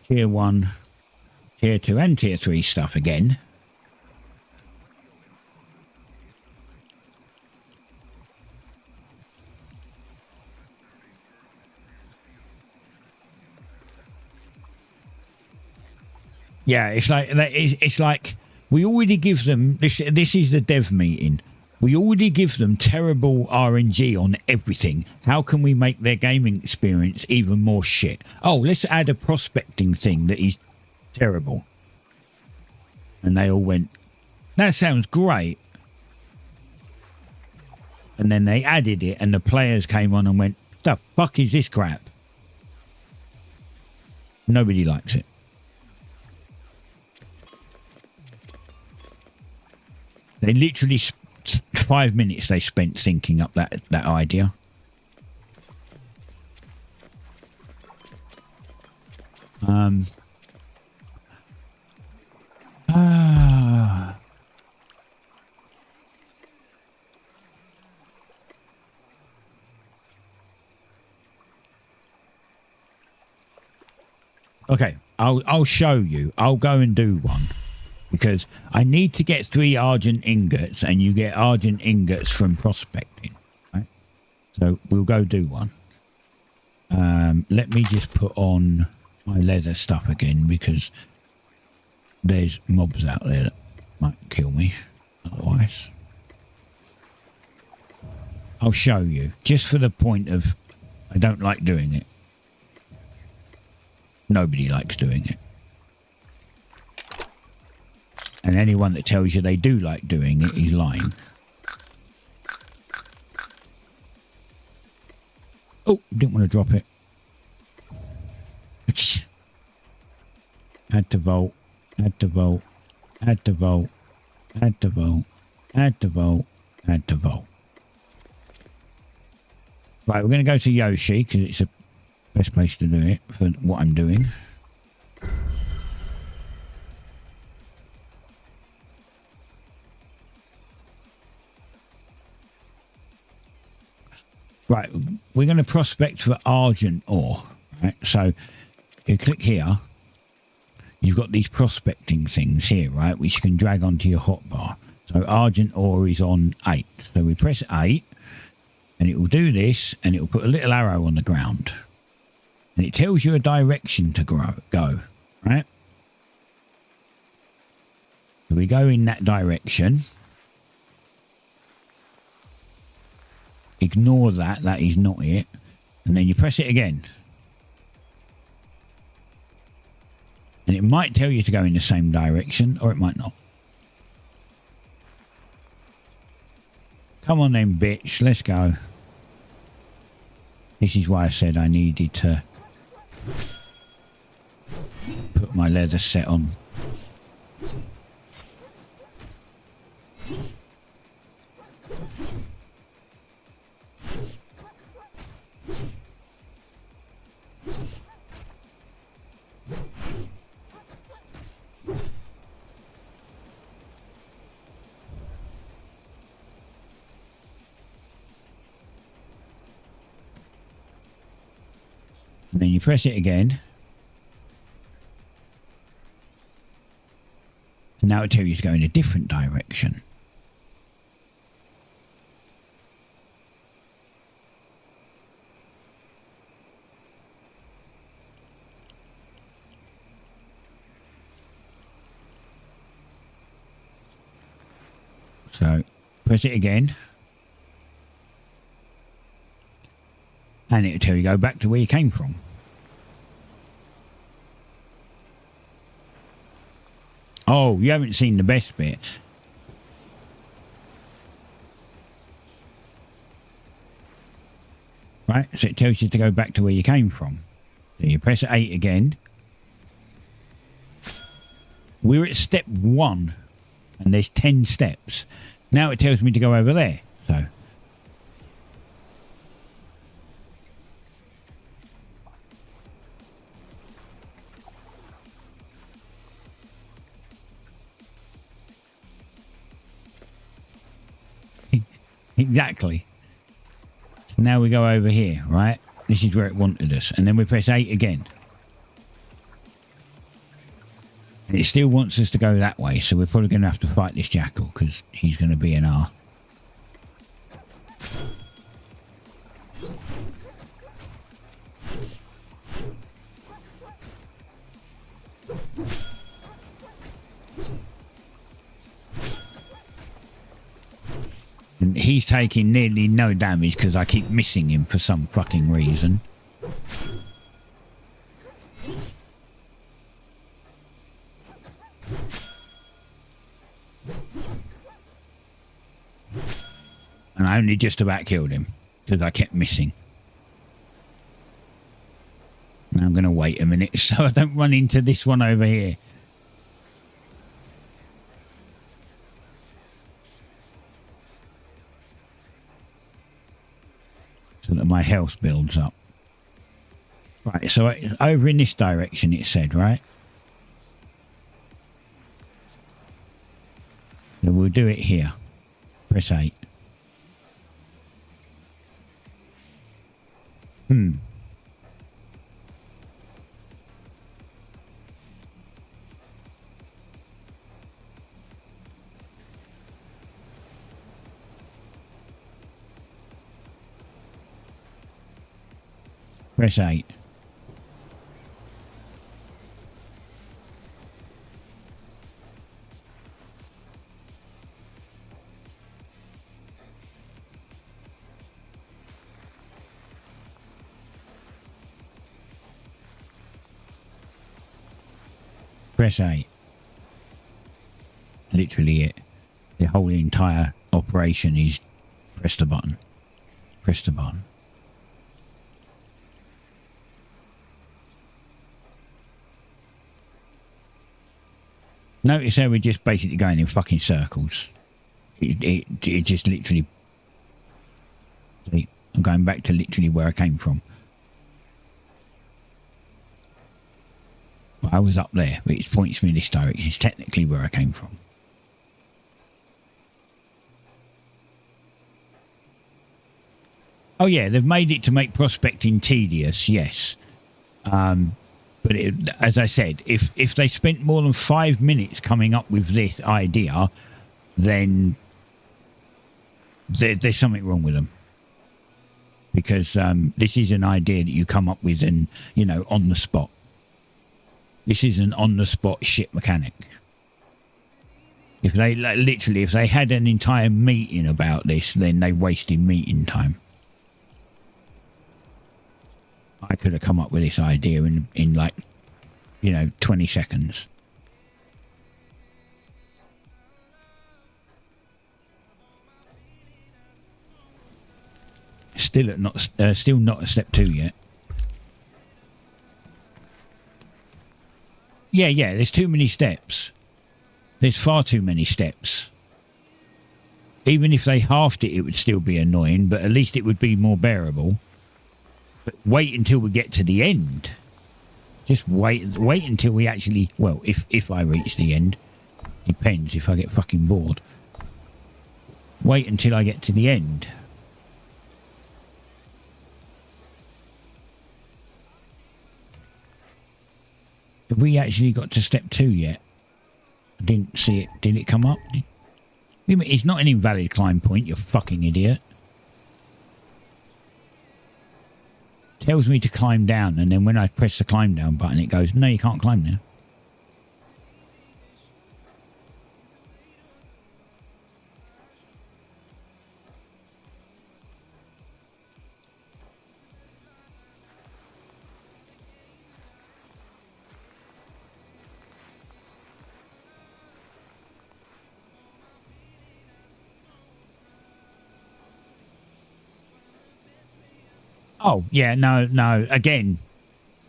Speaker 2: tier 1, tier 2 and tier 3 stuff again. Yeah, it's like we already give them this is the dev meeting. We already give them terrible RNG on everything. How can we make their gaming experience even more shit? Oh, let's add a prospecting thing that is terrible. And they all went, that sounds great. And then they added it and the players came on and went, the fuck is this crap? Nobody likes it. They literally... 5 minutes they spent thinking up that idea. Okay, I'll show you. I'll go and do one. Because I need to get 3 argent ingots, and you get argent ingots from prospecting. Right? So we'll go do one. Let me just put on my leather stuff again, because there's mobs out there that might kill me otherwise. I'll show you, just for the point of I don't like doing it. Nobody likes doing it. And anyone that tells you they do like doing it is lying. Oh, didn't want to drop it. Add to vault, add to vault, add to vault, add to vault, add to vault, add to vault. Right, we're going to go to Yoshi because it's the best place to do it for what I'm doing. Right, we're going to prospect for argent ore. Right, so you click here. You've got these prospecting things here, right, which you can drag onto your hotbar. So argent ore is on 8. So we press 8, and it will do this, and it will put a little arrow on the ground. And it tells you a direction to go, right? So we go in that direction. Ignore that, that is not it. And then you press it again. And it might tell you to go in the same direction, or it might not. Come on then, bitch, let's go. This is why I said I needed to put my leather set on. And then you press it again. And now it tells you to go in a different direction. So press it again. And it'll tell you go back to where you came from. Oh, you haven't seen the best bit. Right, so it tells you to go back to where you came from. So you press 8 again. We're at step 1, and there's 10 steps. Now it tells me to go over there. So exactly. So now we go over here, right? This is where it wanted us. And then we press 8 again. And it still wants us to go that way. So we're probably going to have to fight this jackal because he's going to be in our... And he's taking nearly no damage because I keep missing him for some fucking reason. And I only just about killed him because I kept missing. Now I'm going to wait a minute so I don't run into this one over here. So that my health builds up. Right, so over in this direction it said, right? Then we'll do it here. Press 8. Press 8. Press 8. Literally it. The whole entire operation is press the button. Press the button. Notice how we're just basically going in fucking circles. It just literally... See, I'm going back to literally where I came from. I was up there, but it points me in this direction. It's technically where I came from. Oh yeah, they've made it to make prospecting tedious, yes. But as I said, if they spent more than 5 minutes coming up with this idea, then there's something wrong with them. Because this is an idea that you come up with and, you know, on the spot. This is an on-the-spot shit mechanic. If they, like, literally, if they had an entire meeting about this, then they wasted meeting time. I could have come up with this idea in like, you know, 20 seconds. Still not at step 2 yet. Yeah, there's too many steps. There's far too many steps. Even if they halved it, it would still be annoying, but at least it would be more bearable. But wait until we get to the end. Just wait until we actually... Well, if I reach the end. Depends if I get fucking bored. Wait until I get to the end. Have we actually got to step 2 yet? I didn't see it. Did it come up? It's not an invalid climb point, you fucking idiot. Tells me to climb down, and then when I press the climb down button, it goes, no, you can't climb now. Oh yeah, no. Again,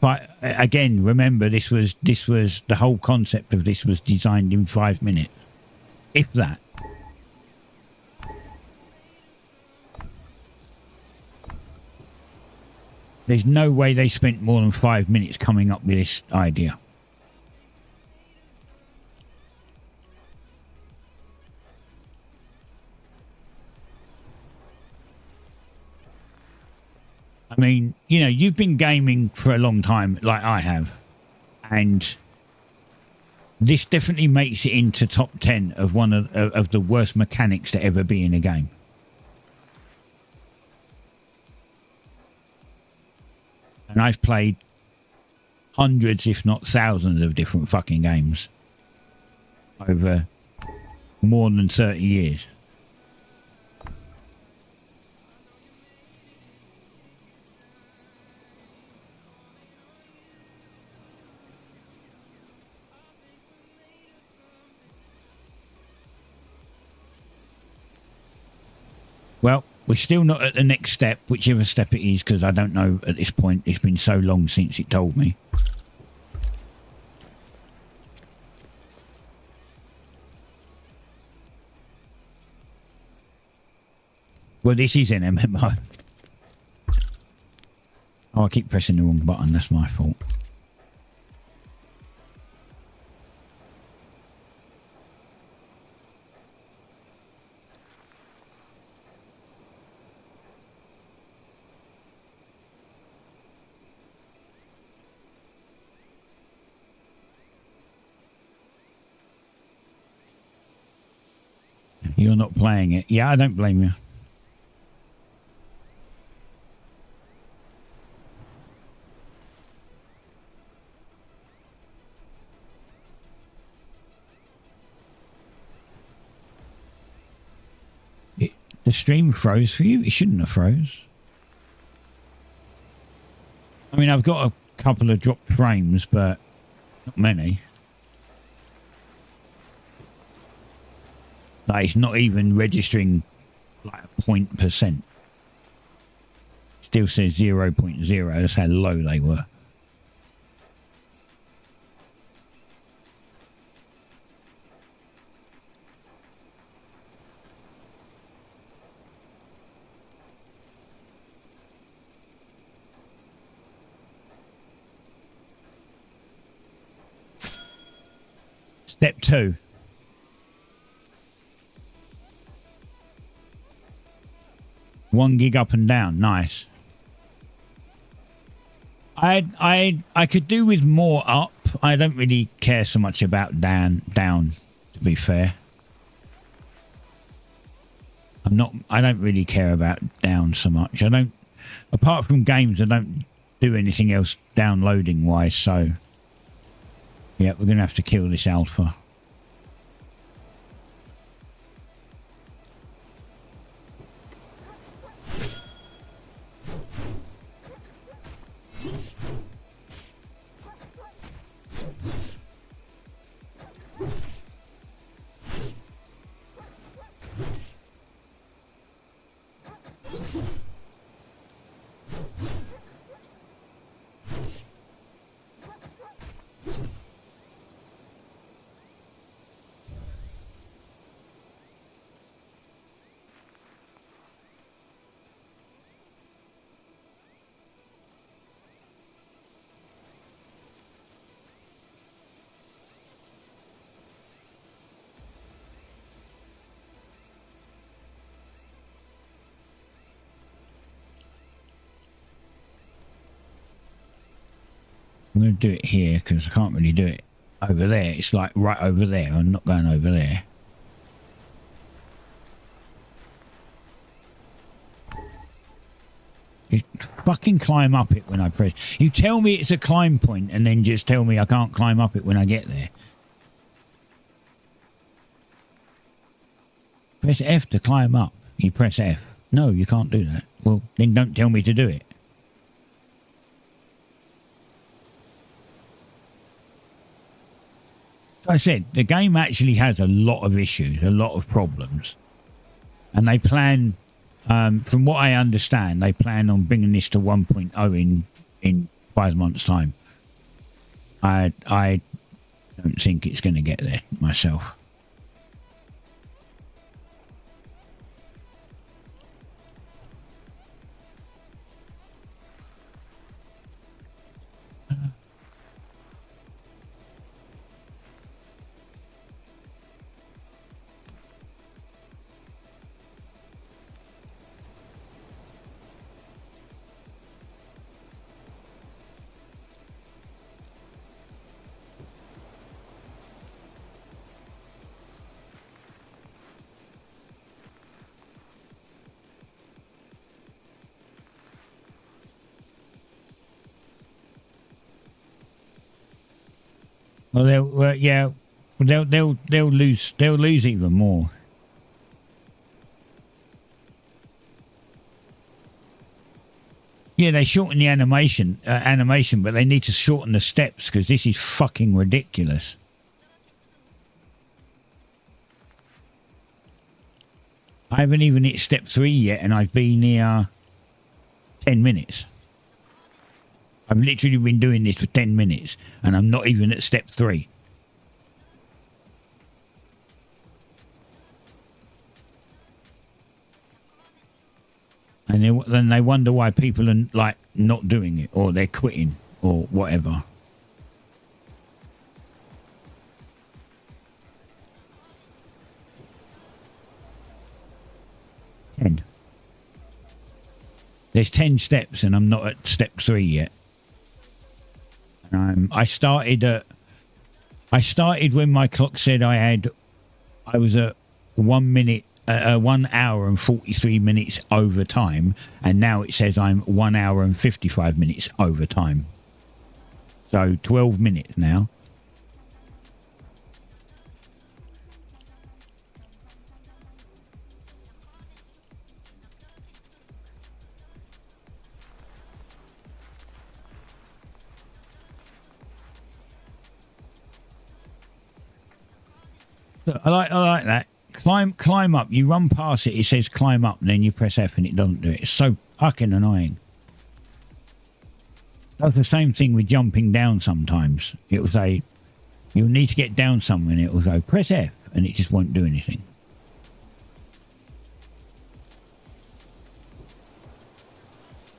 Speaker 2: remember this was the whole concept of this was designed in 5 minutes, if that. There's no way they spent more than 5 minutes coming up with this idea. I mean, you know, you've been gaming for a long time, like I have, and this definitely makes it into top 10 of one of the worst mechanics to ever be in a game. And I've played hundreds, if not thousands, of different fucking games over more than 30 years. Well, we're still not at the next step, whichever step it is, because I don't know at this point. It's been so long since it told me. Well, this is an MMO. Oh, I keep pressing the wrong button. That's my fault. You're not playing it. Yeah, I don't blame you. The stream froze for you? It shouldn't have froze. I mean, I've got a couple of dropped frames, but not many. Like, it's not even registering like a 0.%. Still says 0.0. That's how low they were. Step 2. One gig up and down. Nice. I could do with more up. I don't really care so much about down, to be fair. I don't really care about down so much. I don't, apart from games, I don't do anything else downloading wise, so yeah, we're gonna have to kill this alpha. I'm going to do it here because I can't really do it over there. It's like right over there. I'm not going over there. You fucking climb up it when I press. You tell me it's a climb point and then just tell me I can't climb up it when I get there. Press F to climb up. You press F. No, you can't do that. Well, then don't tell me to do it. I said, the game actually has a lot of issues, a lot of problems. And they plan, from what I understand, they plan on bringing this to 1.0 in 5 months' time. I don't think it's going to get there myself. Well, they'll lose even more. Yeah, they shorten the animation, but they need to shorten the steps because this is fucking ridiculous. I haven't even hit step 3 yet, and I've been here 10 minutes. I've literally been doing this for 10 minutes and I'm not even at step 3. And then they wonder why people are like not doing it or they're quitting or whatever. There's 10 steps and I'm not at step 3 yet. I started when my clock said I was at 1 hour and 43 minutes over time, and now it says I'm 1 hour and 55 minutes over time. So 12 minutes now. Look, I like that. Climb up. You run past it, it says climb up, and then you press F and it doesn't do it. It's so fucking annoying. That's the same thing with jumping down sometimes. It will say, you'll need to get down somewhere, and it will go, press F, and it just won't do anything.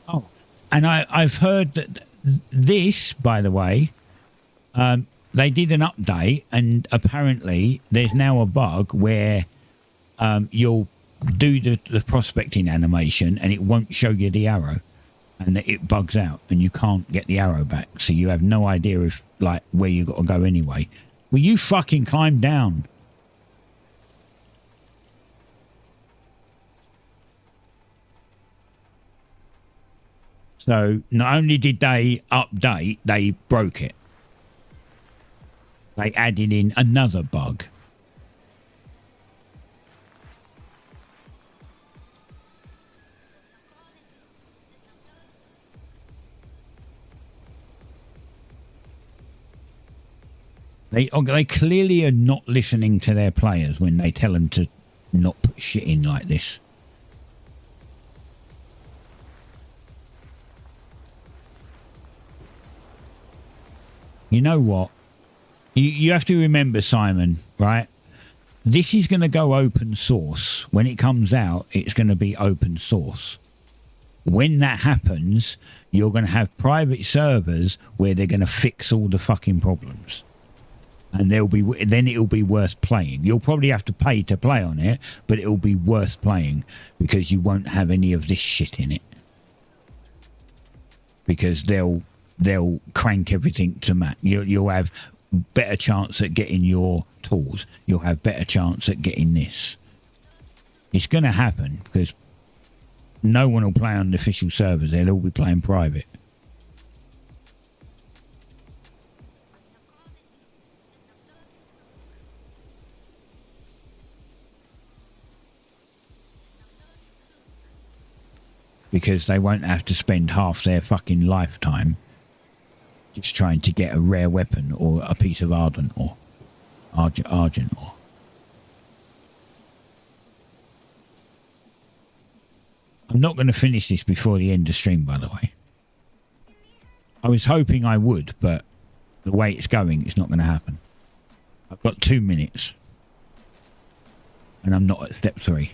Speaker 2: Oh, and I've heard that this, by the way, they did an update, and apparently there's now a bug where you'll do the prospecting animation and it won't show you the arrow, and it bugs out and you can't get the arrow back, so you have no idea if like where you got to go anyway. Will you fucking climb down? So not only did they update, they broke it. They added in another bug. They clearly are not listening to their players when they tell them to not put shit in like this. You know what? You have to remember, Simon, right? This is going to go open source. When it comes out, it's going to be open source. When that happens, you're going to have private servers where they're going to fix all the fucking problems. And then it'll be worth playing. You'll probably have to pay to play on it, but it'll be worth playing because you won't have any of this shit in it. Because they'll crank everything to max. You'll have better chance at getting your tools. You'll have better chance at getting this. It's going to happen because no one will play on the official servers. They'll all be playing private. Because they won't have to spend half their fucking lifetime just trying to get a rare weapon or a piece of Argent ore. Argent ore. I'm not going to finish this before the end of stream, by the way. I was hoping I would, but the way it's going, it's not going to happen. I've got 2 minutes. And I'm not at step 3.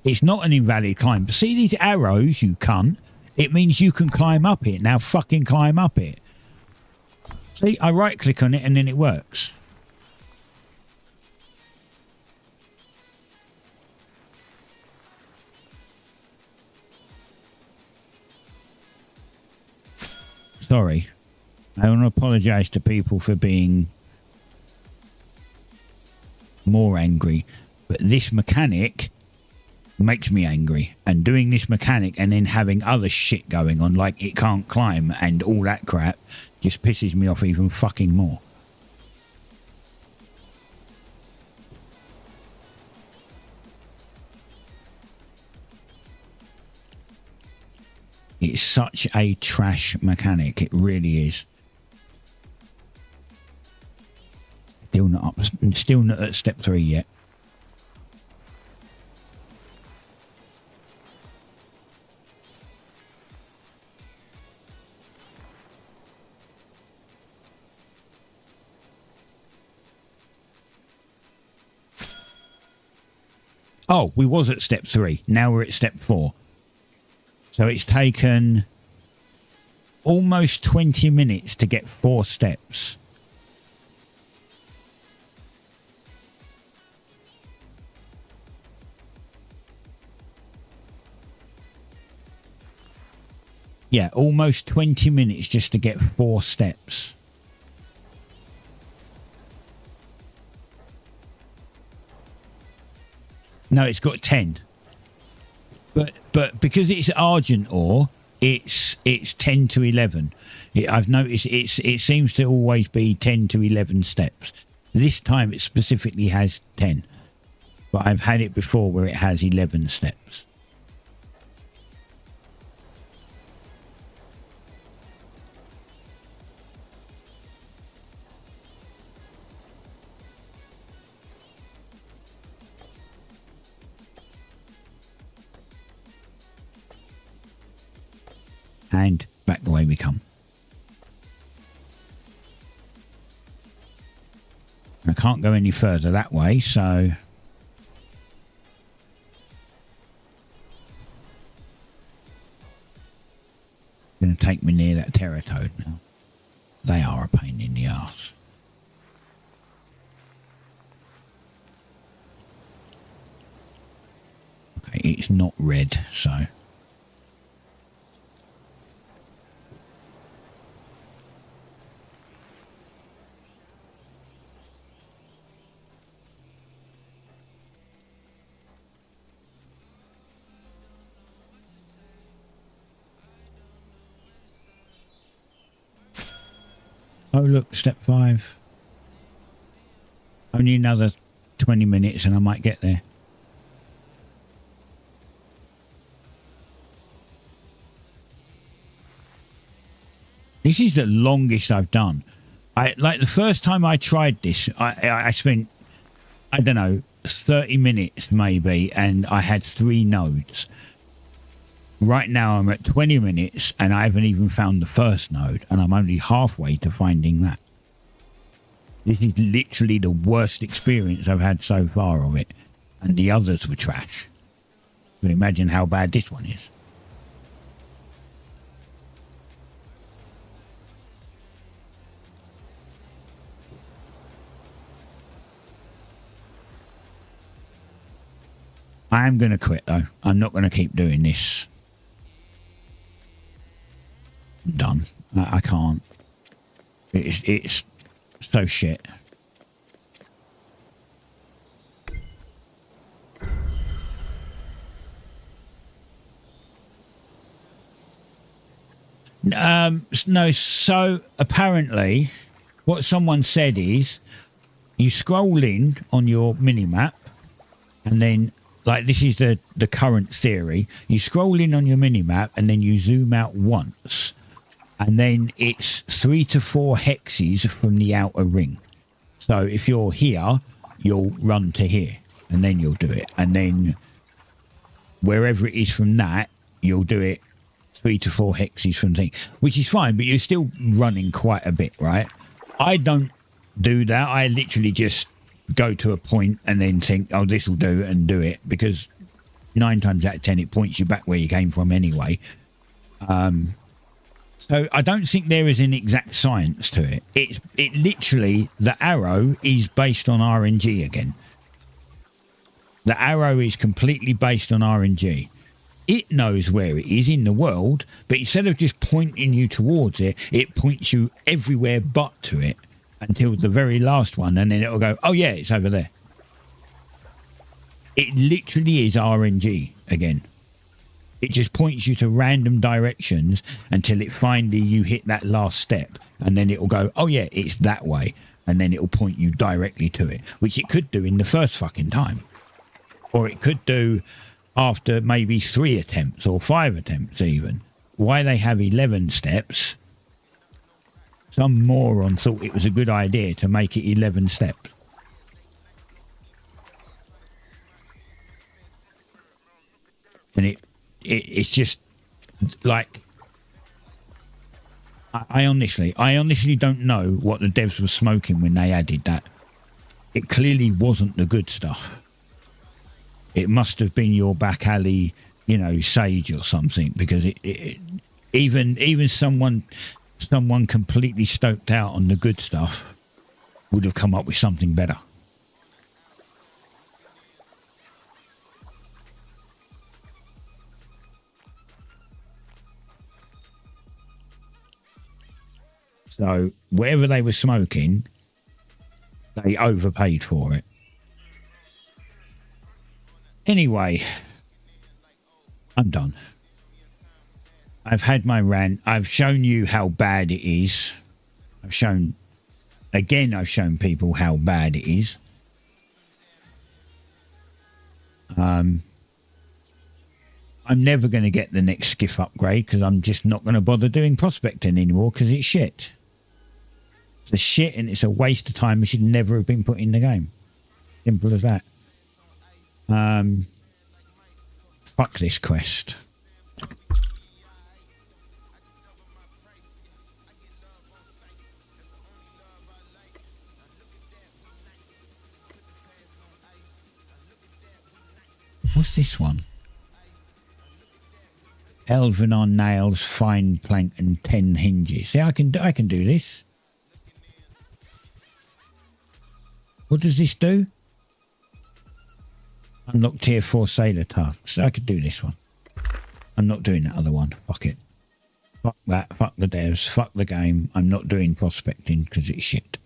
Speaker 2: It's not an invalid climb. But see these arrows, you cunt? It means you can climb up it. Now fucking climb up it. See, I right click on it and then it works. Sorry. I want to apologise to people for being more angry. But this mechanic makes me angry, and doing this mechanic and then having other shit going on like it can't climb and all that crap just pisses me off even fucking more. It's such a trash mechanic, it really is. Still not at step 3 yet. Oh, we was at step 3. Now we're at step 4. So it's taken almost 20 minutes to get 4 steps. Yeah, almost 20 minutes just to get 4 steps. No, it's got 10. But because it's Argent ore, it's 10 to 11. I've noticed it seems to always be 10 to 11 steps. This time it specifically has 10. But I've had it before where it has 11 steps. And back the way we come. I can't go any further that way, so going to take me near that Terratoad now. They are a pain in the arse. Okay, it's not red, so... Oh, look, step 5. Only another 20 minutes and I might get there. This is the longest I've done. Like the first time I tried this, I spent, I don't know, 30 minutes maybe, and I had 3 nodes. Right now I'm at 20 minutes and I haven't even found the first node, and I'm only halfway to finding that. This is literally the worst experience I've had so far of it, and the others were trash. So imagine how bad this one is. I am going to quit though. I'm not going to keep doing this. I'm done. I can't. It's so shit. No, so apparently what someone said is you scroll in on your mini-map and then, like, this is the current theory, you scroll in on your mini-map and then you zoom out once, and then it's 3 to 4 hexes from the outer ring. So if you're here, you'll run to here, and then you'll do it. And then wherever it is from that, you'll do it 3 to 4 hexes from thing, which is fine, but you're still running quite a bit, right? I don't do that. I literally just go to a point and then think, oh, this will do, and do it, because 9 times out of 10 it points you back where you came from anyway. So I don't think there is an exact science to it. It literally, the arrow is based on RNG again. The arrow is completely based on RNG. It knows where it is in the world, but instead of just pointing you towards it, it points you everywhere but to it until the very last one, and then it'll go, oh yeah, it's over there. It literally is RNG again. It just points you to random directions until it finally you hit that last step, and then it'll go, oh yeah, it's that way, and then it'll point you directly to it, which it could do in the first fucking time. Or it could do after maybe 3 attempts or 5 attempts even. Why they have 11 steps, some moron thought it was a good idea to make it 11 steps. And it's just like, I honestly don't know what the devs were smoking when they added that. It clearly wasn't the good stuff. It must have been your back alley, you know, sage or something, because even someone completely stoked out on the good stuff would have come up with something better. So whatever they were smoking, they overpaid for it. Anyway, I'm done. I've had my rant. I've shown you how bad it is. I've shown people how bad it is. I'm never going to get the next skiff upgrade because I'm just not going to bother doing prospecting anymore because it's shit. It's a shit and it's a waste of time. It should never have been put in the game. Simple as that. Fuck this quest. What's this one? Elven on nails, fine plank, and 10 hinges. See, I can do this. What does this do? Unlock tier 4 sailor tasks. I could do this one. I'm not doing that other one. Fuck it. Fuck that. Fuck the devs. Fuck the game. I'm not doing prospecting because it's shit.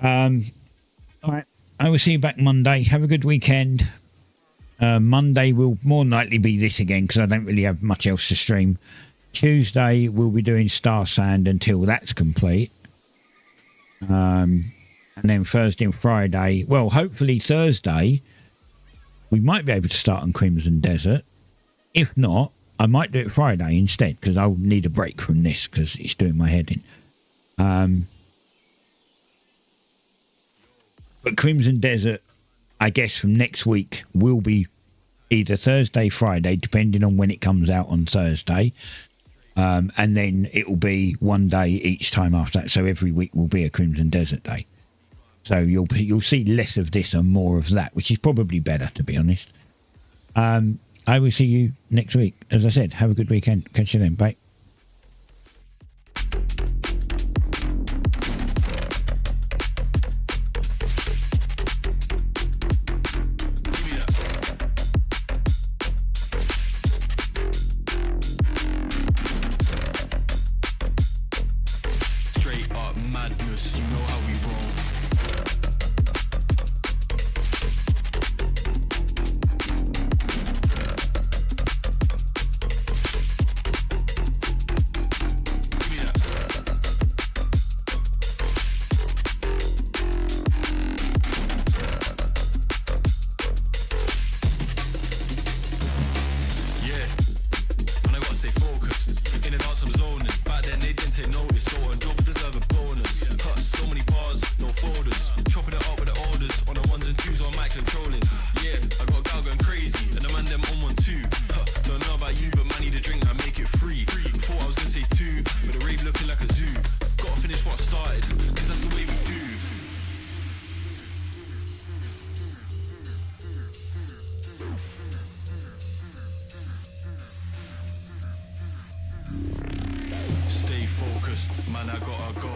Speaker 2: Alright. I will see you back Monday. Have a good weekend. Monday will more than likely be this again because I don't really have much else to stream. Tuesday we'll be doing Star Sand until that's complete. And then Thursday and Friday, well, hopefully Thursday we might be able to start on Crimson Desert. If not, I might do it Friday instead because I'll need a break from this because it's doing my head in. But Crimson Desert, I guess from next week, will be either Thursday, Friday, depending on when it comes out on Thursday. And then it will be one day each time after that. So every week will be a Crimson Desert day. So you'll see less of this and more of that, which is probably better, to be honest. I will see you next week. As I said, have a good weekend. Catch you then. Bye.
Speaker 3: Man, I gotta go.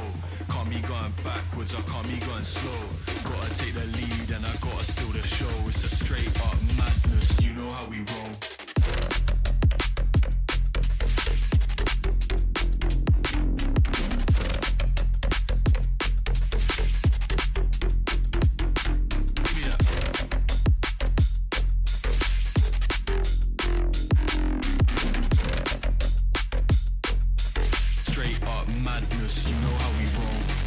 Speaker 3: Can't be going backwards, I can't be going slow. Gotta take the lead and I gotta steal the show. It's a straight up madness, you know how we roll. Straight up madness, you know how we roll.